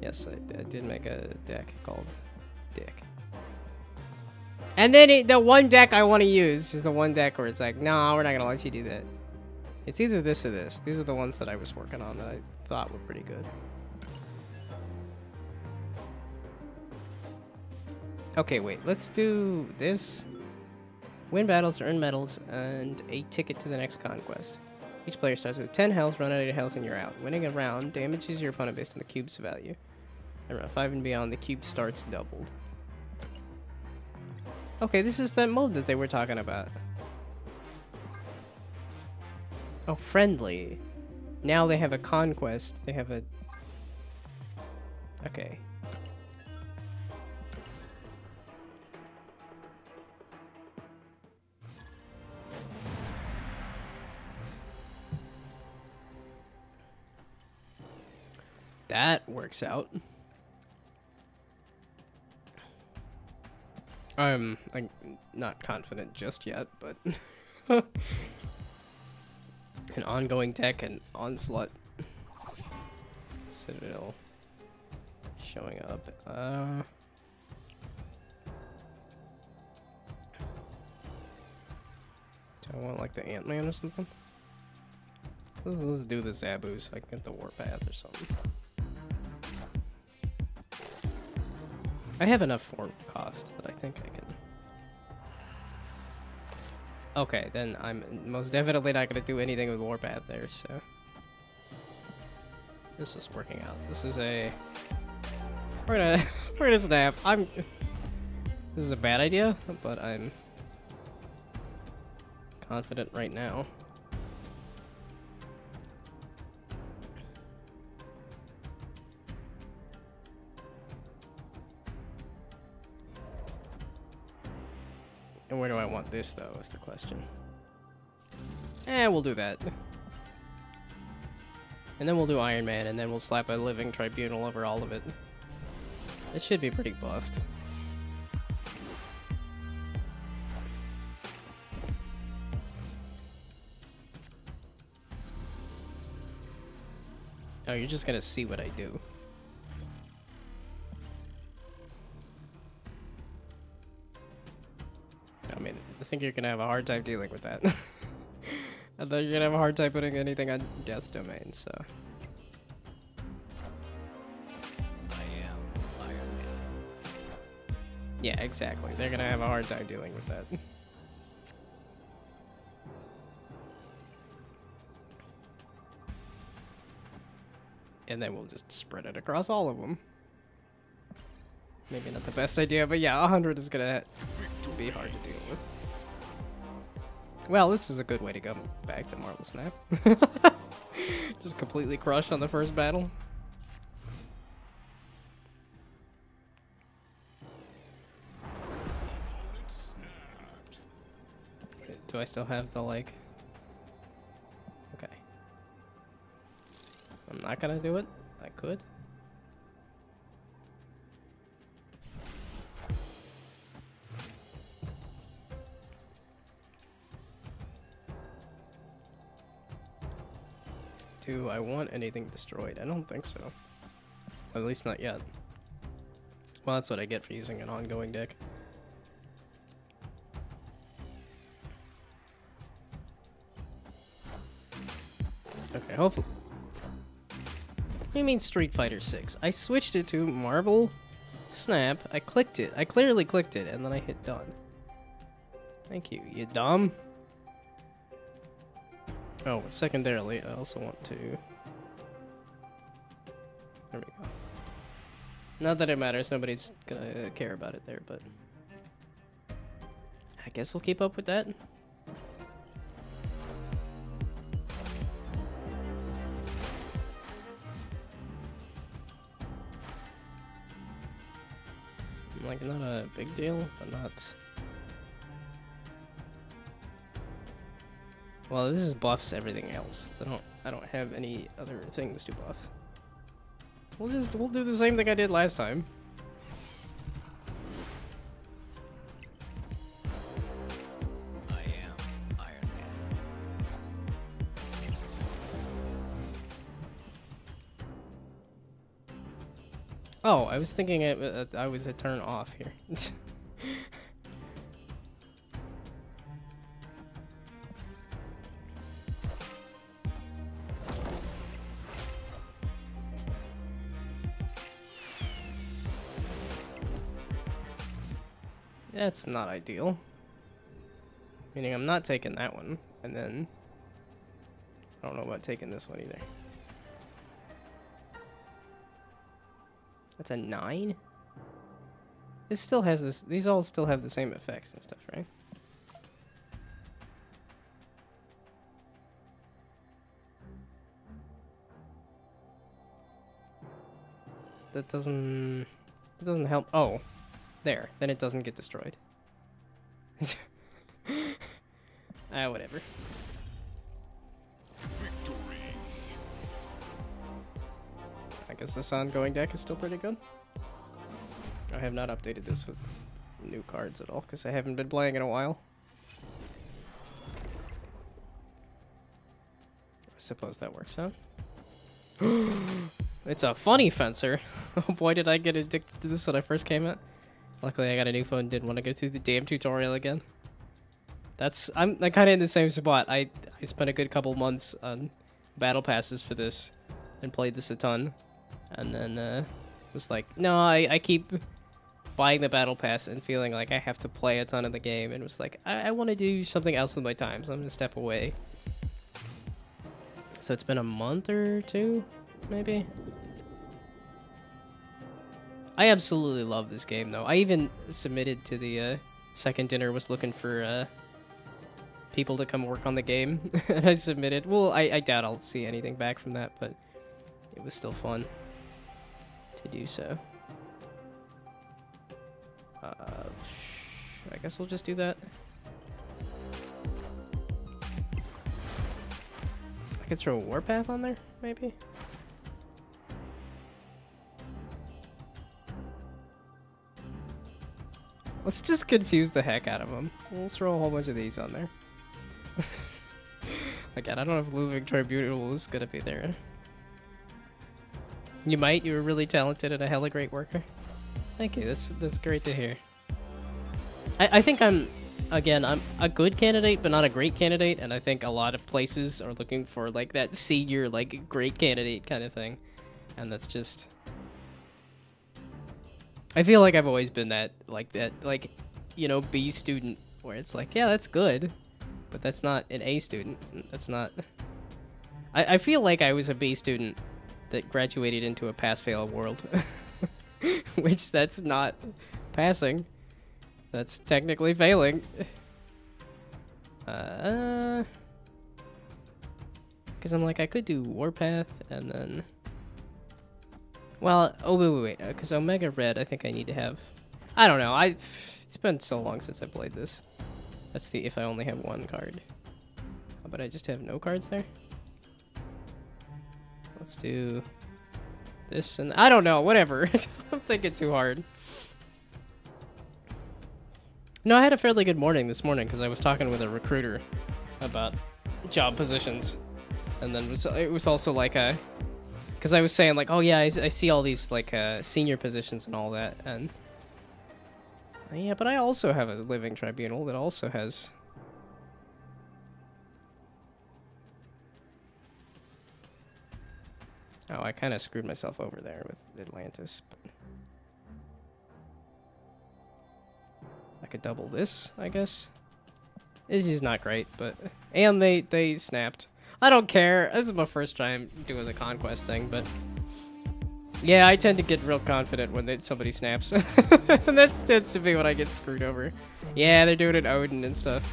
yes, I did make a deck called Dick. And then the one deck I want to use is the one deck where it's like, no, we're not going to let you do that. It's either this or this. These are the ones that I was working on that I thought were pretty good. Okay, wait. Let's do this. Win battles, earn medals, and a ticket to the next conquest. Each player starts with 10 health, run out of health, and you're out. Winning a round damages your opponent based on the cube's value. And round 5 and beyond, the cube starts doubled. Okay, this is that mode that they were talking about. Oh, friendly. Now they have a conquest. They have a... Okay. that works out. I'm like not confident just yet, but an ongoing tech and onslaught citadel showing up. Do I want like the Ant-Man or something? Let's do the Zabu so I can get the Warpath or something. I have enough form cost that I think I can. Okay, then I'm most definitely not gonna do anything with Warpath there, so. This is working out. This is a... We're gonna snap. This is a bad idea, but I'm confident right now. And where do I want this, though, is the question. We'll do that. And then we'll do Iron Man, and then we'll slap a living tribunal over all of it. It should be pretty buffed. Oh, you're just gonna see what I do. I mean, I think you're gonna have a hard time dealing with that. I thought you're gonna have a hard time putting anything on Death's Domain, so.
I am Iron Man.
Yeah, exactly. They're gonna have a hard time dealing with that. And then we'll just spread it across all of them. Maybe not the best idea, but yeah, 100 is gonna be hard to deal with. Well, this is a good way to go back to Marble Snap. Just completely crushed on the first battle. Do I still have the, like... Okay. I'm not gonna do it. I could. Do I want anything destroyed? I don't think so. At least not yet. Well, that's what I get for using an ongoing deck. Okay, hopefully. What do you mean Street Fighter 6? I switched it to Marble Snap. I clicked it. I clearly clicked it, and then I hit done. Thank you, you dumb. Oh, secondarily, I also want to... There we go. Not that it matters, nobody's gonna care about it there, but... I guess we'll keep up with that. Like, not a big deal, but not... Well, this is buffs everything else. I don't have any other things to buff. We'll do the same thing I did last time.
I am Iron Man.
Oh, I was thinking I was a turn off here. That's not ideal. Meaning I'm not taking that one, and then I don't know about taking this one either. That's a 9? This still has this, these all still have the same effects and stuff, right? That doesn't, it doesn't help. Oh, there, then it doesn't get destroyed. Whatever. I guess this ongoing deck is still pretty good. I have not updated this with new cards at all because I haven't been playing in a while. I suppose that works out. It's a funny fencer. Oh boy, did I get addicted to this when I first came out. Luckily, I got a new phone and didn't want to go through the damn tutorial again. I'm kind of in the same spot. I spent a good couple months on battle passes for this and played this a ton. And then was like, no, I keep buying the battle pass and feeling like I have to play a ton of the game. And was like, I want to do something else with my time, so I'm going to step away. So it's been a month or two, maybe? I absolutely love this game, though. I even submitted to the second dinner, was looking for people to come work on the game. And I submitted. Well, I doubt I'll see anything back from that, but it was still fun to do so. I guess we'll just do that. I could throw a Warpath on there, maybe? Let's just confuse the heck out of them. We'll throw a whole bunch of these on there. Again, I don't know if Living Tribunal is gonna be there. You might. You were really talented and a hella great worker. Thank you. That's great to hear. I think I'm a good candidate, but not a great candidate, and I think a lot of places are looking for like that senior, like great candidate kind of thing, and that's just. I feel like I've always been that, you know, B student, where it's like, yeah, that's good, but that's not an A student. That's not. I feel like I was a B student that graduated into a pass-fail world, which that's not passing. That's technically failing. Because I'm like, I could do Warpath and then. Well, oh wait, because Omega Red, I think I need to have. I don't know. It's been so long since I played this. That's the if I only have one card. How about I just have no cards there? Let's do this and I don't know. Whatever. I'm thinking too hard. No, I had a fairly good morning this morning because I was talking with a recruiter about job positions, and then it was also like a. Because I was saying, like, oh yeah, I see all these, like, senior positions and all that, and... Yeah, but I also have a living tribunal that also has... Oh, I kind of screwed myself over there with Atlantis. But... I could double this, I guess. This is not great, but... And they snapped. I don't care. This is my first time doing the conquest thing, but yeah, I tend to get real confident when somebody snaps. And that tends to be when I get screwed over. Yeah, they're doing it Odin and stuff.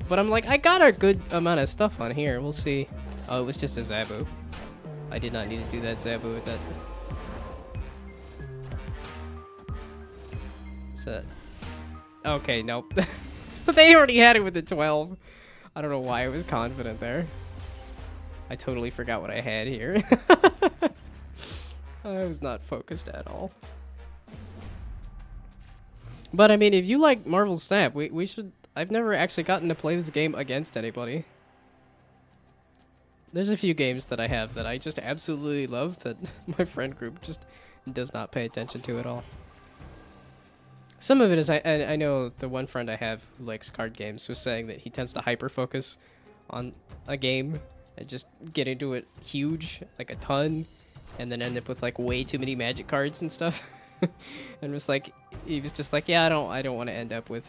But I'm like, I got a good amount of stuff on here. We'll see. Oh, it was just a Zabu. I did not need to do that Zabu with that. What's that? Okay, nope. They already had it with the 12. I don't know why I was confident there. I totally forgot what I had here. I was not focused at all. But I mean, if you like Marvel Snap, we should... I've never actually gotten to play this game against anybody. There's a few games that I have that I just absolutely love that my friend group just does not pay attention to at all. Some of it is, I know the one friend I have who likes card games was saying that he tends to hyper-focus on a game and just get into it huge, like a ton, and then end up with like way too many magic cards and stuff. And was like, he was just like, yeah, I don't want to end up with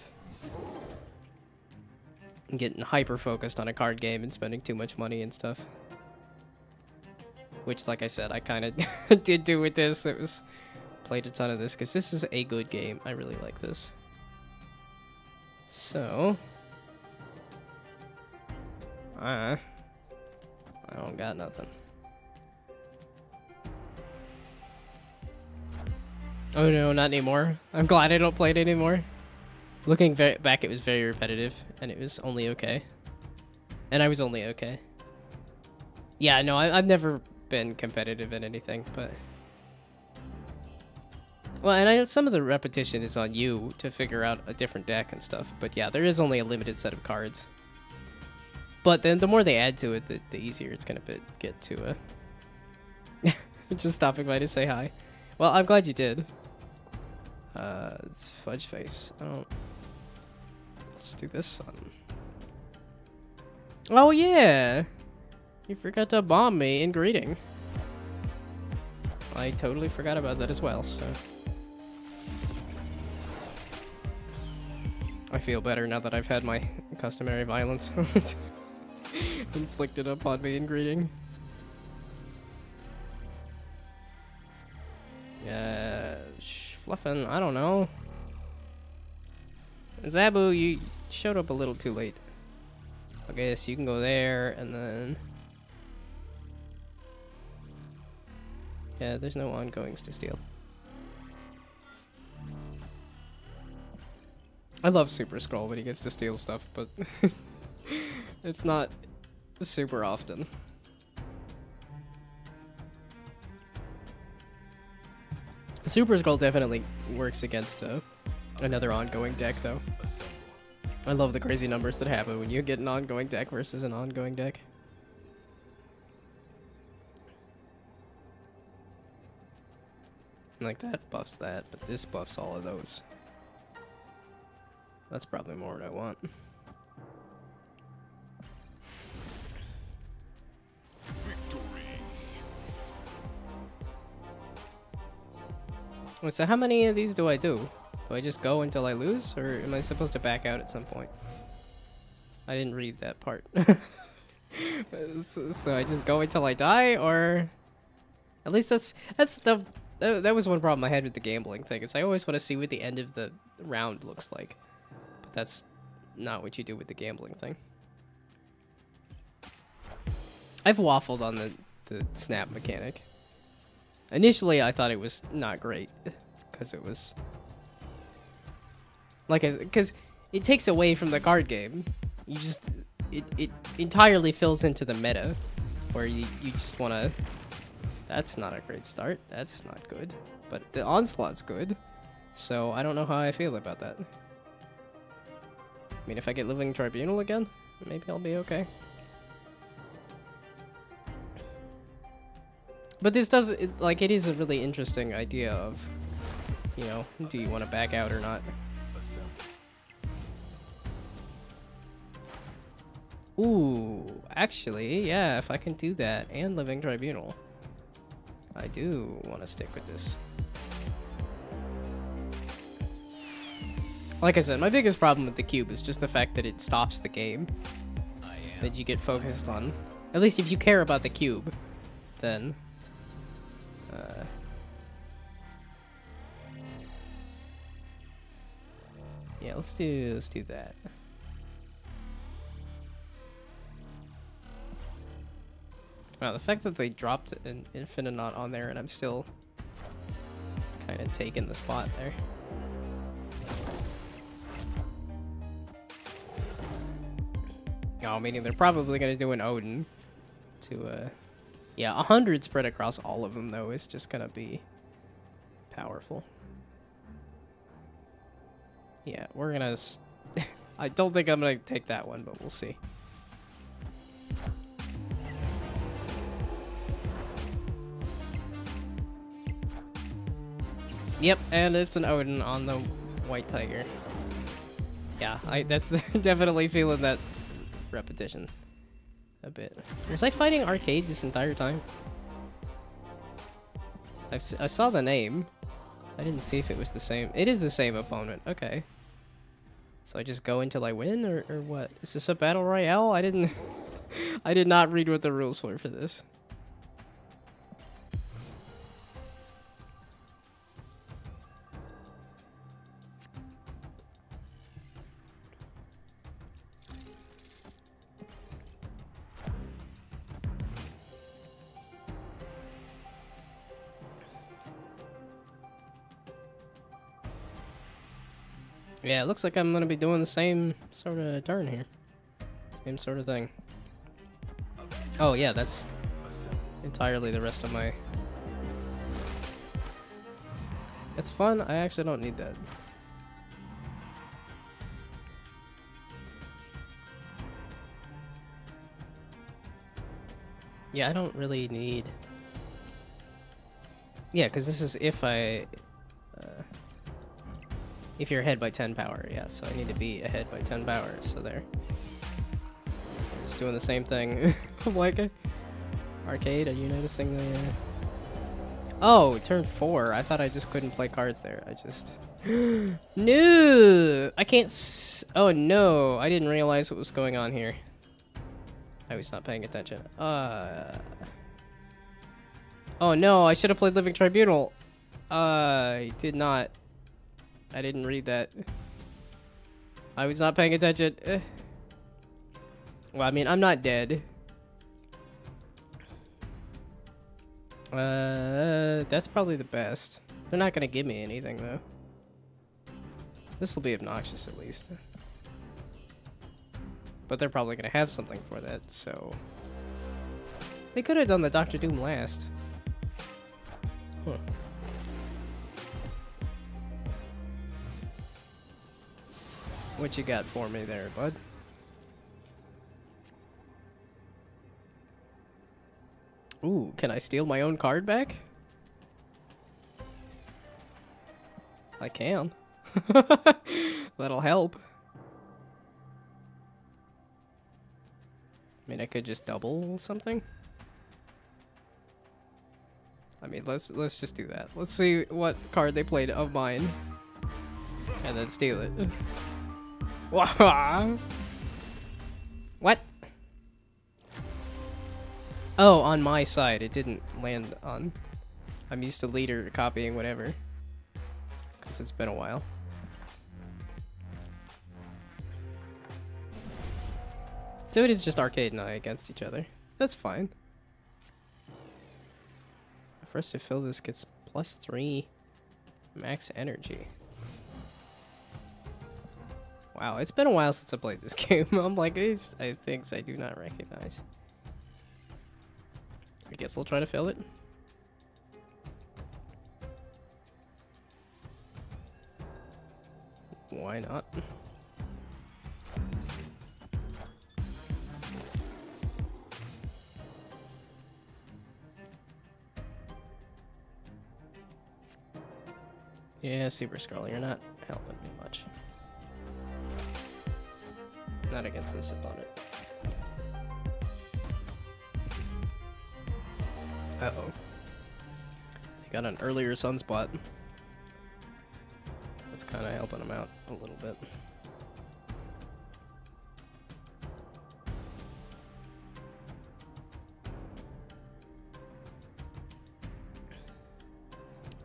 getting hyper-focused on a card game and spending too much money and stuff. Which, like I said, I kind of did do with this. It was... Played a ton of this because this is a good game. I really like this. So, I don't got nothing. Oh no, not anymore. I'm glad I don't play it anymore. Looking back, it was very repetitive, and it was only okay. And I was only okay. Yeah, no, I've never been competitive in anything, but... Well, and I know some of the repetition is on you to figure out a different deck and stuff, but yeah, there is only a limited set of cards. But then the more they add to it, the easier it's gonna get to just stopping by to say hi. Well, I'm glad you did. It's Fudge Face. I don't... Let's do this one. Oh yeah! You forgot to bomb me in greeting. I totally forgot about that as well, so... I feel better now that I've had my customary violence inflicted upon me in greeting. Fluffin', I don't know. Zabu, you showed up a little too late. Okay, so you can go there, and then... Yeah, there's no ongoings to steal. I love Super Scroll when he gets to steal stuff, but it's not super often. Super Scroll definitely works against another ongoing deck, though. I love the crazy numbers that happen when you get an ongoing deck versus an ongoing deck. Like, that buffs that, but this buffs all of those. That's probably more what I want. Wait, so how many of these do I do? Do I just go until I lose, or am I supposed to back out at some point? I didn't read that part. So I just go until I die, or... At least that was one problem I had with the gambling thing, is I always want to see what the end of the round looks like. But that's not what you do with the gambling thing. I've waffled on the snap mechanic. Initially, I thought it was not great, because it was... Like, because it takes away from the card game. You just... It entirely fills into the meta, where you just want to... That's not a great start. That's not good. But the Onslaught's good. So I don't know how I feel about that. I mean, if I get Living Tribunal again, maybe I'll be okay. But this does, like, it is a really interesting idea of, you know, do you want to back out or not? Ooh, actually, yeah, if I can do that and Living Tribunal, I do want to stick with this. Like I said, my biggest problem with the cube is just the fact that it stops the game. That you get focused on. At least if you care about the cube, then... yeah, let's do that. Wow, the fact that they dropped an Infinaut on there and I'm still kind of taking the spot there. Oh, meaning they're probably going to do an Odin to, yeah, 100 spread across all of them, though, is just going to be powerful. Yeah, we're going to... I don't think I'm going to take that one, but we'll see. Yep, and it's an Odin on the White Tiger. Yeah, that's definitely feeling that repetition a bit. Was I fighting Arcade this entire time? I saw the name. I didn't see if it was the same. It is the same opponent. Okay. So I just go until I win, or what? Is this a battle royale? I did not read what the rules were for this. Yeah, it looks like I'm gonna be doing the same sort of turn here. Same sort of thing. Oh yeah, that's entirely the rest of my... It's fun. I actually don't need that. Yeah, I don't really need... Yeah, because this is if I... if you're ahead by 10 power, yeah, so I need to be ahead by 10 power, so there. Just doing the same thing. I'm like, arcade, are you noticing the... Oh, turn 4. I thought I just couldn't play cards there. I just... No! I can't oh no, I didn't realize what was going on here. I was not paying attention. Oh no, I should have played Living Tribunal. I did not. I didn't read that. I was not paying attention. Well, I mean, I'm not dead. That's probably the best. They're not gonna give me anything, though. This will be obnoxious, at least. But they're probably gonna have something for that, so... They could have done the Doctor Doom last. Huh. What you got for me there, bud? Ooh, can I steal my own card back? I can. That'll help. I mean, I could just double something. I mean, let's just do that. Let's see what card they played of mine, and then steal it. What? Oh, on my side, it didn't land on. I'm used to leader copying whatever, because it's been a while. So it is just Arcade and I against each other. That's fine. First to fill this gets +3 max energy. Wow, it's been a while since I played this game. I'm like, these are things I do not recognize. I guess I'll try to fill it. Why not? Yeah, Super Scroll, you're not helping me much. Not against this opponent. Uh-oh. They got an earlier Sunspot. That's kind of helping them out a little bit.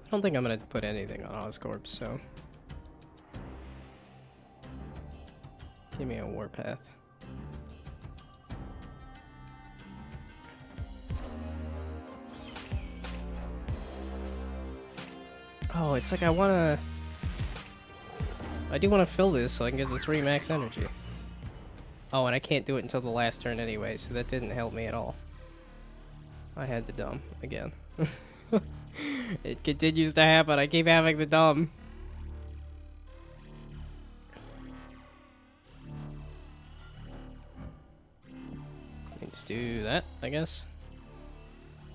I don't think I'm gonna put anything on Oscorp, so... Give me a Warpath. Oh, it's like I wanna... I do want to fill this so I can get the 3 max energy. Oh, and I can't do it until the last turn anyway, so that didn't help me at all. I had the dumb again. It continues to happen. I keep having the dumb. Just do that, I guess.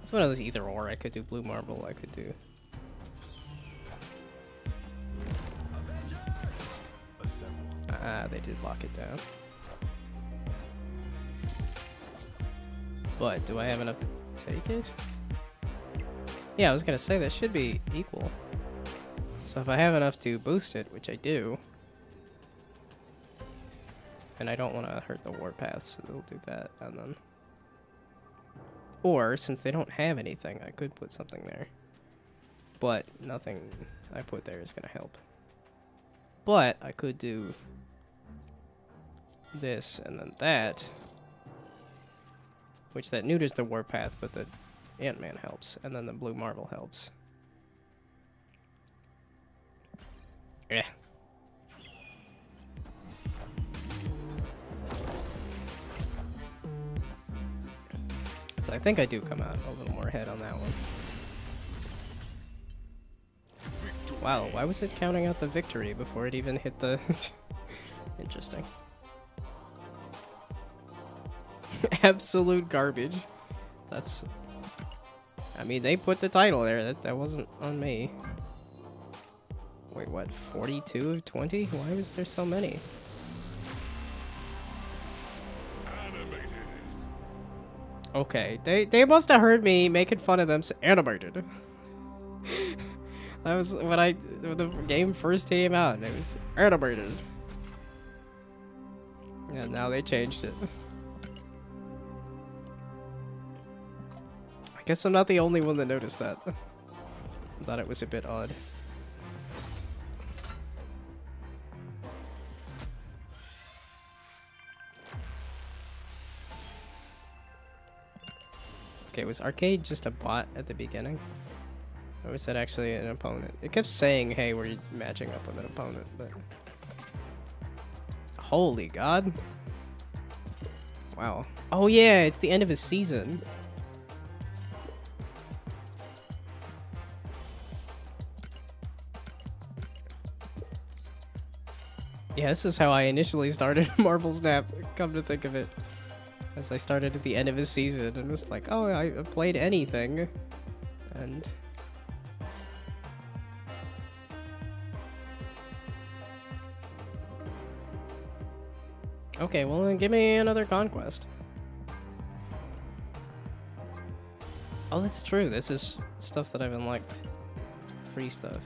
It's one of those either or. I could do blue marble. I could do. Ah, they did lock it down. But do I have enough to take it? Yeah, I was gonna say that should be equal. So if I have enough to boost it, which I do, and I don't want to hurt the warpath, so they'll do that, and then... Or, since they don't have anything, I could put something there. But nothing I put there is gonna help. But I could do this and then that, which that neuters the warpath, but the Ant-Man helps, and then the blue marble helps. Yeah. So I think I do come out a little more ahead on that one. Wow, why was it counting out the victory before it even hit the... Interesting. Absolute garbage. That's... I mean, they put the title there. That wasn't on me. Wait, what? 42 of 20? Why was there so many? Okay, they must have heard me making fun of them. Animated. That was when the game first came out. It was animated. And now they changed it. I guess I'm not the only one that noticed that. I thought it was a bit odd. Okay, was Arcade just a bot at the beginning? Or was that actually an opponent? It kept saying, hey, we're matching up with an opponent, but... Holy God. Wow. Oh yeah, it's the end of his season. Yeah, this is how I initially started Marvel Snap, come to think of it. As I started at the end of his season and was like, oh, I played anything. And... Okay, well then give me another conquest. Oh, that's true. This is stuff that I've unlocked. Free stuff.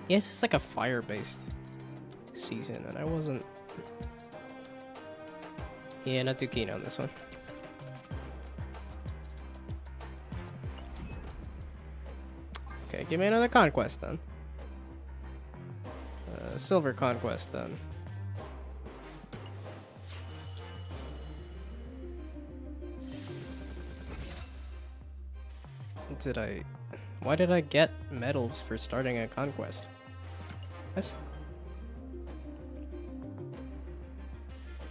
Yeah, it's just like a fire-based season, and I wasn't... Yeah, not too keen on this one. Okay, give me another conquest then. Silver conquest then. Why did I get medals for starting a conquest? What?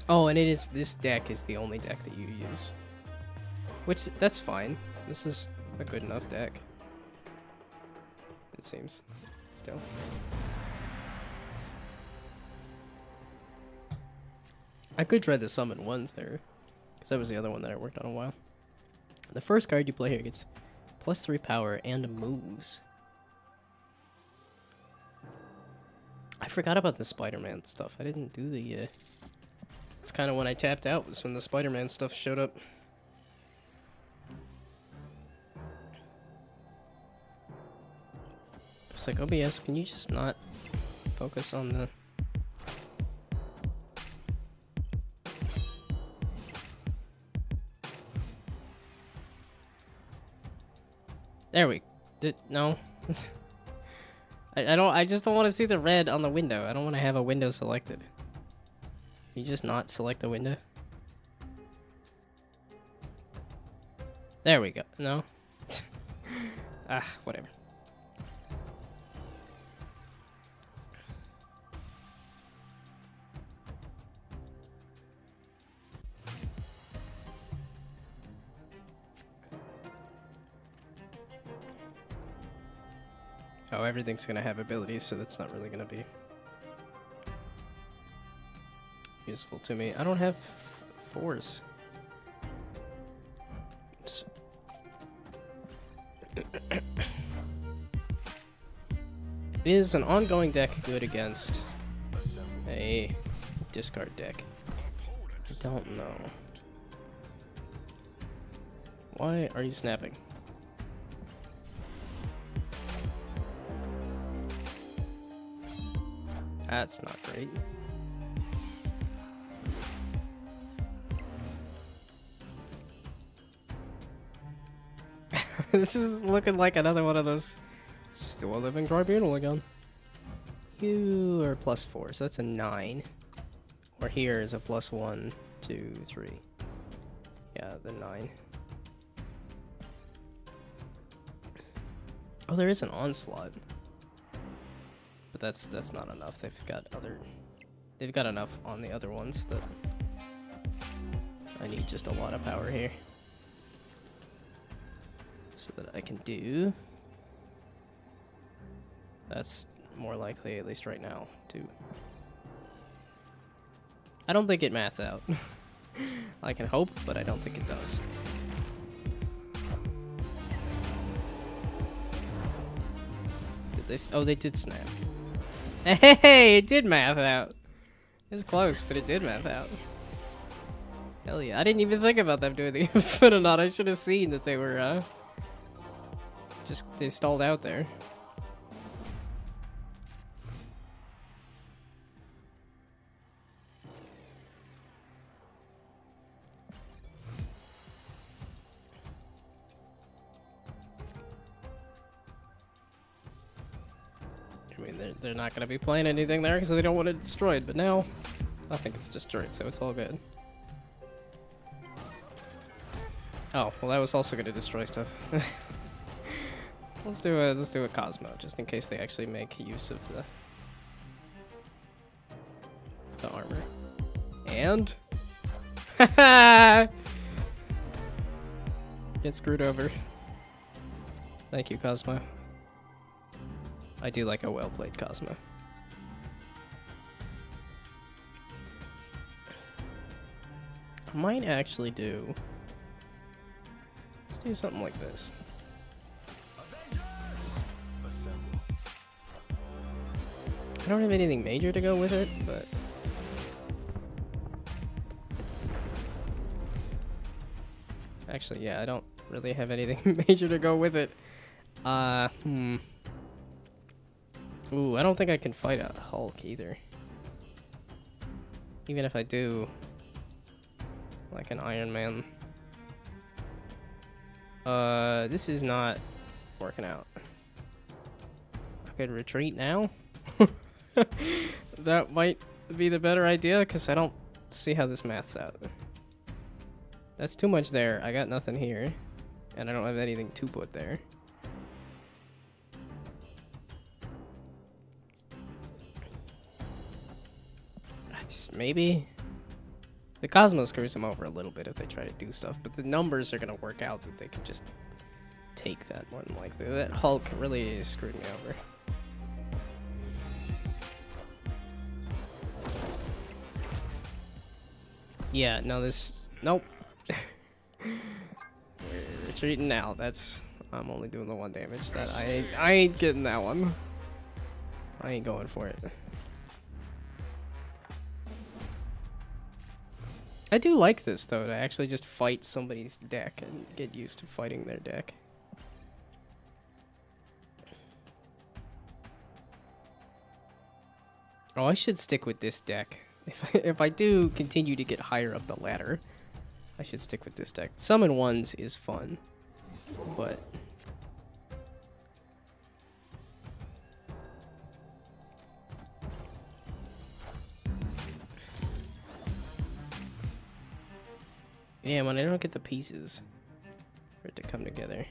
Oh, and it is, this deck is the only deck that you use. Which, that's fine. This is a good enough deck. It seems. Still. I could try the summon ones there. Because that was the other one that I worked on a while. The first card you play here gets +3 power and moves. I forgot about the Spider-Man stuff. I didn't do the... It's kind of when I tapped out, was when the Spider-Man stuff showed up. It's like, OBS, can you just not focus on the... There we... No. I just don't want to see the red on the window. I don't want to have a window selected. You just not select the window? There we go. No? Ah, whatever. Oh, everything's gonna have abilities, so that's not really gonna be useful to me. I don't have force. Oops. Is an ongoing deck good against a discard deck? I don't know. Why are you snapping? That's not great. This is looking like another one of those. Let's just do a living tribunal again. You are +4, so that's a 9. Or here is a +1, 2, 3. Yeah, the 9. Oh, there is an onslaught. But that's not enough. They've got enough on the other ones that I need just a lot of power here. so that I can do. That's more likely, at least right now, too. I don't think it maths out. I can hope, but I don't think it does. Did they? Oh, they did snap. Hey, it did math out. It was close, but it did math out. Hell yeah! I didn't even think about them doing the infinite or not. I should have seen that they were they stalled out there. I mean, they're not gonna be playing anything there because they don't want it destroyed. But now, I think it's destroyed, so it's all good. Oh, well, that was also gonna destroy stuff. let's do a Cosmo, just in case they actually make use of the armor. And get screwed over. Thank you, Cosmo. I do like a well-played Cosmo. I might actually do... Let's do something like this. I don't have anything major to go with it, but... Actually, yeah, I don't really have anything major to go with it. Ooh, I don't think I can fight a Hulk either. Even if I do, like an Iron Man. This is not working out. I could retreat now? That might be the better idea, because I don't see how this maths out. That's too much there. I got nothing here. And I don't have anything to put there. Maybe the Cosmo screws them over a little bit if they try to do stuff, but the numbers are gonna work out that they can just take that more than likely. That Hulk really screwed me over. Yeah, no, this... Nope. We're retreating now. That's... I'm only doing the 1 damage. That I ain't getting that one. I ain't going for it. I do like this, though, to actually just fight somebody's deck and get used to fighting their deck. Oh, I should stick with this deck. If I do continue to get higher up the ladder, I should stick with this deck. Summon ones is fun, but... Yeah, when I don't get the pieces for it to come together.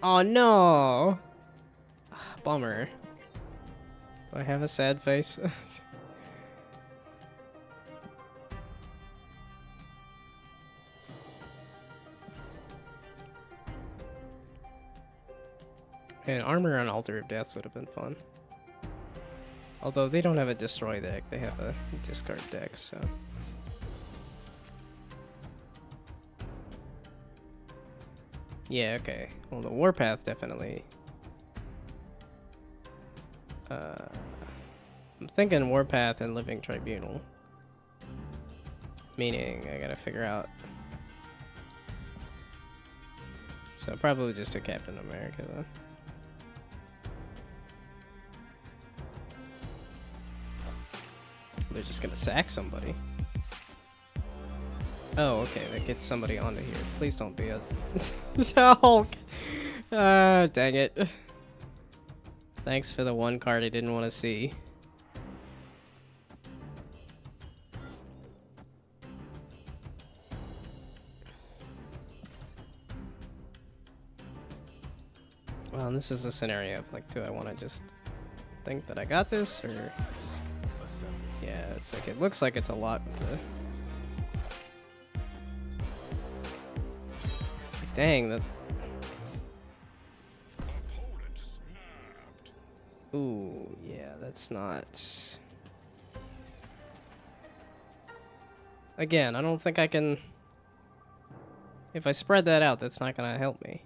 Oh no! Bummer. Do I have a sad face? And armor on Altar of Deaths would have been fun. Although they don't have a destroy deck, they have a discard deck, so... Yeah, okay. Well, the Warpath definitely... I'm thinking Warpath and Living Tribunal. Meaning, I gotta figure out... So probably just a Captain America, then. They're just gonna sack somebody. Oh, okay, that gets somebody onto here. Please don't be a Hulk. Dang it. Thanks for the one card I didn't want to see. Well, this is a scenario of like, do I want to just think that I got this, or... Yeah, it's like, it looks like it's a lot with the... It's like, dang, that... Ooh, yeah, that's not... Again, I don't think I can... If I spread that out, that's not gonna help me.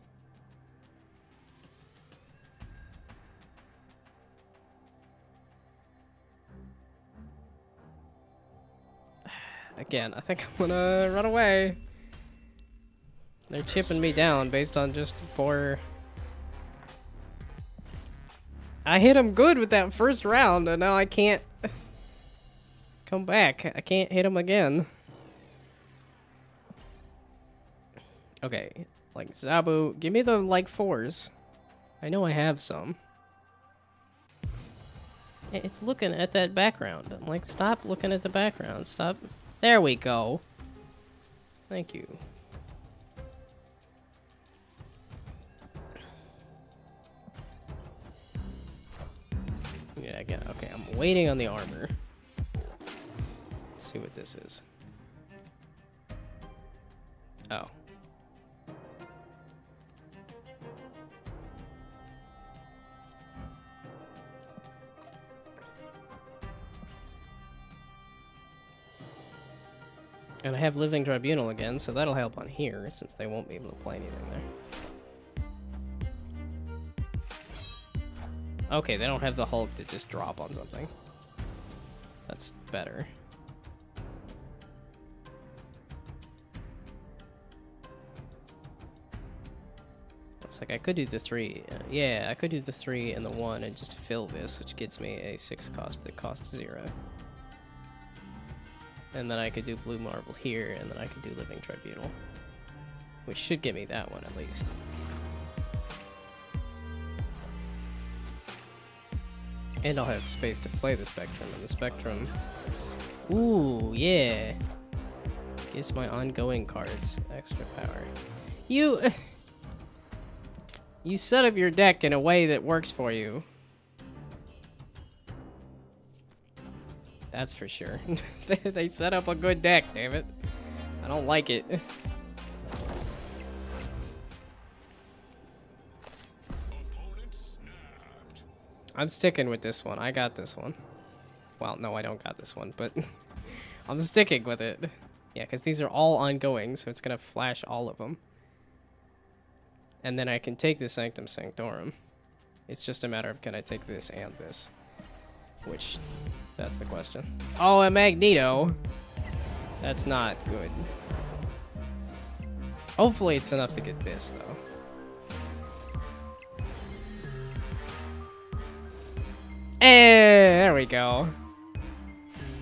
Again, I think I'm gonna run away. They're chipping me down based on just poor... I hit him good with that first round, and now I can't come back. I can't hit him again. Okay, like, Zabu, give me the, like, 4s. I know I have some. It's looking at that background. I'm like, stop looking at the background. Stop. There we go. Thank you. Yeah, again, okay, I'm waiting on the armor. Let's see what this is. Oh. And I have Living Tribunal again, so that'll help on here, since they won't be able to play anything there. Okay, they don't have the Hulk to just drop on something. That's better. It's like I could do the 3. Yeah, I could do the 3 and the 1 and just fill this, which gets me a 6 cost that costs 0. And then I could do Blue Marble here, and then I could do Living Tribunal. Which should get me that one, at least. And I'll have space to play the Spectrum, and the Spectrum... Ooh, yeah! Gives my ongoing cards extra power. You... You set up your deck in a way that works for you. That's for sure. They set up a good deck, damn it. I don't like it. I'm sticking with this one. I got this one. Well, no, I don't got this one, but I'm sticking with it. Yeah, because these are all ongoing, so it's going to flash all of them. And then I can take the Sanctum Sanctorum. It's just a matter of can I take this and this. Which, that's the question. Oh, a Magneto! That's not good. Hopefully it's enough to get this, though. There we go.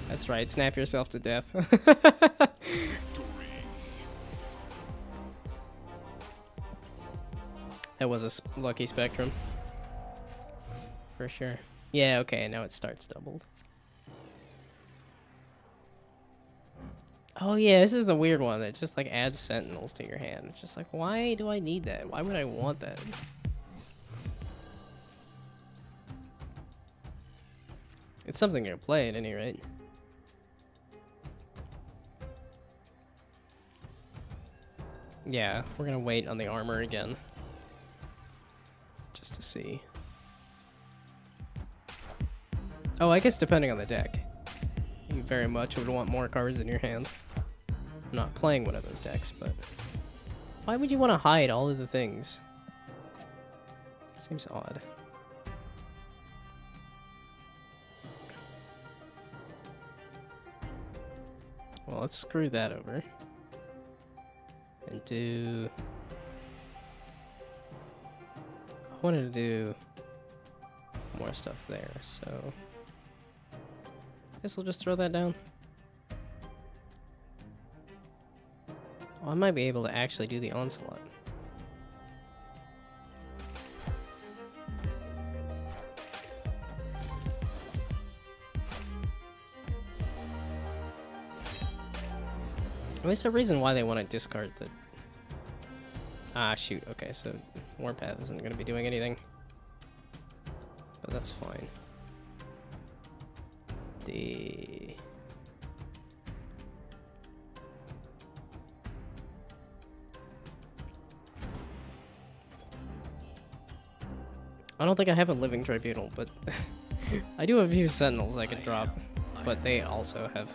That's right, snap yourself to death. That was a lucky Spectrum. For sure. Yeah, okay, now it starts doubled. Oh yeah, this is the weird one that just like adds sentinels to your hand. It's just like, why do I need that? Why would I want that? It's something you're play at any rate. Yeah, we're gonna wait on the armor again. Just to see. Oh, I guess depending on the deck. You very much would want more cards in your hand. I'm not playing one of those decks, but... Why would you want to hide all of the things? Seems odd. Well, let's screw that over. And do... I wanted to do more stuff there, so... Guess we'll just throw that down. Well, I might be able to actually do the Onslaught. There's a reason why they want to discard the... Ah, shoot. Okay, so Warpath isn't going to be doing anything. But that's fine. The... I don't think I have a living tribunal, but I do have a few sentinels I can drop. But they also have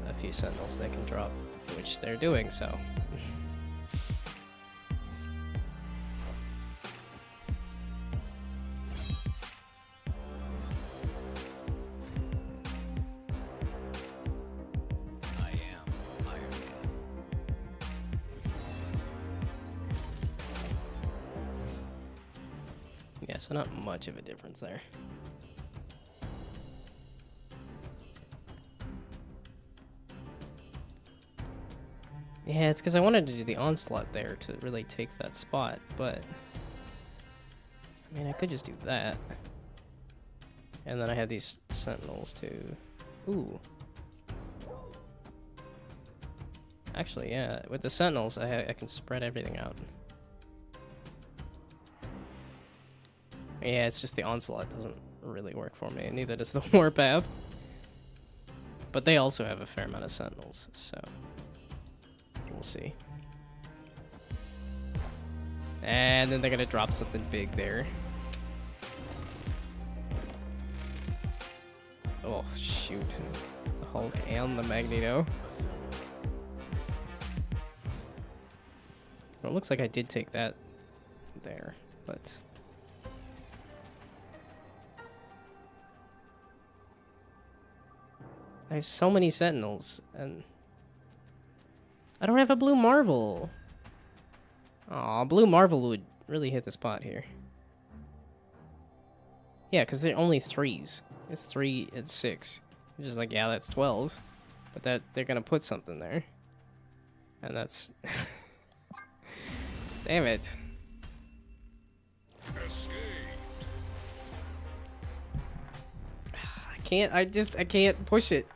a few sentinels they can drop, which they're doing, so. Yeah, so not much of a difference there. Yeah, it's because I wanted to do the onslaught there to really take that spot, but I mean, I could just do that. And then I had these sentinels too. Ooh. Actually, yeah, with the sentinels, I can spread everything out. Yeah, it's just the onslaught doesn't really work for me, and neither does the warpath. But they also have a fair amount of sentinels, so we'll see. And then they're gonna drop something big there. Oh shoot! The Hulk and the Magneto. Well, it looks like I did take that there, but. I have so many sentinels, and I don't have a blue marvel. Aw, blue marvel would really hit the spot here. Yeah, because they're only 3s. It's 3 and 6. You're just like, yeah, that's 12. But that they're gonna put something there. And that's... Damn it. I can't push it.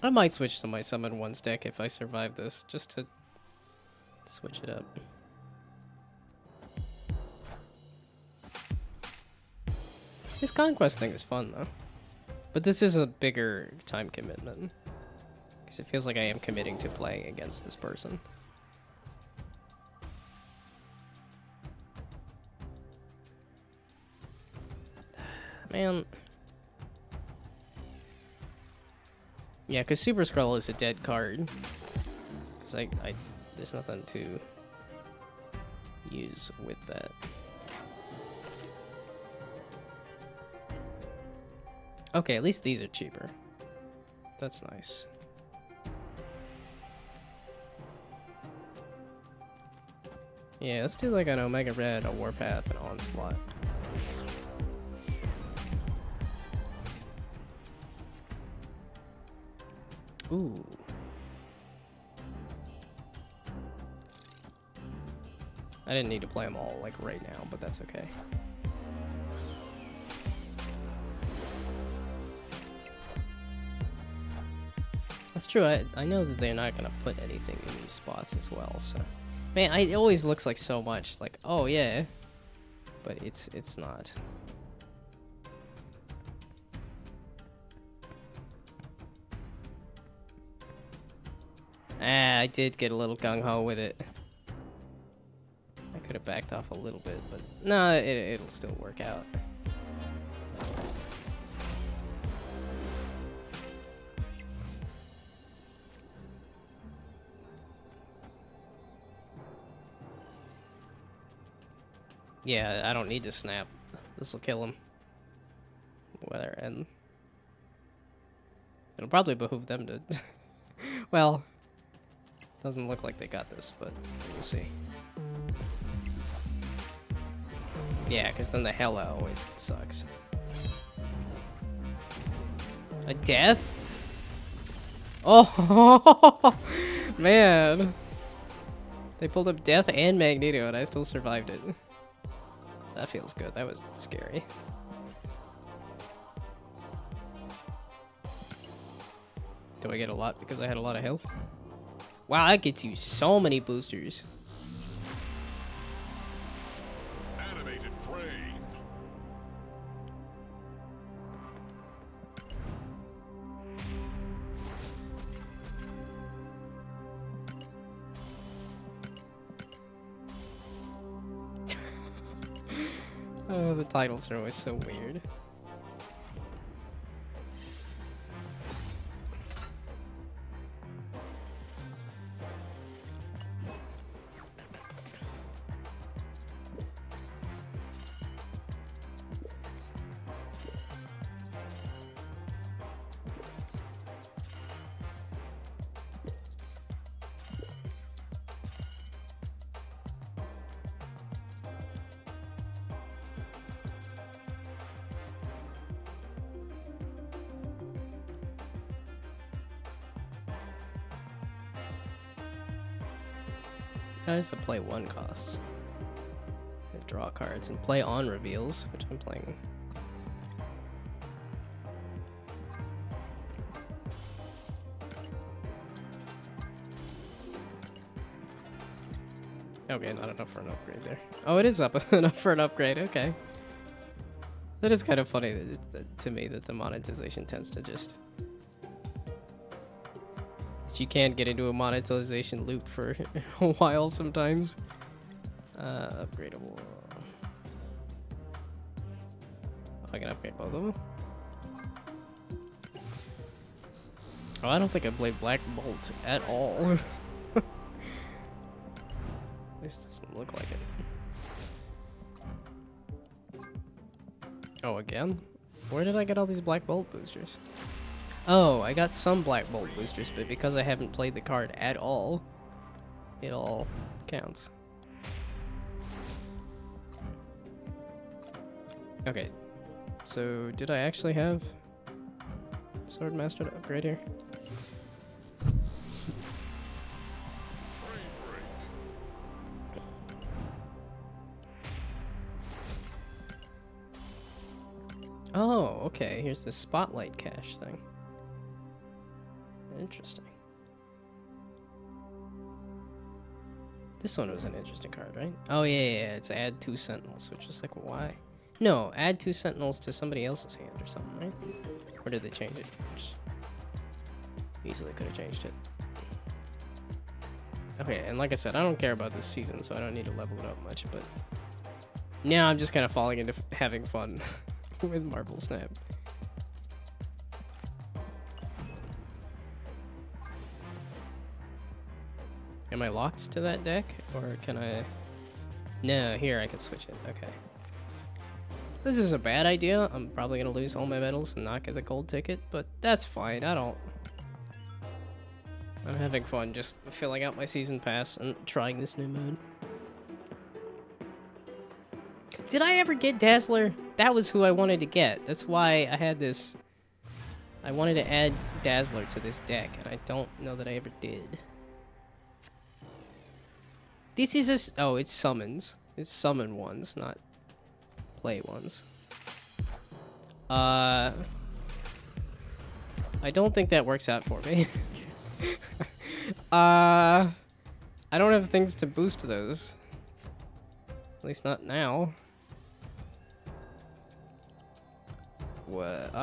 I might switch to my summon ones deck if I survive this, just to switch it up. This conquest thing is fun though. But this is a bigger time commitment. Because it feels like I am committing to playing against this person. Man. Yeah, because Super Skrull is a dead card. Because there's nothing to use with that. Okay, at least these are cheaper. That's nice. Yeah, let's do like an Omega Red, a Warpath, and Onslaught. Ooh. I didn't need to play them all like right now, but that's okay. That's true, I know that they're not gonna put anything in these spots as well, so... Man, it always looks like so much, like, oh yeah, but it's not. Ah, I did get a little gung-ho with it. I could have backed off a little bit, but no, it'll still work out. Yeah, I don't need to snap. This will kill him. Whether, and it'll probably behoove them to... Well, doesn't look like they got this, but we'll see. Yeah, because then the Hela always sucks. A death? Oh, man. They pulled up Death and Magneto, and I still survived it. That feels good. That was scary. Do I get a lot because I had a lot of health? Wow, that gets you so many boosters.
Animated frame.
Oh, the titles are always so weird. How does the play one cost? Draw cards and play on reveals, which I'm playing. Okay, not enough for an upgrade there. Oh, it is up enough for an upgrade. Okay. That is kind of funny to me that the monetization tends to just... You can't get into a monetization loop for a while sometimes. Upgradable. I can upgrade both of them. Oh, I don't think I played Black Bolt at all. This doesn't look like it. Oh, again? Where did I get all these Black Bolt boosters? Oh, I got some Black Bolt boosters, but because I haven't played the card at all, it all counts. Okay, so did I actually have Swordmaster to upgrade here? Oh, okay, here's the Spotlight Cache thing. Interesting. This one was an interesting card, right? Oh, yeah, it's add 2 Sentinels, which is like, why? No, add 2 Sentinels to somebody else's hand or something, right? Or did they change it? Which easily could have changed it. Okay, and like I said, I don't care about this season, so I don't need to level it up much, but now I'm just kind of falling into having fun with Marble Snap. Am I locked to that deck, or can I... No, here, I can switch it. Okay. This is a bad idea. I'm probably going to lose all my medals and not get the gold ticket, but that's fine. I'm having fun just filling out my season pass and trying this new mode. Did I ever get Dazzler? That was who I wanted to get. That's why I had this... I wanted to add Dazzler to this deck, and I don't know that I ever did. This is a... Oh, it's summons. It's summon ones, not play ones. I don't think that works out for me. I don't have things to boost those. At least not now. What?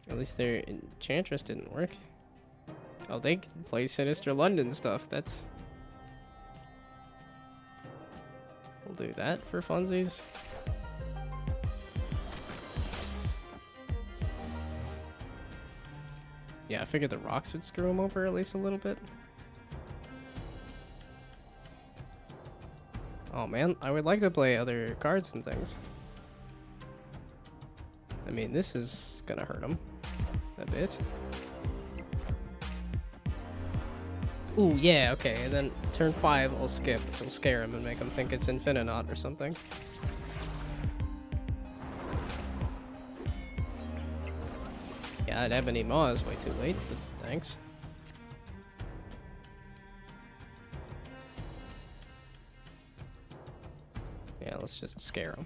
At least their Enchantress didn't work. Oh, they can play Sinister London stuff. That's... We'll do that for funsies. Yeah, I figured the rocks would screw him over at least a little bit. Oh man, I would like to play other cards and things. I mean, this is gonna hurt him a bit. Ooh, yeah, okay, and then turn 5 I'll skip, which will scare him and make him think it's Infininaut or something. Yeah, that Ebony Maw is way too late, but thanks. Yeah, let's just scare him.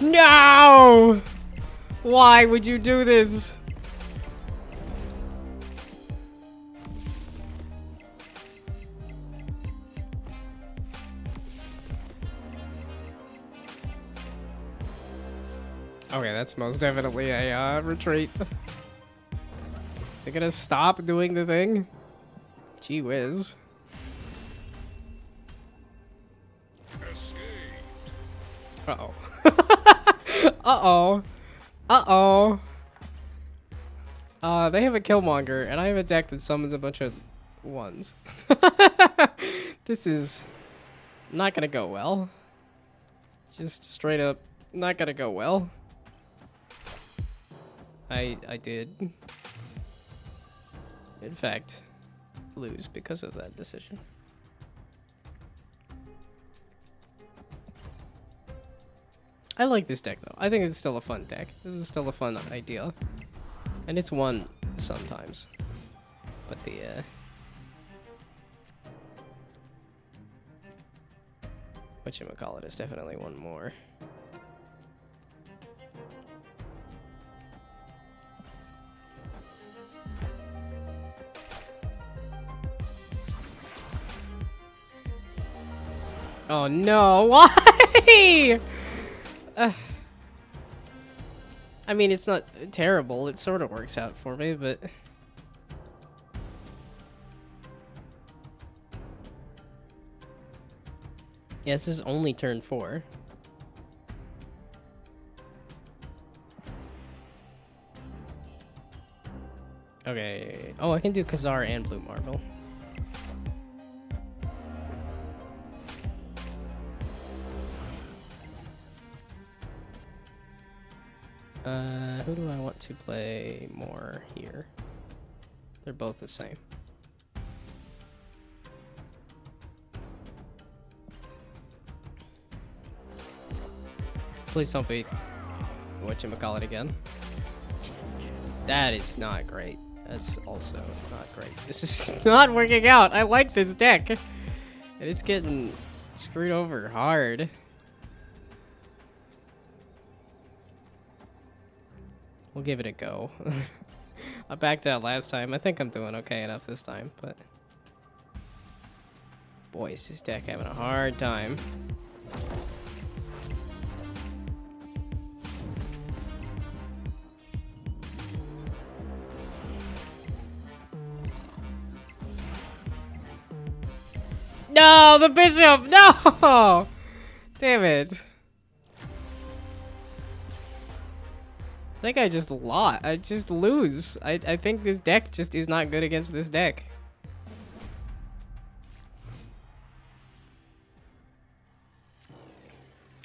No! Why would you do this? Okay, that's most definitely a retreat. Is it gonna stop doing the thing? Gee whiz. Uh-oh. Uh-oh. Uh-oh. They have a Killmonger, and I have a deck that summons a bunch of ones. This is not gonna go well. Just straight up not gonna go well. I did, in fact, lose because of that decision. I like this deck though. I think it's still a fun deck. This is still a fun idea. And it's won sometimes. But the whatchamacallit is definitely one more. Oh no, why? I mean, it's not terrible. It sort of works out for me, but... Yeah, this is only turn 4. Okay. Oh, I can do Khazar and Blue Marvel. Who do I want to play more here? They're both the same. Please don't be whatchamacallit again. That is not great. That's also not great. This is not working out. I like this deck. And it's getting screwed over hard. We'll give it a go. I backed out last time. I think I'm doing okay enough this time, but... Boy, is this deck having a hard time. No, the bishop! No! Damn it. I think I just lost. I just lose. I think this deck just is not good against this deck.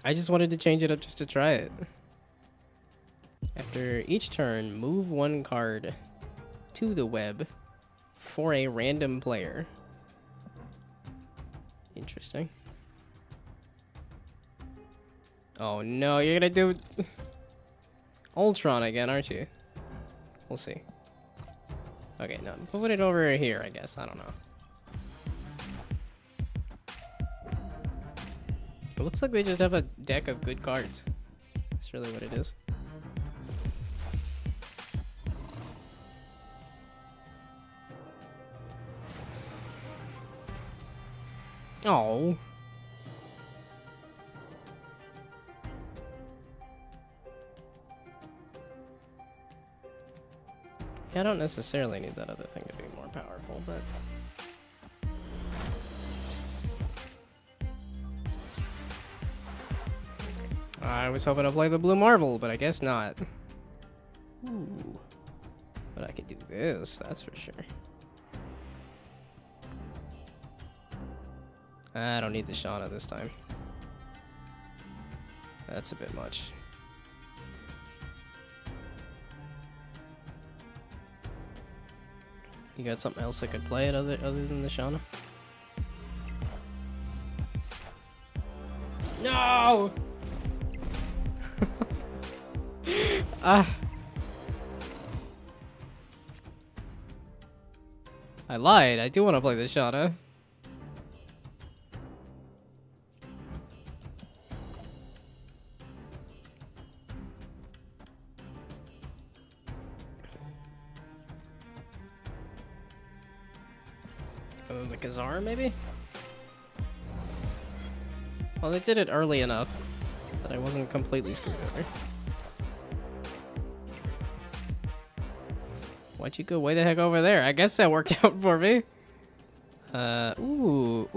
I just wanted to change it up just to try it. After each turn, move one card to the web for a random player. Interesting. Oh no, you're gonna do Ultron again, aren't you? We'll see. Okay, no, put it over here, I guess. I don't know. It looks like they just have a deck of good cards. That's really what it is. Oh. I don't necessarily need that other thing to be more powerful, but... I was hoping to play the Blue Marvel, but I guess not. Ooh. But I could do this, that's for sure. I don't need the Shauna this time. That's a bit much. You got something else I could play it other than the Shauna? No! I lied. I do want to play the Shauna. The Khazar, maybe? Well, they did it early enough that I wasn't completely screwed over. Why'd you go way the heck over there? I guess that worked out for me. Ooh.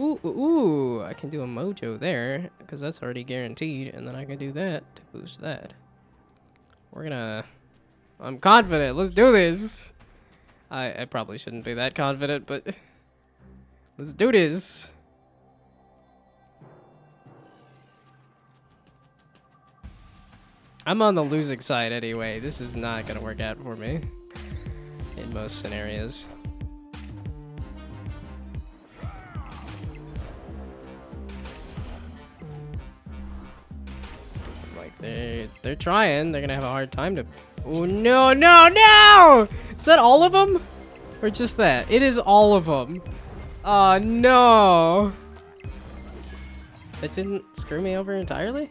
I can do a mojo there, because that's already guaranteed, and then I can do that to boost that. We're gonna... I'm confident. Let's do this. I probably shouldn't be that confident, but... Let's do this. I'm on the losing side anyway. This is not gonna work out for me. In most scenarios. Like, they're trying. They're gonna have a hard time to... Oh, no, no, no! Is that all of them? Or just that? It is all of them. Oh, no. That didn't screw me over entirely?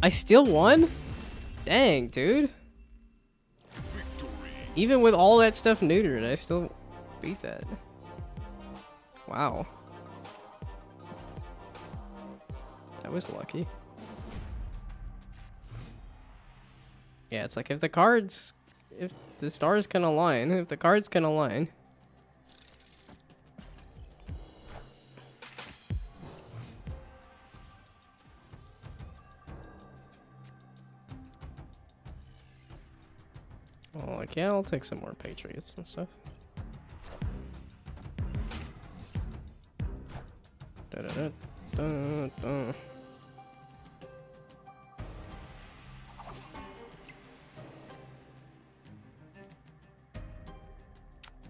I still won? Dang, dude. Even with all that stuff neutered, I still beat that. Wow. That was lucky. Yeah, it's like if the cards... If the stars can align, if the cards can align... Well, like, yeah, I'll take some more Patriots and stuff. Da-da-da-da-da.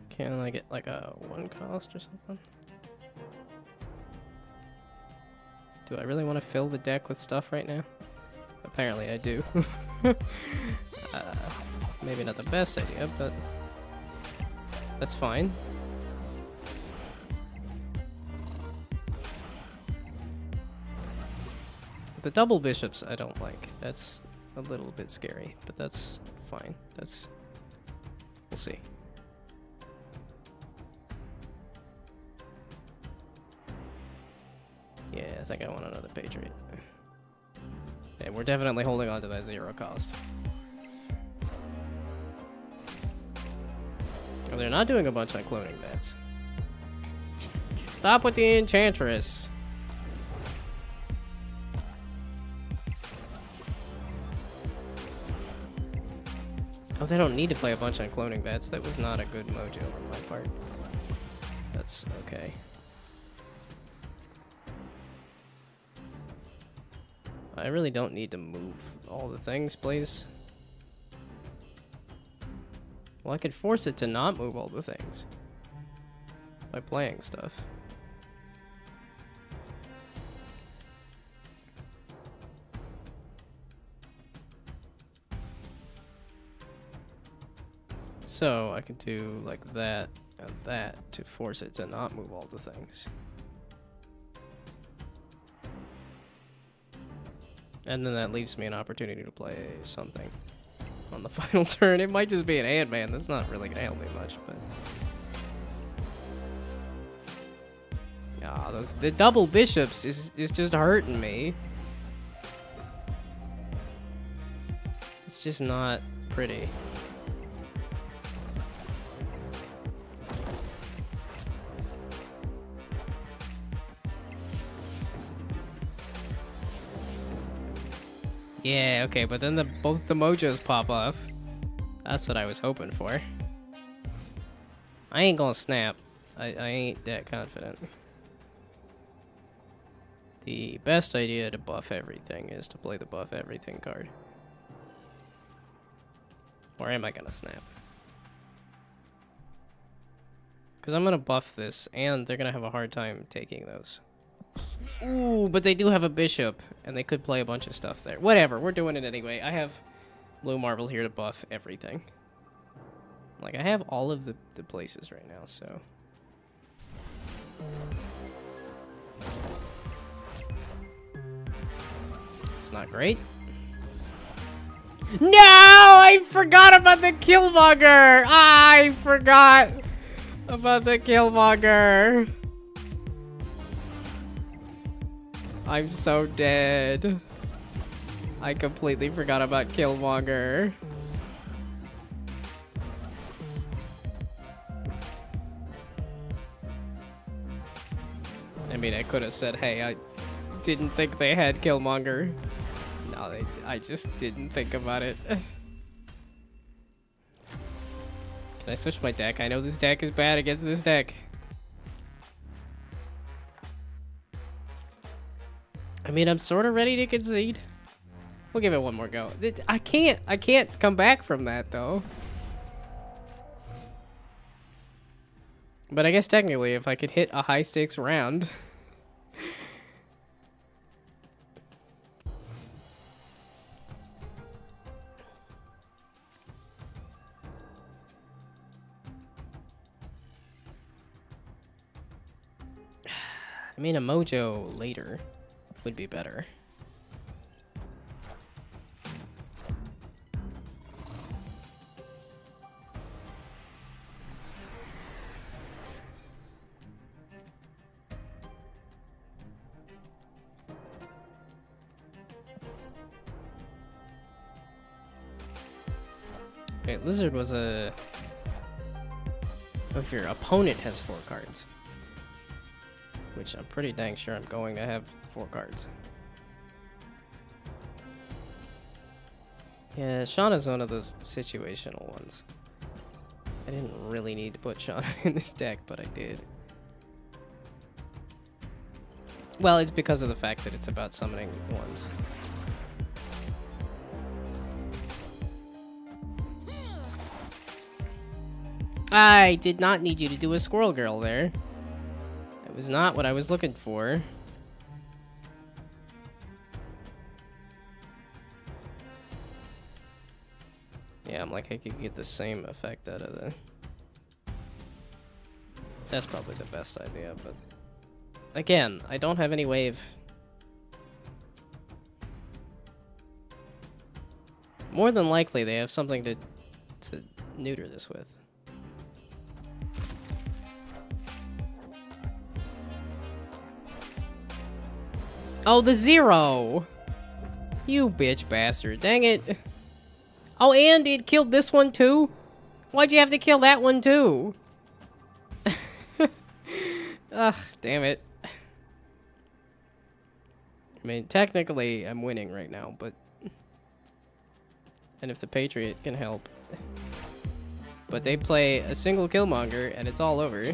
Can I get like a 1 cost or something? Do I really want to fill the deck with stuff right now? Apparently I do. Maybe not the best idea, but that's fine. The double bishops I don't like. That's a little bit scary, but that's fine. That's... We'll see. Yeah, I think I want another Patriot. Yeah, we're definitely holding on to that 0 cost. Oh, they're not doing a bunch on cloning bets. Stop with the Enchantress. Oh, they don't need to play a bunch on cloning bets. That was not a good mojo on my part. That's okay. I really don't need to move all the things, please. Well, I could force it to not move all the things by playing stuff. So I could do like that and that to force it to not move all the things. And then that leaves me an opportunity to play something on the final turn. It might just be an Ant-Man. That's not really gonna help me much, but... Yeah, the double bishops is just hurting me. It's just not pretty. Yeah, okay, but then both the mojos pop off. That's what I was hoping for. I ain't gonna snap. I ain't that confident. The best idea to buff everything is to play the buff everything card. Or am I gonna snap? Because I'm gonna buff this, and they're gonna have a hard time taking those. Ooh, but they do have a bishop, and they could play a bunch of stuff there. Whatever, we're doing it anyway. I have blue marble here to buff everything. Like, I have all of the places right now, so... It's not great. No! I forgot about the Killmonger! I forgot about the Killmonger! I'm so dead. I completely forgot about Killmonger. I mean, I could have said, hey, I didn't think they had Killmonger. No, I just didn't think about it. Can I switch my deck? I know this deck is bad against this deck. I mean, I'm sort of ready to concede. We'll give it one more go. I can't come back from that, though. But I guess technically, if I could hit a high-stakes round... I mean, a Mojo later would be better. Okay, Lizard was a... Oh, if your opponent has 4 cards. Which I'm pretty dang sure I'm going to have 4 cards. Yeah, Shauna's one of those situational ones. I didn't really need to put Shauna in this deck, but I did. Well, it's because of the fact that it's about summoning ones. I did not need you to do a Squirrel Girl there. That was not what I was looking for. Yeah, I'm like, I could get the same effect out of the... That's probably the best idea, but... Again, I don't have any way of... More than likely, they have something to neuter this with. Oh, the 0! You bitch bastard. Dang it. Oh, and it killed this one too? Why'd you have to kill that one too? Ugh, damn it. I mean, technically, I'm winning right now, but... And if the Patriot can help. But they play a single Killmonger, and it's all over.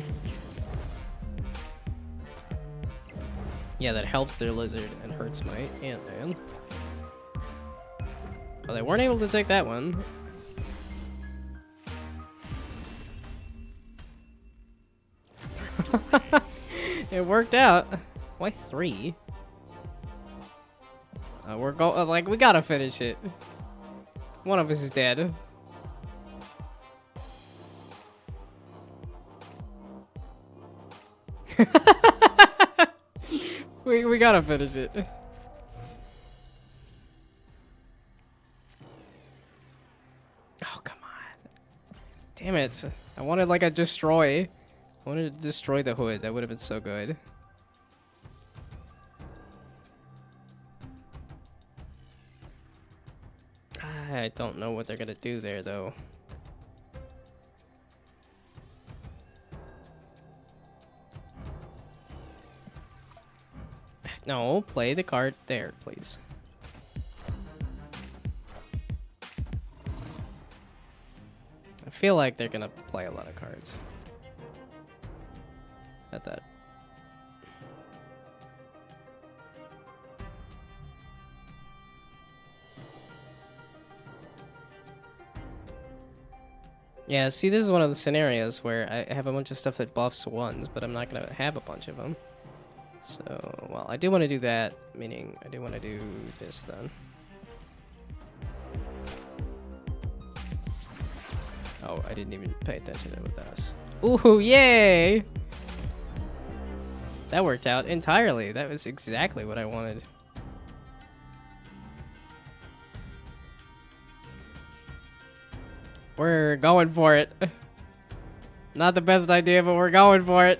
Yeah, that helps their Lizard and hurts my Ant-Man. Oh, they weren't able to take that one. It worked out. Why 3? We're like, we gotta finish it. One of us is dead. We gotta finish it. Oh, come on. Damn it. I wanted like a destroy. I wanted to destroy the hood. That would have been so good. I don't know what they're gonna do there, though. No, play the card there, please. I feel like they're gonna play a lot of cards. At that. Yeah, see, this is one of the scenarios where I have a bunch of stuff that buffs ones, but I'm not gonna have a bunch of them. So, well, I do want to do that, meaning I do want to do this then. Oh, I didn't even pay attention to what that was. Ooh, yay! That worked out entirely. That was exactly what I wanted. We're going for it. Not the best idea, but we're going for it.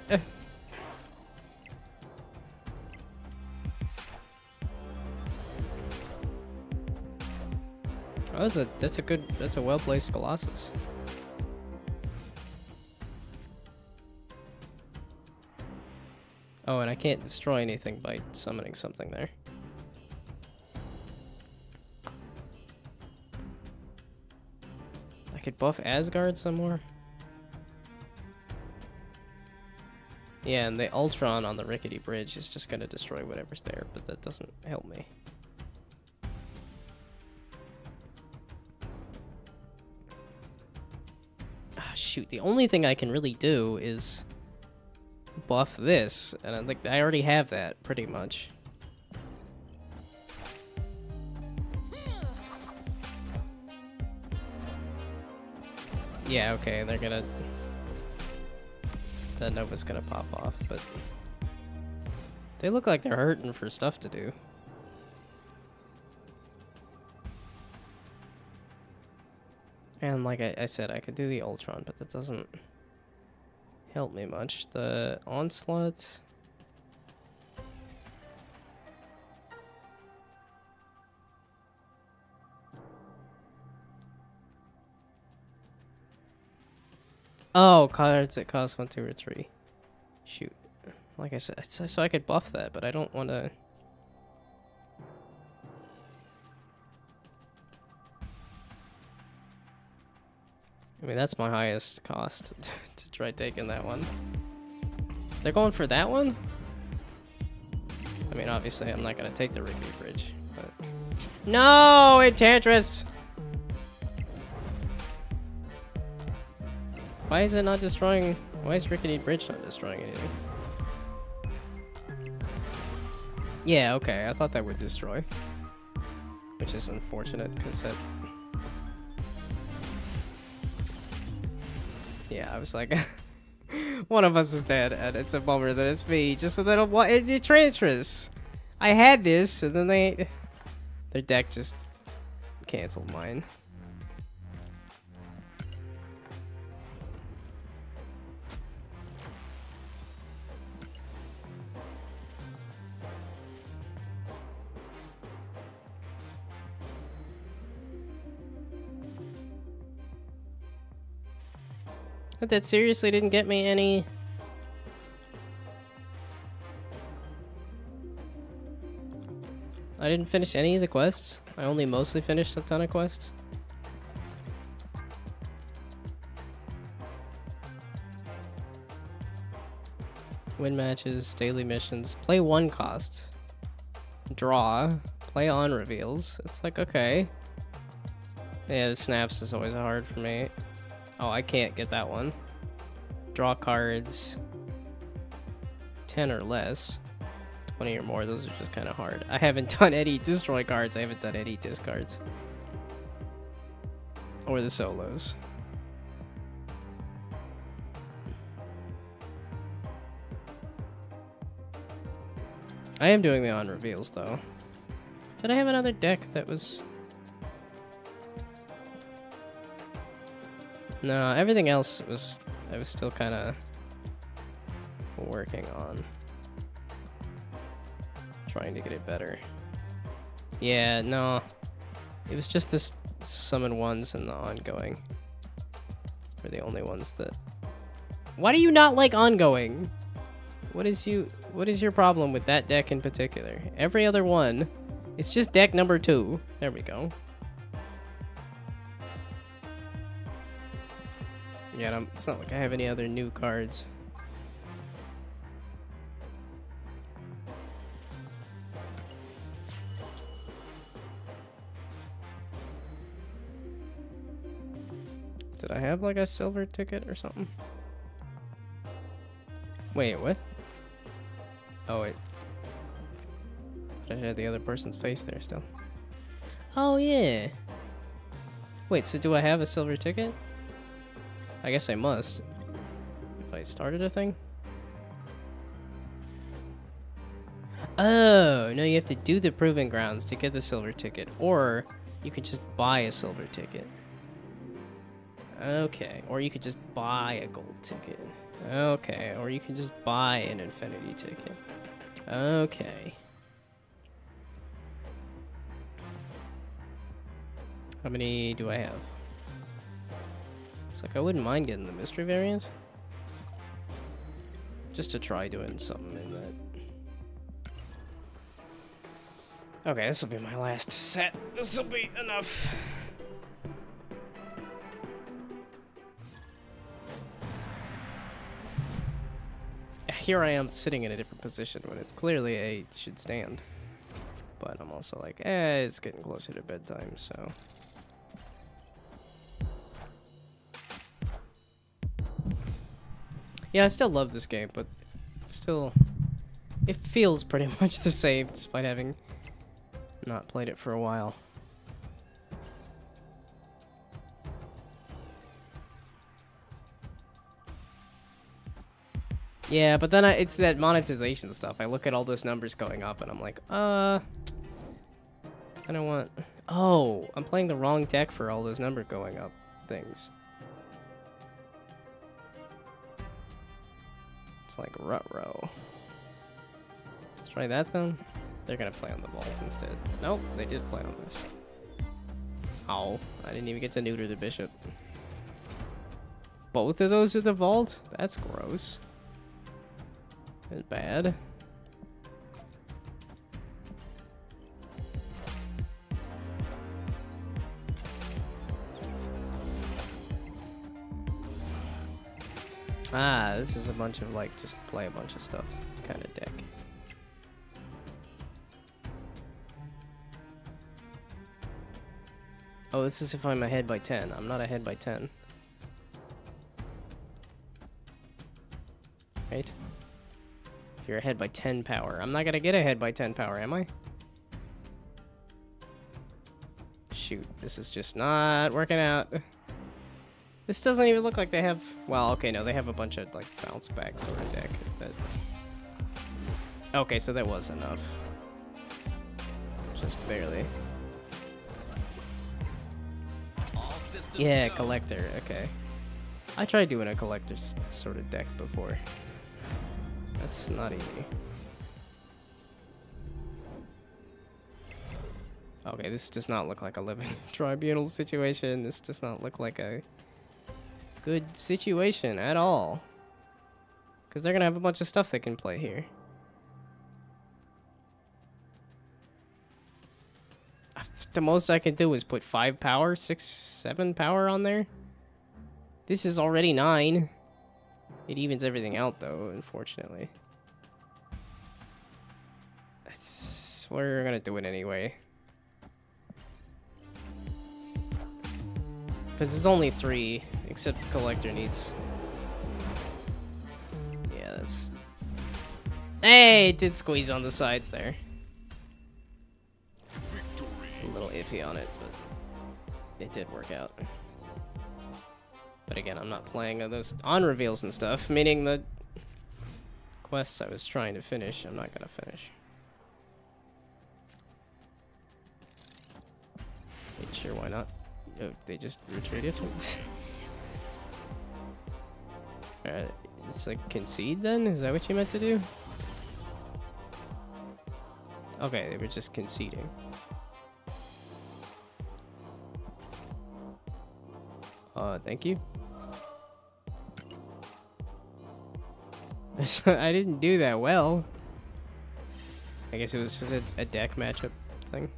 Oh, that's a well-placed Colossus. Oh, and I can't destroy anything by summoning something there. I could buff Asgard some more. Yeah, and the Ultron on the rickety bridge is just gonna destroy whatever's there, but that doesn't help me. Ah, shoot, the only thing I can really do is buff this, and I already have that, pretty much. Yeah, okay, they're gonna... That Nova's gonna pop off, but... They look like they're hurting for stuff to do. And like I said, I could do the Ultron, but that doesn't help me much. The Onslaught... Oh, cards that cost 1, 2, or 3. Shoot. Like I said, so I could buff that, but I don't want to... I mean, that's my highest cost to try taking that one. They're going for that one? I mean, obviously, I'm not going to take the rickety bridge, but... No, Enchantress! Why is it not destroying... Why is rickety bridge not destroying anything? Yeah, okay, I thought that would destroy. Which is unfortunate, because that... Yeah, I was like... one of us is dead, and it's a bummer that it's me, just so that it's Enchantress! I had this, and then they... Their deck just canceled mine. But that seriously didn't get me any... I didn't finish any of the quests. I only mostly finished a ton of quests. Win matches, daily missions, play 1 cost. Draw, play on reveals. It's like, okay. Yeah, the snaps is always hard for me. Oh, I can't get that one. Draw cards. 10 or less. 20 or more, those are just kind of hard. I haven't done any destroy cards. I haven't done any discards. Or the solos. I am doing the on reveals, though. Did I have another deck that was... No, everything else was... I was still kind of working on. Trying to get it better. Yeah, no. It was just this summon ones and the ongoing. Were the only ones that... Why do you not like ongoing? What is your problem with that deck in particular? Every other one, it's just deck number 2. There we go. Yeah, it's not like I have any other new cards. Did I have like a silver ticket or something? Wait, what? Oh, wait. I had the other person's face there still. Oh, yeah. Wait, so do I have a silver ticket? I guess I must. If I started a thing? Oh, no, you have to do the Proving Grounds to get the silver ticket. Or you could just buy a silver ticket. Okay, or you could just buy a gold ticket. Okay, or you can just buy an infinity ticket. Okay. How many do I have? It's like I wouldn't mind getting the mystery variant. Just to try doing something in that. Okay, this will be my last set. This will be enough. Here I am sitting in a different position when it's clearly a should stand. But I'm also like, it's getting closer to bedtime, so. Yeah, I still love this game, but it's still, it feels pretty much the same despite having not played it for a while. Yeah, but then it's that monetization stuff. I look at all those numbers going up and I'm like, I don't want... Oh, I'm playing the wrong deck for all those numbers going up things. It's like ruh-roh. Let's try that then. They're gonna play on the vault instead. Nope, they did play on this. Oh, I didn't even get to neuter the bishop. Both of those are the vault? That's gross. That's bad. Ah, this is a bunch of like just play a bunch of stuff kind of deck. Oh, this is if I'm ahead by 10. I'm not ahead by 10. Right? If you're ahead by 10 power. I'm not gonna get ahead by 10 power, am I? Shoot, this is just not working out. This doesn't even look like they have... Well, okay, no, they have a bunch of, like, bounce back sort of deck. That... Okay, so that was enough. Just barely. Yeah, collector, okay. I tried doing a collector sort of deck before. That's not easy. Okay, this does not look like a living tribunal situation. This does not look like a good situation at all. Because they're going to have a bunch of stuff they can play here. The most I can do is put 5 power, 6, 7 power on there. This is already 9. It evens everything out, though, unfortunately. We're going to do it anyway. Because it's only 3, except the collector needs... Yeah, that's... Hey, it did squeeze on the sides there. It's a little iffy on it, but it did work out. But again, I'm not playing those on reveals and stuff, meaning the quests I was trying to finish, I'm not going to finish. Sure, why not? Oh, they just retreated. Alright, it's like concede then? Is that what you meant to do? Okay, they were just conceding. Thank you. I didn't do that well. I guess it was just a deck matchup thing.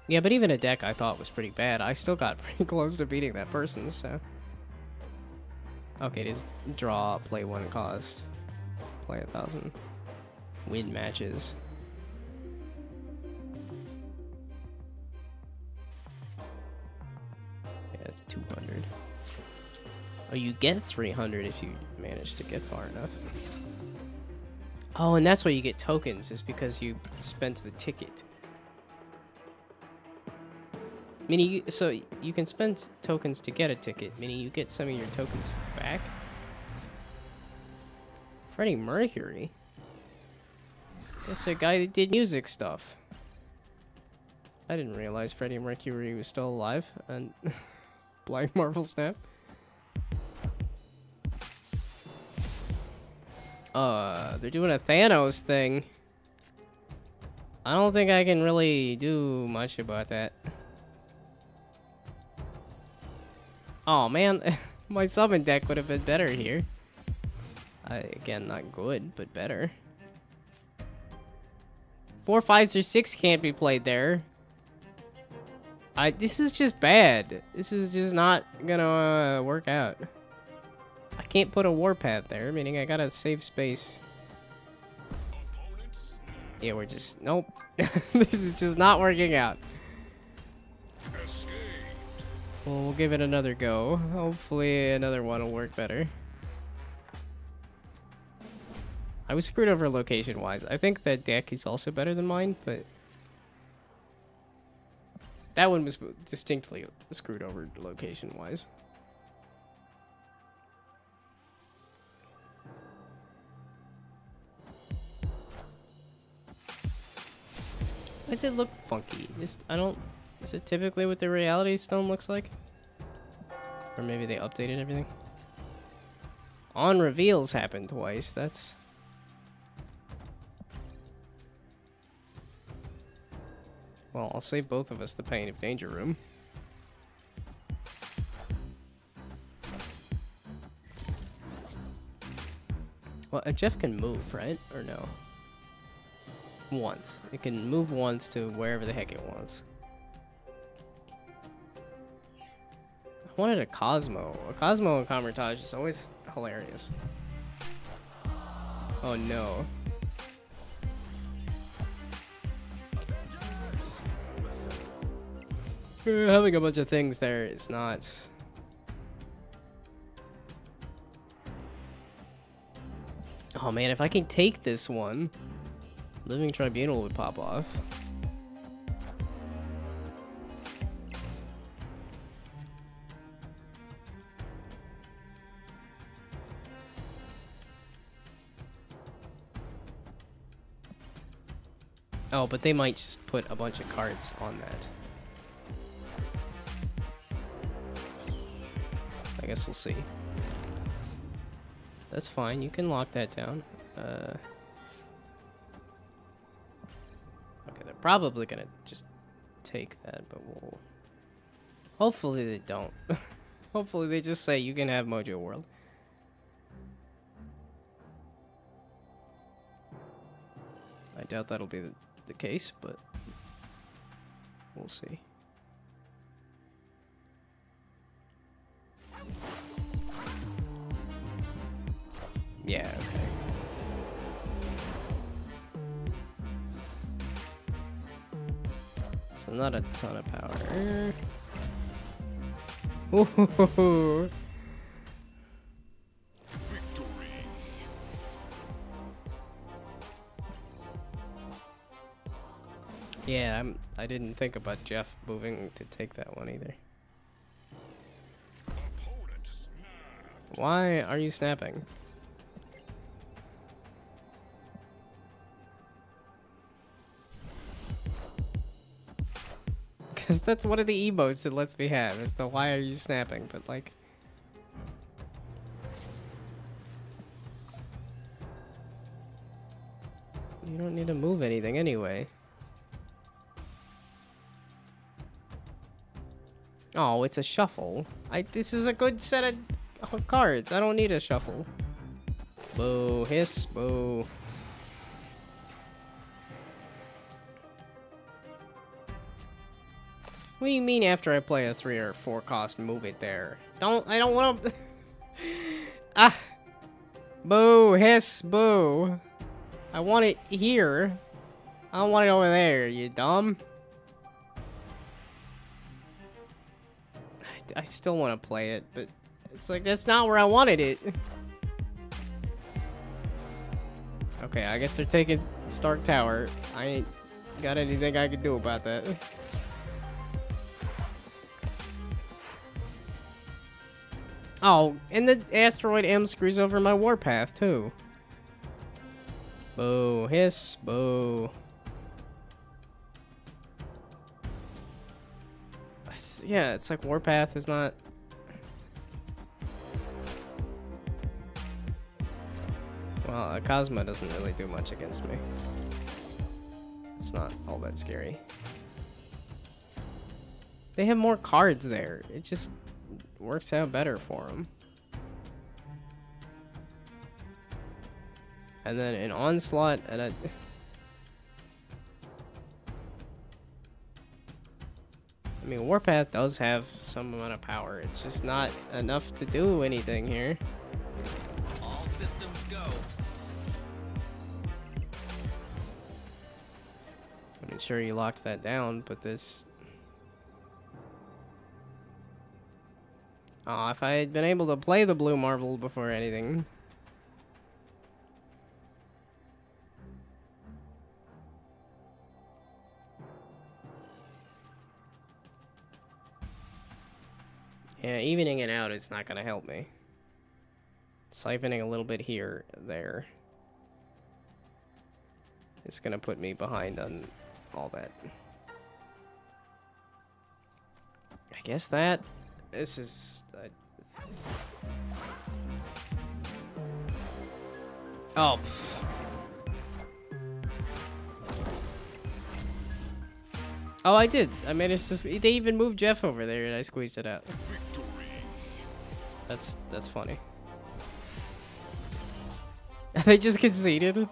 Yeah, but even a deck I thought was pretty bad. I still got pretty close to beating that person, so... Okay, it is draw, play 1 cost. Play 1,000. Win matches. Yeah, it's 200. Oh, you get 300 if you manage to get far enough. Oh, and that's why you get tokens, is because you spent the ticket. Meaning, so you can spend tokens to get a ticket, meaning you get some of your tokens back. Freddie Mercury? That's a guy that did music stuff. I didn't realize Freddie Mercury was still alive and Black Marvel Snap. They're doing a Thanos thing. I don't think I can really do much about that. Oh man, my summon deck would have been better here. Again, not good, but better. 4, 5s, or 6 can't be played there. This is just bad. This is just not gonna work out. I can't put a warpath there, meaning I gotta save space. Yeah, we're just... Nope. This is just not working out. Well, we'll give it another go. Hopefully another one will work better. I was screwed over location-wise. I think that deck is also better than mine, but... That one was distinctly screwed over location-wise. Why does it look funky? I don't... Is it typically what the reality stone looks like? Or maybe they updated everything? On reveals happened twice. That's... Well, I'll save both of us the pain of Danger Room. Well, Jeff can move, right? Or no? Once. It can move once to wherever the heck it wants. I wanted a Cosmo. A Cosmo in Comertage is always hilarious. Oh no. Having a bunch of things there is not... Oh man, if I can take this one, Living Tribunal would pop off. Oh, but they might just put a bunch of cards on that. I guess we'll see. That's fine, you can lock that down. Okay, they're probably gonna just take that, but we'll... Hopefully they don't. Hopefully they just say you can have Mojo World. I doubt that'll be the case, but we'll see. Yeah, okay. So not a ton of power. Ooh. Yeah, I didn't think about Jeff moving to take that one either. Why are you snapping? Because that's one of the emotes that lets me have, is the why are you snapping, but like... You don't need to move anything anyway. Oh, it's a shuffle. This is a good set of cards. I don't need a shuffle. Boo, hiss, boo. What do you mean after I play a 3 or 4 cost, move it there? I don't want to... Ah! Boo, hiss, boo. I want it here. I don't want it over there, you dumb. I still want to play it, but it's like, that's not where I wanted it. Okay, I guess they're taking Stark Tower. I ain't got anything I can do about that. Oh, and the Asteroid M screws over my warpath, too. Boo, hiss, boo. Yeah, it's like warpath is not... Well, a Cosmo doesn't really do much against me. It's not all that scary. They have more cards there. It just... works out better for him. And then an onslaught and a... I mean, Warpath does have some amount of power. It's just not enough to do anything here.
All systems go.
I mean, sure, he locks that down, but this... Oh, if I had been able to play the blue marble before anything... Yeah, evening it out is not going to help me. Siphoning a little bit here, there. It's going to put me behind on all that. I guess that... This is... Oh, pfft. Oh, I did. I managed to... They even moved Jeff over there and I squeezed it out. That's funny. They just conceded.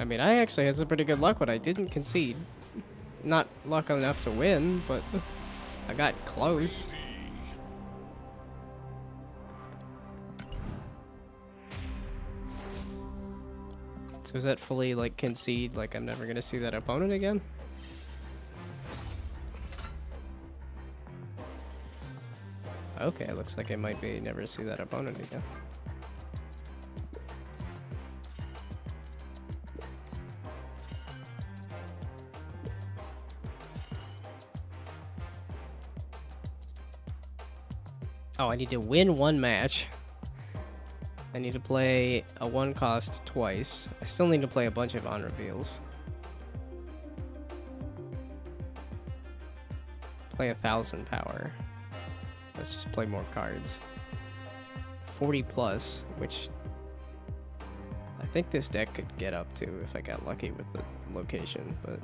I mean, I actually had some pretty good luck when I didn't concede. Not luck enough to win, but I got close. So is that fully, like, concede? Like, I'm never gonna see that opponent again? Okay, looks like it might be never see that opponent again. Oh, I need to win one match. I need to play a one cost twice. I still need to play a bunch of on reveals. Play 1,000 power. Let's just play more cards. 40 plus, which I think this deck could get up to if I got lucky with the location, but...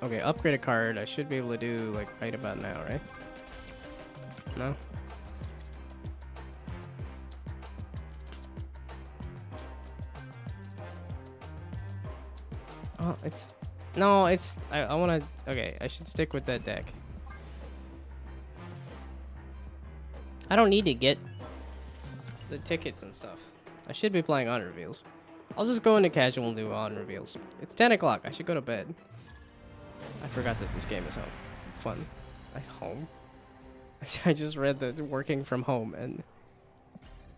Okay, upgrade a card. I should be able to do, like, right about now, right? No? Oh, it's... No, it's... I want to... Okay, I should stick with that deck. I don't need to get the tickets and stuff. I should be playing on reveals. I'll just go into casual and do on reveals. It's 10 o'clock. I should go to bed. I forgot that this game is fun. Home? I just read the working from home and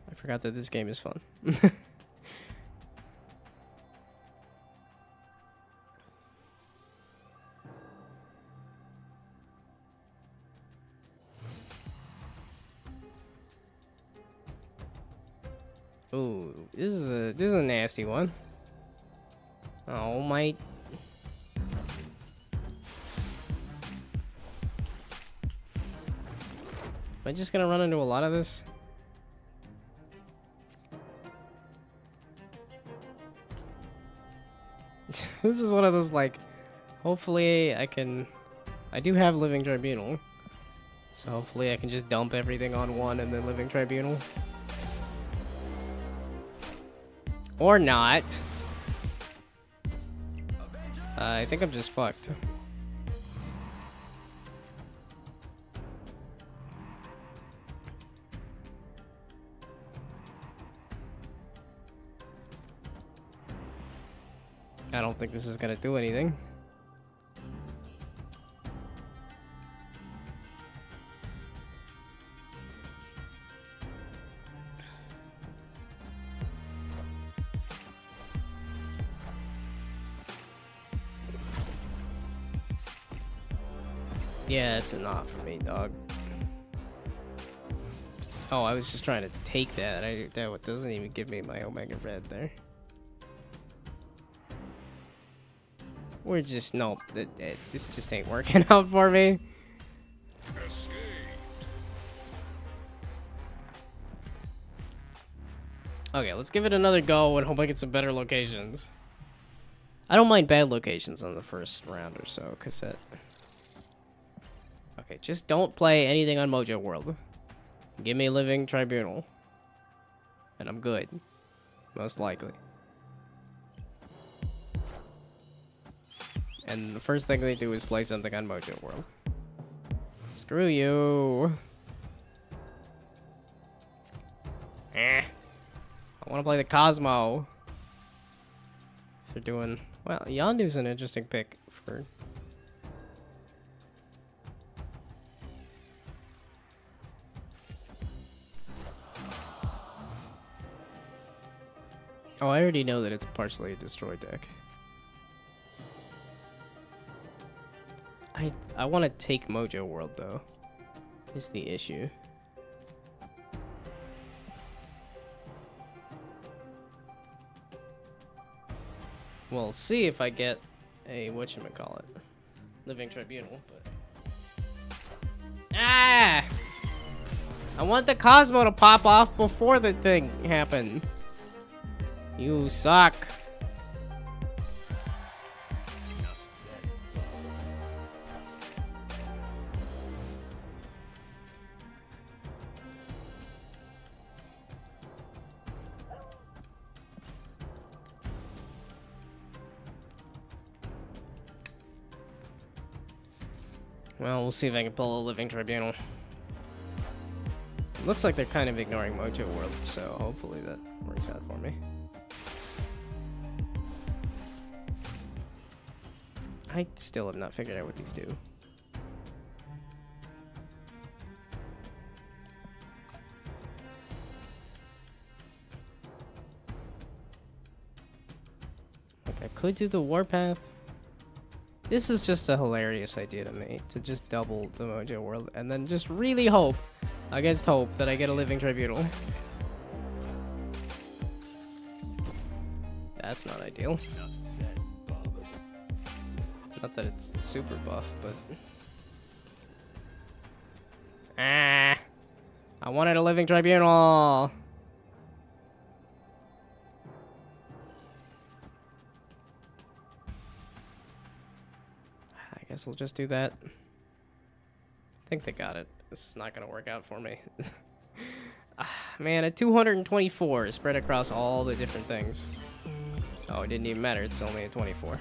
I forgot that this game is fun. Ooh, this is a nasty one. Oh my. Am I just gonna run into a lot of this? This is one of those, like, hopefully I do have Living Tribunal. So hopefully I can just dump everything on one and then Living Tribunal. Or not. I think I'm just fucked. I don't think this is gonna do anything. Yeah, it's not for me, dog. Oh, I was just trying to take that. That doesn't even give me my Omega Red there. We're just, nope, this just ain't working out for me.
Escape.
Okay, let's give it another go and hope I get some better locations. I don't mind bad locations on the first round or so, cassette. Okay, just don't play anything on Mojo World. Give me a Living Tribunal. And I'm good. Most likely. And the first thing they do is play something on Mojo World. Screw you. I want to play the Cosmo. If they're doing... Well, Yondu's an interesting pick for... Oh, I already know that it's partially a destroy deck. I want to take Mojo World, though. Is the issue. We'll see if I get a whatchamacallit. Living Tribunal, but... Ah! I want the Cosmo to pop off before the thing happened. You suck. Well, we'll see if I can pull a Living Tribunal. Looks like they're kind of ignoring Mojo World, so hopefully that works out for me. I still have not figured out what these do. Like I could do the Warpath. This is just a hilarious idea to me, to just double the Mojo World and then just really hope, against hope, that I get a Living Tribunal. That's not ideal. Not that it's super buff, but... Ah! I wanted a Living Tribunal! I guess we'll just do that. I think they got it. This is not gonna work out for me. Man, a 224 spread across all the different things. Oh, it didn't even matter. It's only a 24.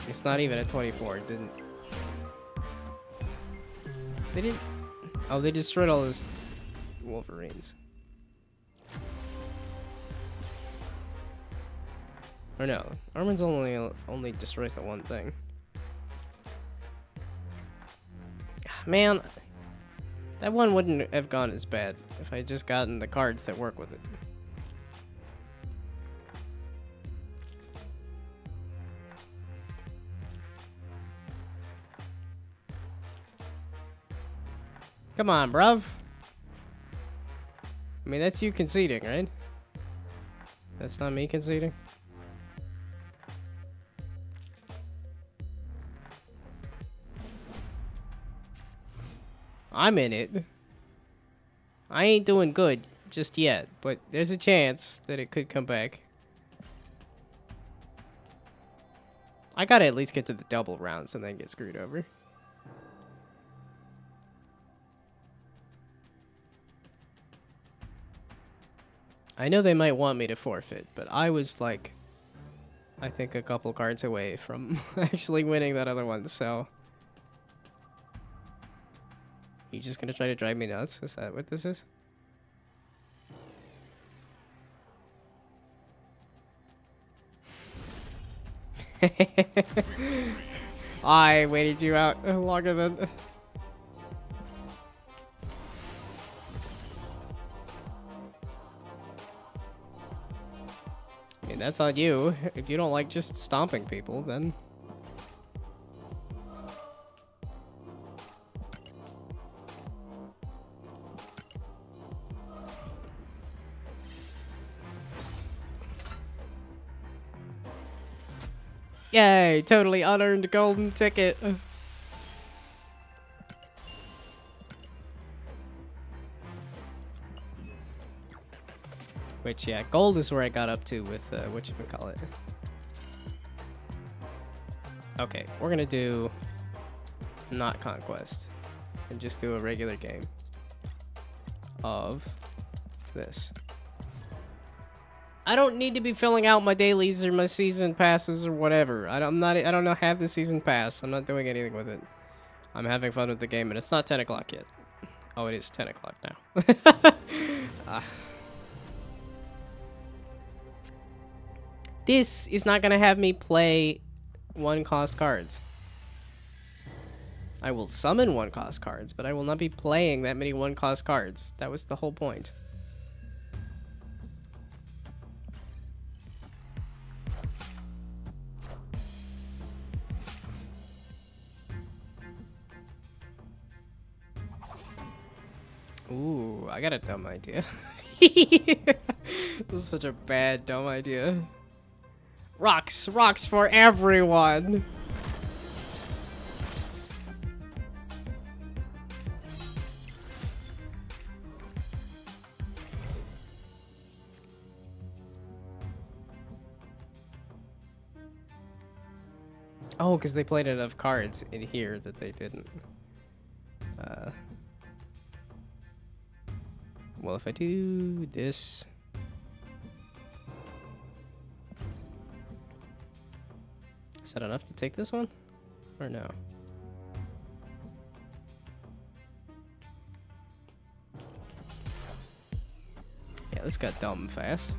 It's not even a 24. It didn't... They didn't... Oh, they destroyed all those Wolverines. Or no, Armin's only destroys the one thing. Man, that one wouldn't have gone as bad if I had just gotten the cards that work with it. Come on, bruv. I mean, that's you conceding, right? That's not me conceding? I'm in it. I ain't doing good just yet, but there's a chance that it could come back. I gotta at least get to the double rounds and then get screwed over. I know they might want me to forfeit, but I was like, I think a couple cards away from actually winning that other one, so... You just gonna try to drive me nuts? Is that what this is? I waited you out longer than... I mean, that's on you. If you don't like just stomping people, then... Yay, totally unearned golden ticket. Which, yeah, gold is where I got up to with, whatchamacallit. Okay, we're gonna do not Conquest. And just do a regular game of this. I don't need to be filling out my dailies or my season passes or whatever. I don't know have the season pass. I'm not doing anything with it. I'm having fun with the game, and it's not 10 o'clock yet. Oh, it is 10 o'clock now. This is not gonna have me play 1-cost cards. I will summon 1-cost cards, but I will not be playing that many 1-cost cards. That was the whole point. Ooh, I got a dumb idea. This is such a bad, dumb idea. Rocks! Rocks for everyone! Oh, because they played enough cards in here that they didn't. Well, if I do this... Is that enough to take this one? Or no? Yeah, this got dumb fast.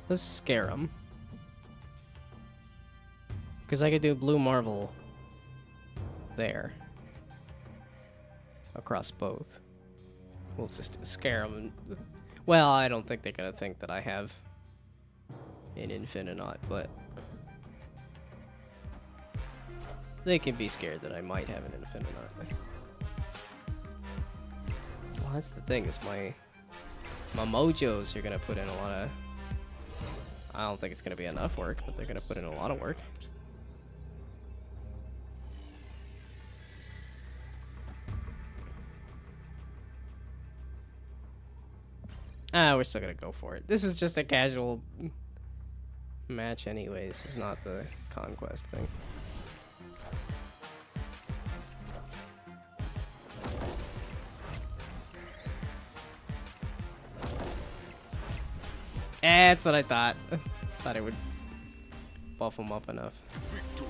Let's scare him. Because I could do Blue Marvel there. Across both. We'll just scare them. Well, I don't think they're going to think that I have an Infinaut, but they can be scared that I might have an Infinaut. Well, that's the thing, is my mojos are going to put in a lot of... I don't think it's going to be enough work, but they're going to put in a lot of work. Ah, we're still going to go for it. This is just a casual match anyways. This is not the Conquest thing. That's what I thought. Thought it would buff them up enough.
Victory.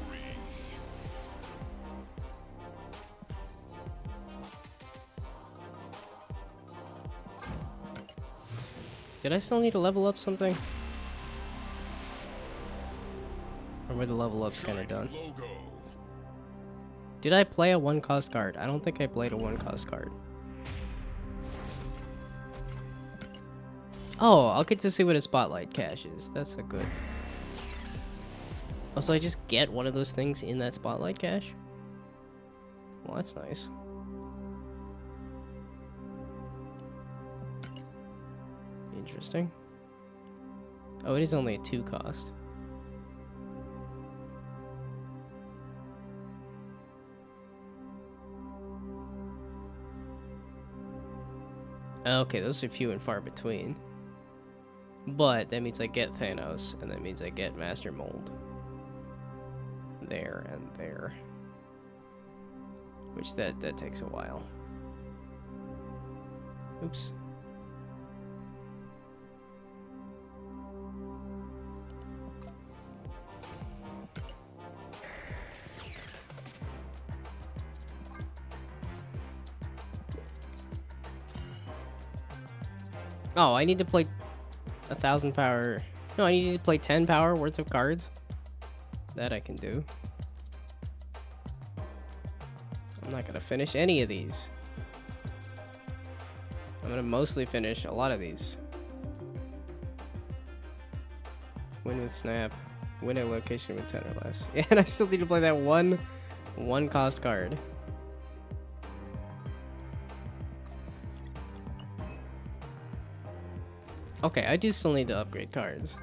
Did I still need to level up something? Or were the level ups kind of done?
Logo.
Did I play a 1-cost card? I don't think I played a 1-cost card. Oh, I'll get to see what a spotlight cache is. That's a good... Oh, so I just get one of those things in that spotlight cache? Well, that's nice. Interesting. Oh, it is only a 2-cost. Okay, those are few and far between. But that means I get Thanos, and that means I get Master Mold. There and there. Which that takes a while. Oops. Oh, I need to play 1,000 power. No, I need to play 10 power worth of cards. That I can do. I'm not gonna finish any of these. I'm gonna mostly finish a lot of these. Win with snap. Win a location with 10 or less. Yeah, and I still need to play that one cost card. Okay, I do still need to upgrade cards.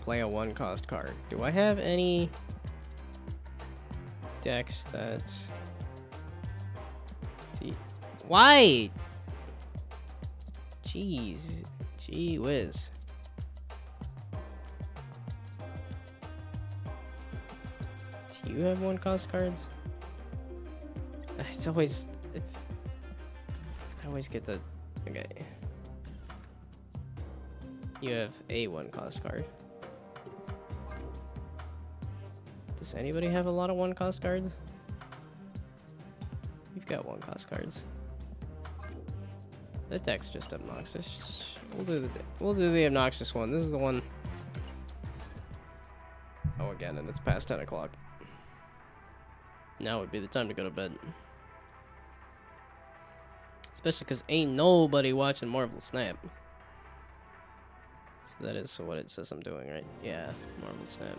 play a 1-cost card. Do I have any decks that's... Why? Jeez. Gee whiz. Do you have 1-cost cards? It's always... I always get the... Okay. You have a 1-cost card. Does anybody have a lot of 1-cost cards? You've got 1-cost cards. That deck's just obnoxious. We'll do the obnoxious one. This is the one. Oh, again, and it's past 10 o'clock. Now would be the time to go to bed. Especially because ain't nobody watching Marvel Snap. So that is what it says I'm doing, right? Yeah, Marvel Snap.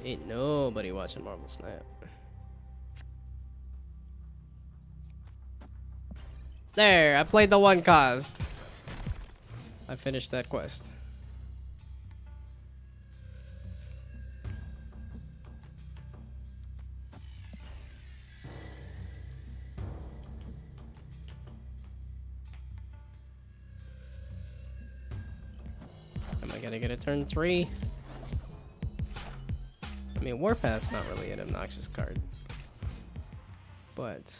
Ain't nobody watching Marvel Snap. There, I played the 1-cost. I finished that quest. Am I gonna get a turn 3? I mean, Warpath's not really an obnoxious card. But...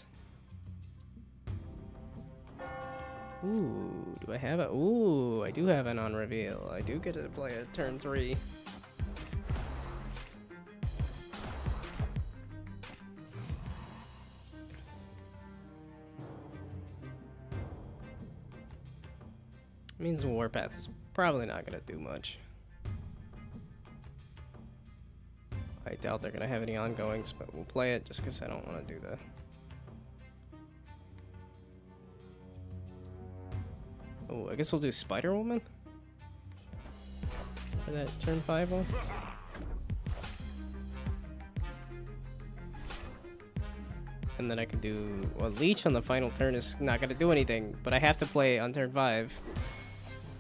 Ooh, do I have it? Ooh, I do have an on reveal. I do get to play a turn 3. Means Warpath is probably not gonna do much. I doubt they're gonna have any ongoings, but we'll play it just because I don't want to do the... Oh, I guess we'll do Spider-Woman? For that turn 5 one? And then I can do... Well, Leech on the final turn is not gonna do anything, but I have to play on turn 5.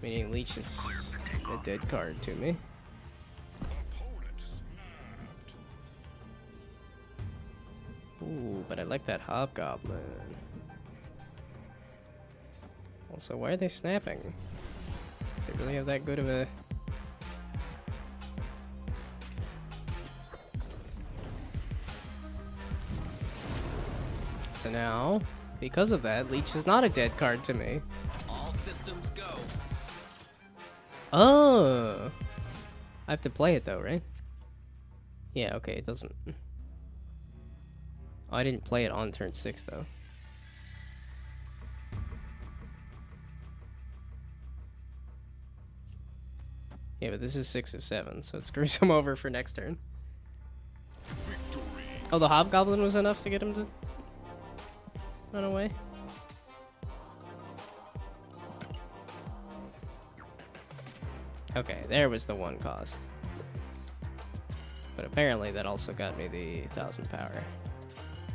Meaning Leech is a dead card to me. Ooh, but I like that Hobgoblin. Also, why are they snapping? They really have that good of a... So now, because of that, Leech is not a dead card to me.
All systems go.
Oh! I have to play it though, right? Yeah, okay, it doesn't... Oh, I didn't play it on turn 6 though. Yeah, but this is 6 of 7, so it screws him over for next turn.
Victory.
Oh, the Hobgoblin was enough to get him to run away? Okay, there was the 1-cost. But apparently that also got me the 1,000 power.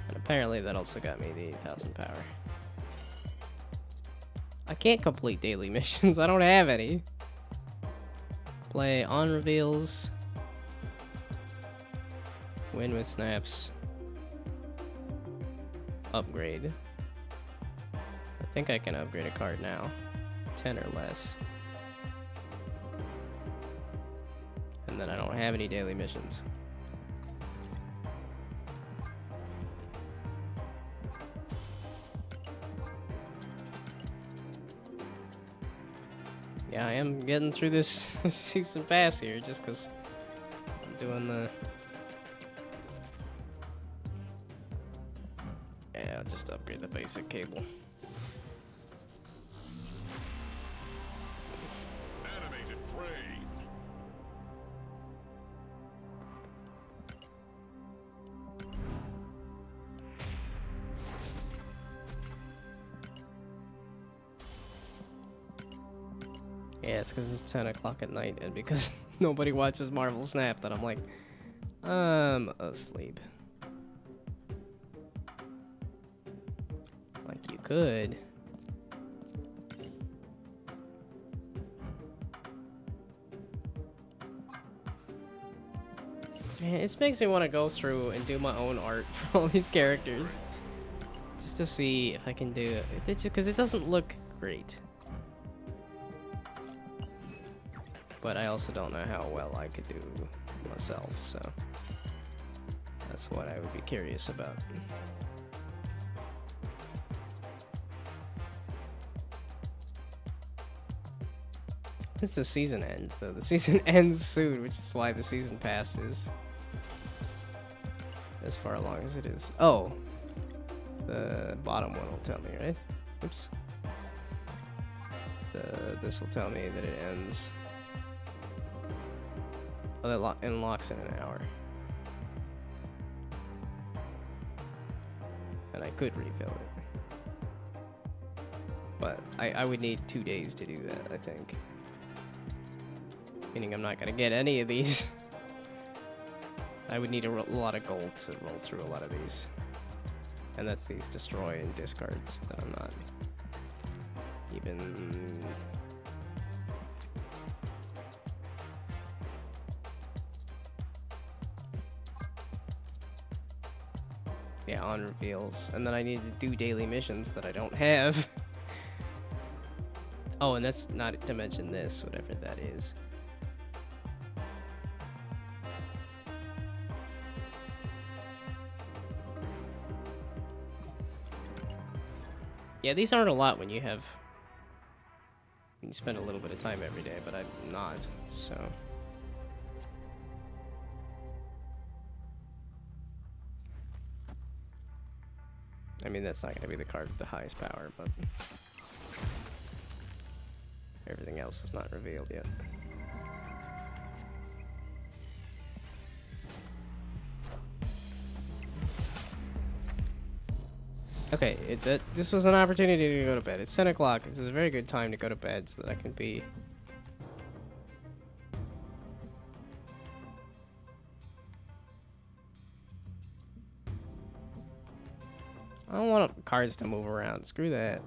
And apparently that also got me the 1,000 power. I can't complete daily missions. I don't have any. Play on reveals. Win with snaps. Upgrade. I think I can upgrade a card now. 10 or less. And then I don't have any daily missions. Yeah, I am getting through this season pass here just because I'm doing the... Yeah, I'll just upgrade the basic cable.
Animated frame.
Yeah, it's because it's 10 o'clock at night and because nobody watches Marvel Snap that I'm like, I'm asleep. Like you could. Man, it makes me want to go through and do my own art for all these characters. Just to see if I can do it. Because it doesn't look great. But I also don't know how well I could do myself, so that's what I would be curious about. It's the season end, though. The season ends soon, which is why the season pass is as far along as it is. Oh, the bottom one will tell me, right? Oops. This will tell me that it ends. Oh, that unlocks in an hour. And I could refill it. But I would need 2 days to do that, I think. Meaning I'm not going to get any of these. I would need a lot of gold to roll through a lot of these. And that's these destroy and discards that I'm not even... Yeah, on reveals. And then I need to do daily missions that I don't have. Oh, and that's not to mention this, whatever that is. Yeah, these aren't a lot when you spend a little bit of time every day, but I'm not, so... I mean, that's not going to be the card with the highest power, but... Everything else is not revealed yet. Okay, this was an opportunity to go to bed. It's 10 o'clock. This is a very good time to go to bed so that I can be... I don't want cards to move around. Screw that.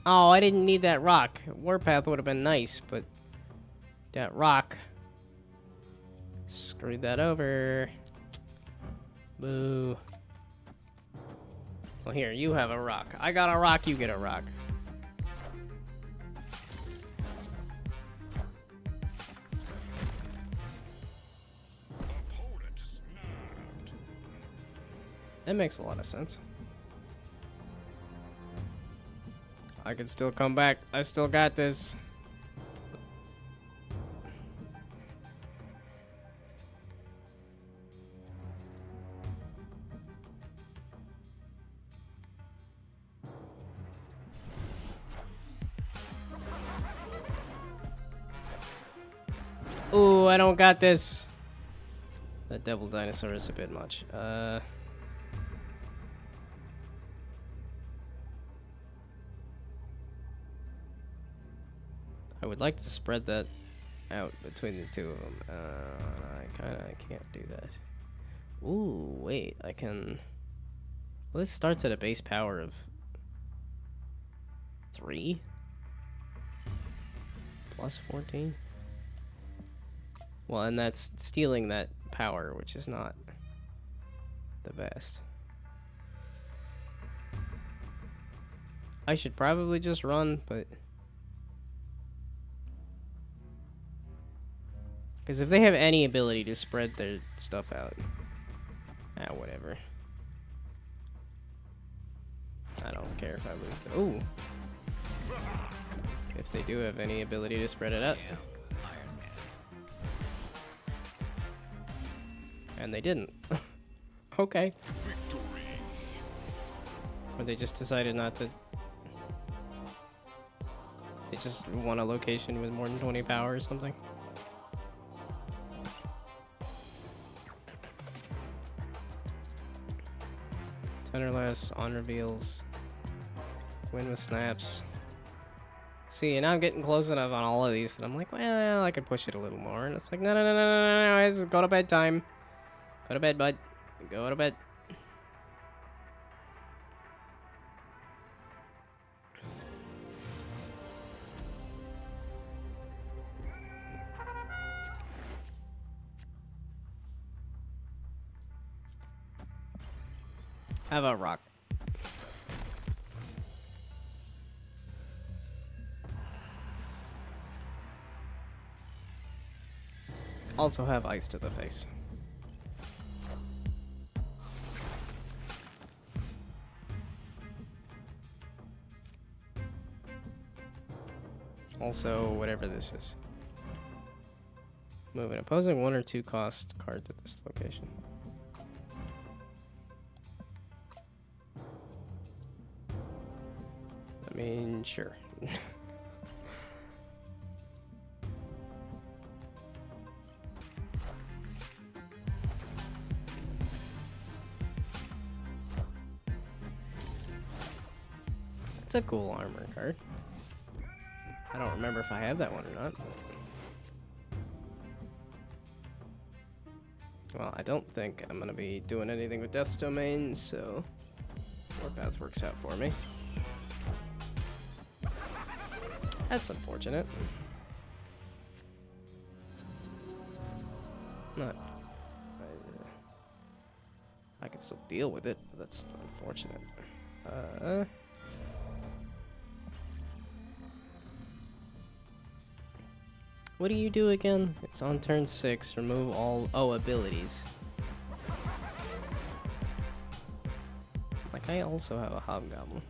Oh, I didn't need that rock. Warpath would have been nice, but that rock screwed that over. Boo. Well, here, you have a rock. I got a rock, you get a rock. That makes a lot of sense. I can still come back. I still got this. Ooh, I don't got this. That devil dinosaur is a bit much. I would like to spread that out between the two of them. I can't do that. Ooh, wait, I can... Well, this starts at a base power of 3 plus 14. Well, and that's stealing that power, which is not the best. I should probably just run, but... Because if they have any ability to spread their stuff out... whatever. I don't care if I lose the... Ooh! If they do have any ability to spread it out. And they didn't. Okay. Or they just decided not to... They just want a location with more than 20 power or something. Ten or less, on reveals, win with snaps, See, and now I'm getting close enough on all of these that I'm like, well, I could push it a little more. And it's like, no, no, no, no, no, no, no, it's go to bed time. Go to bed, bud. Go to bed. How about rock? Also have ice to the face. Also, whatever this is. Move an opposing 1 or 2 cost card to this location. I mean, sure. It's a cool armor card. I don't remember if I have that one or not. Well, I don't think I'm gonna be doing anything with Death's Domain, so Warpath works out for me. That's unfortunate. Not. I can still deal with it, but that's unfortunate. What do you do again? It's on turn 6. Remove all abilities. Like, I also have a Hobgoblin.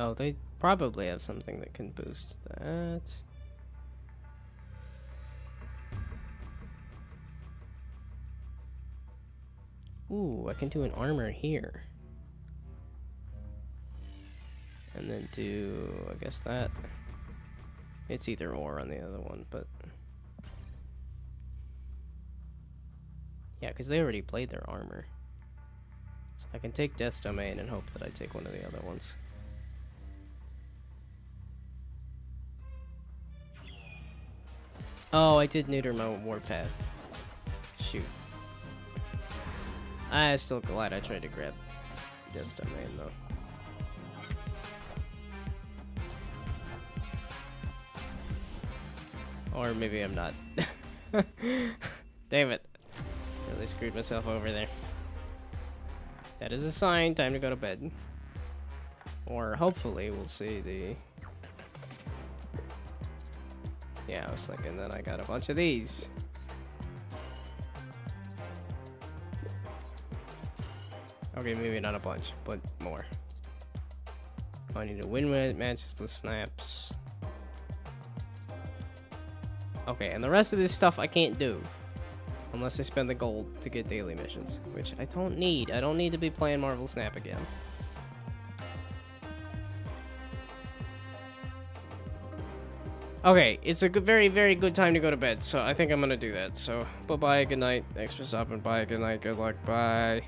Oh, they probably have something that can boost that. Ooh, I can do an armor here. And then do, I guess that. It's either or on the other one, but... Yeah, because they already played their armor. So I can take Death's Domain and hope that I take one of the other ones. Oh, I did neuter my Warpath. Shoot. I'm still glad I tried to grab Death's Domain, though. Or maybe I'm not. Damn it. Really screwed myself over there. That is a sign. Time to go to bed. Or hopefully we'll see the... Yeah, I was thinking that I got a bunch of these. Okay, maybe not a bunch, but more. I need to win matches with snaps. Okay, and the rest of this stuff I can't do. Unless I spend the gold to get daily missions. Which I don't need. I don't need to be playing Marvel Snap again. Okay, it's a good, very, very good time to go to bed, so I think I'm gonna do that. So, bye-bye, good night. Thanks for stopping by, good night, good luck, bye.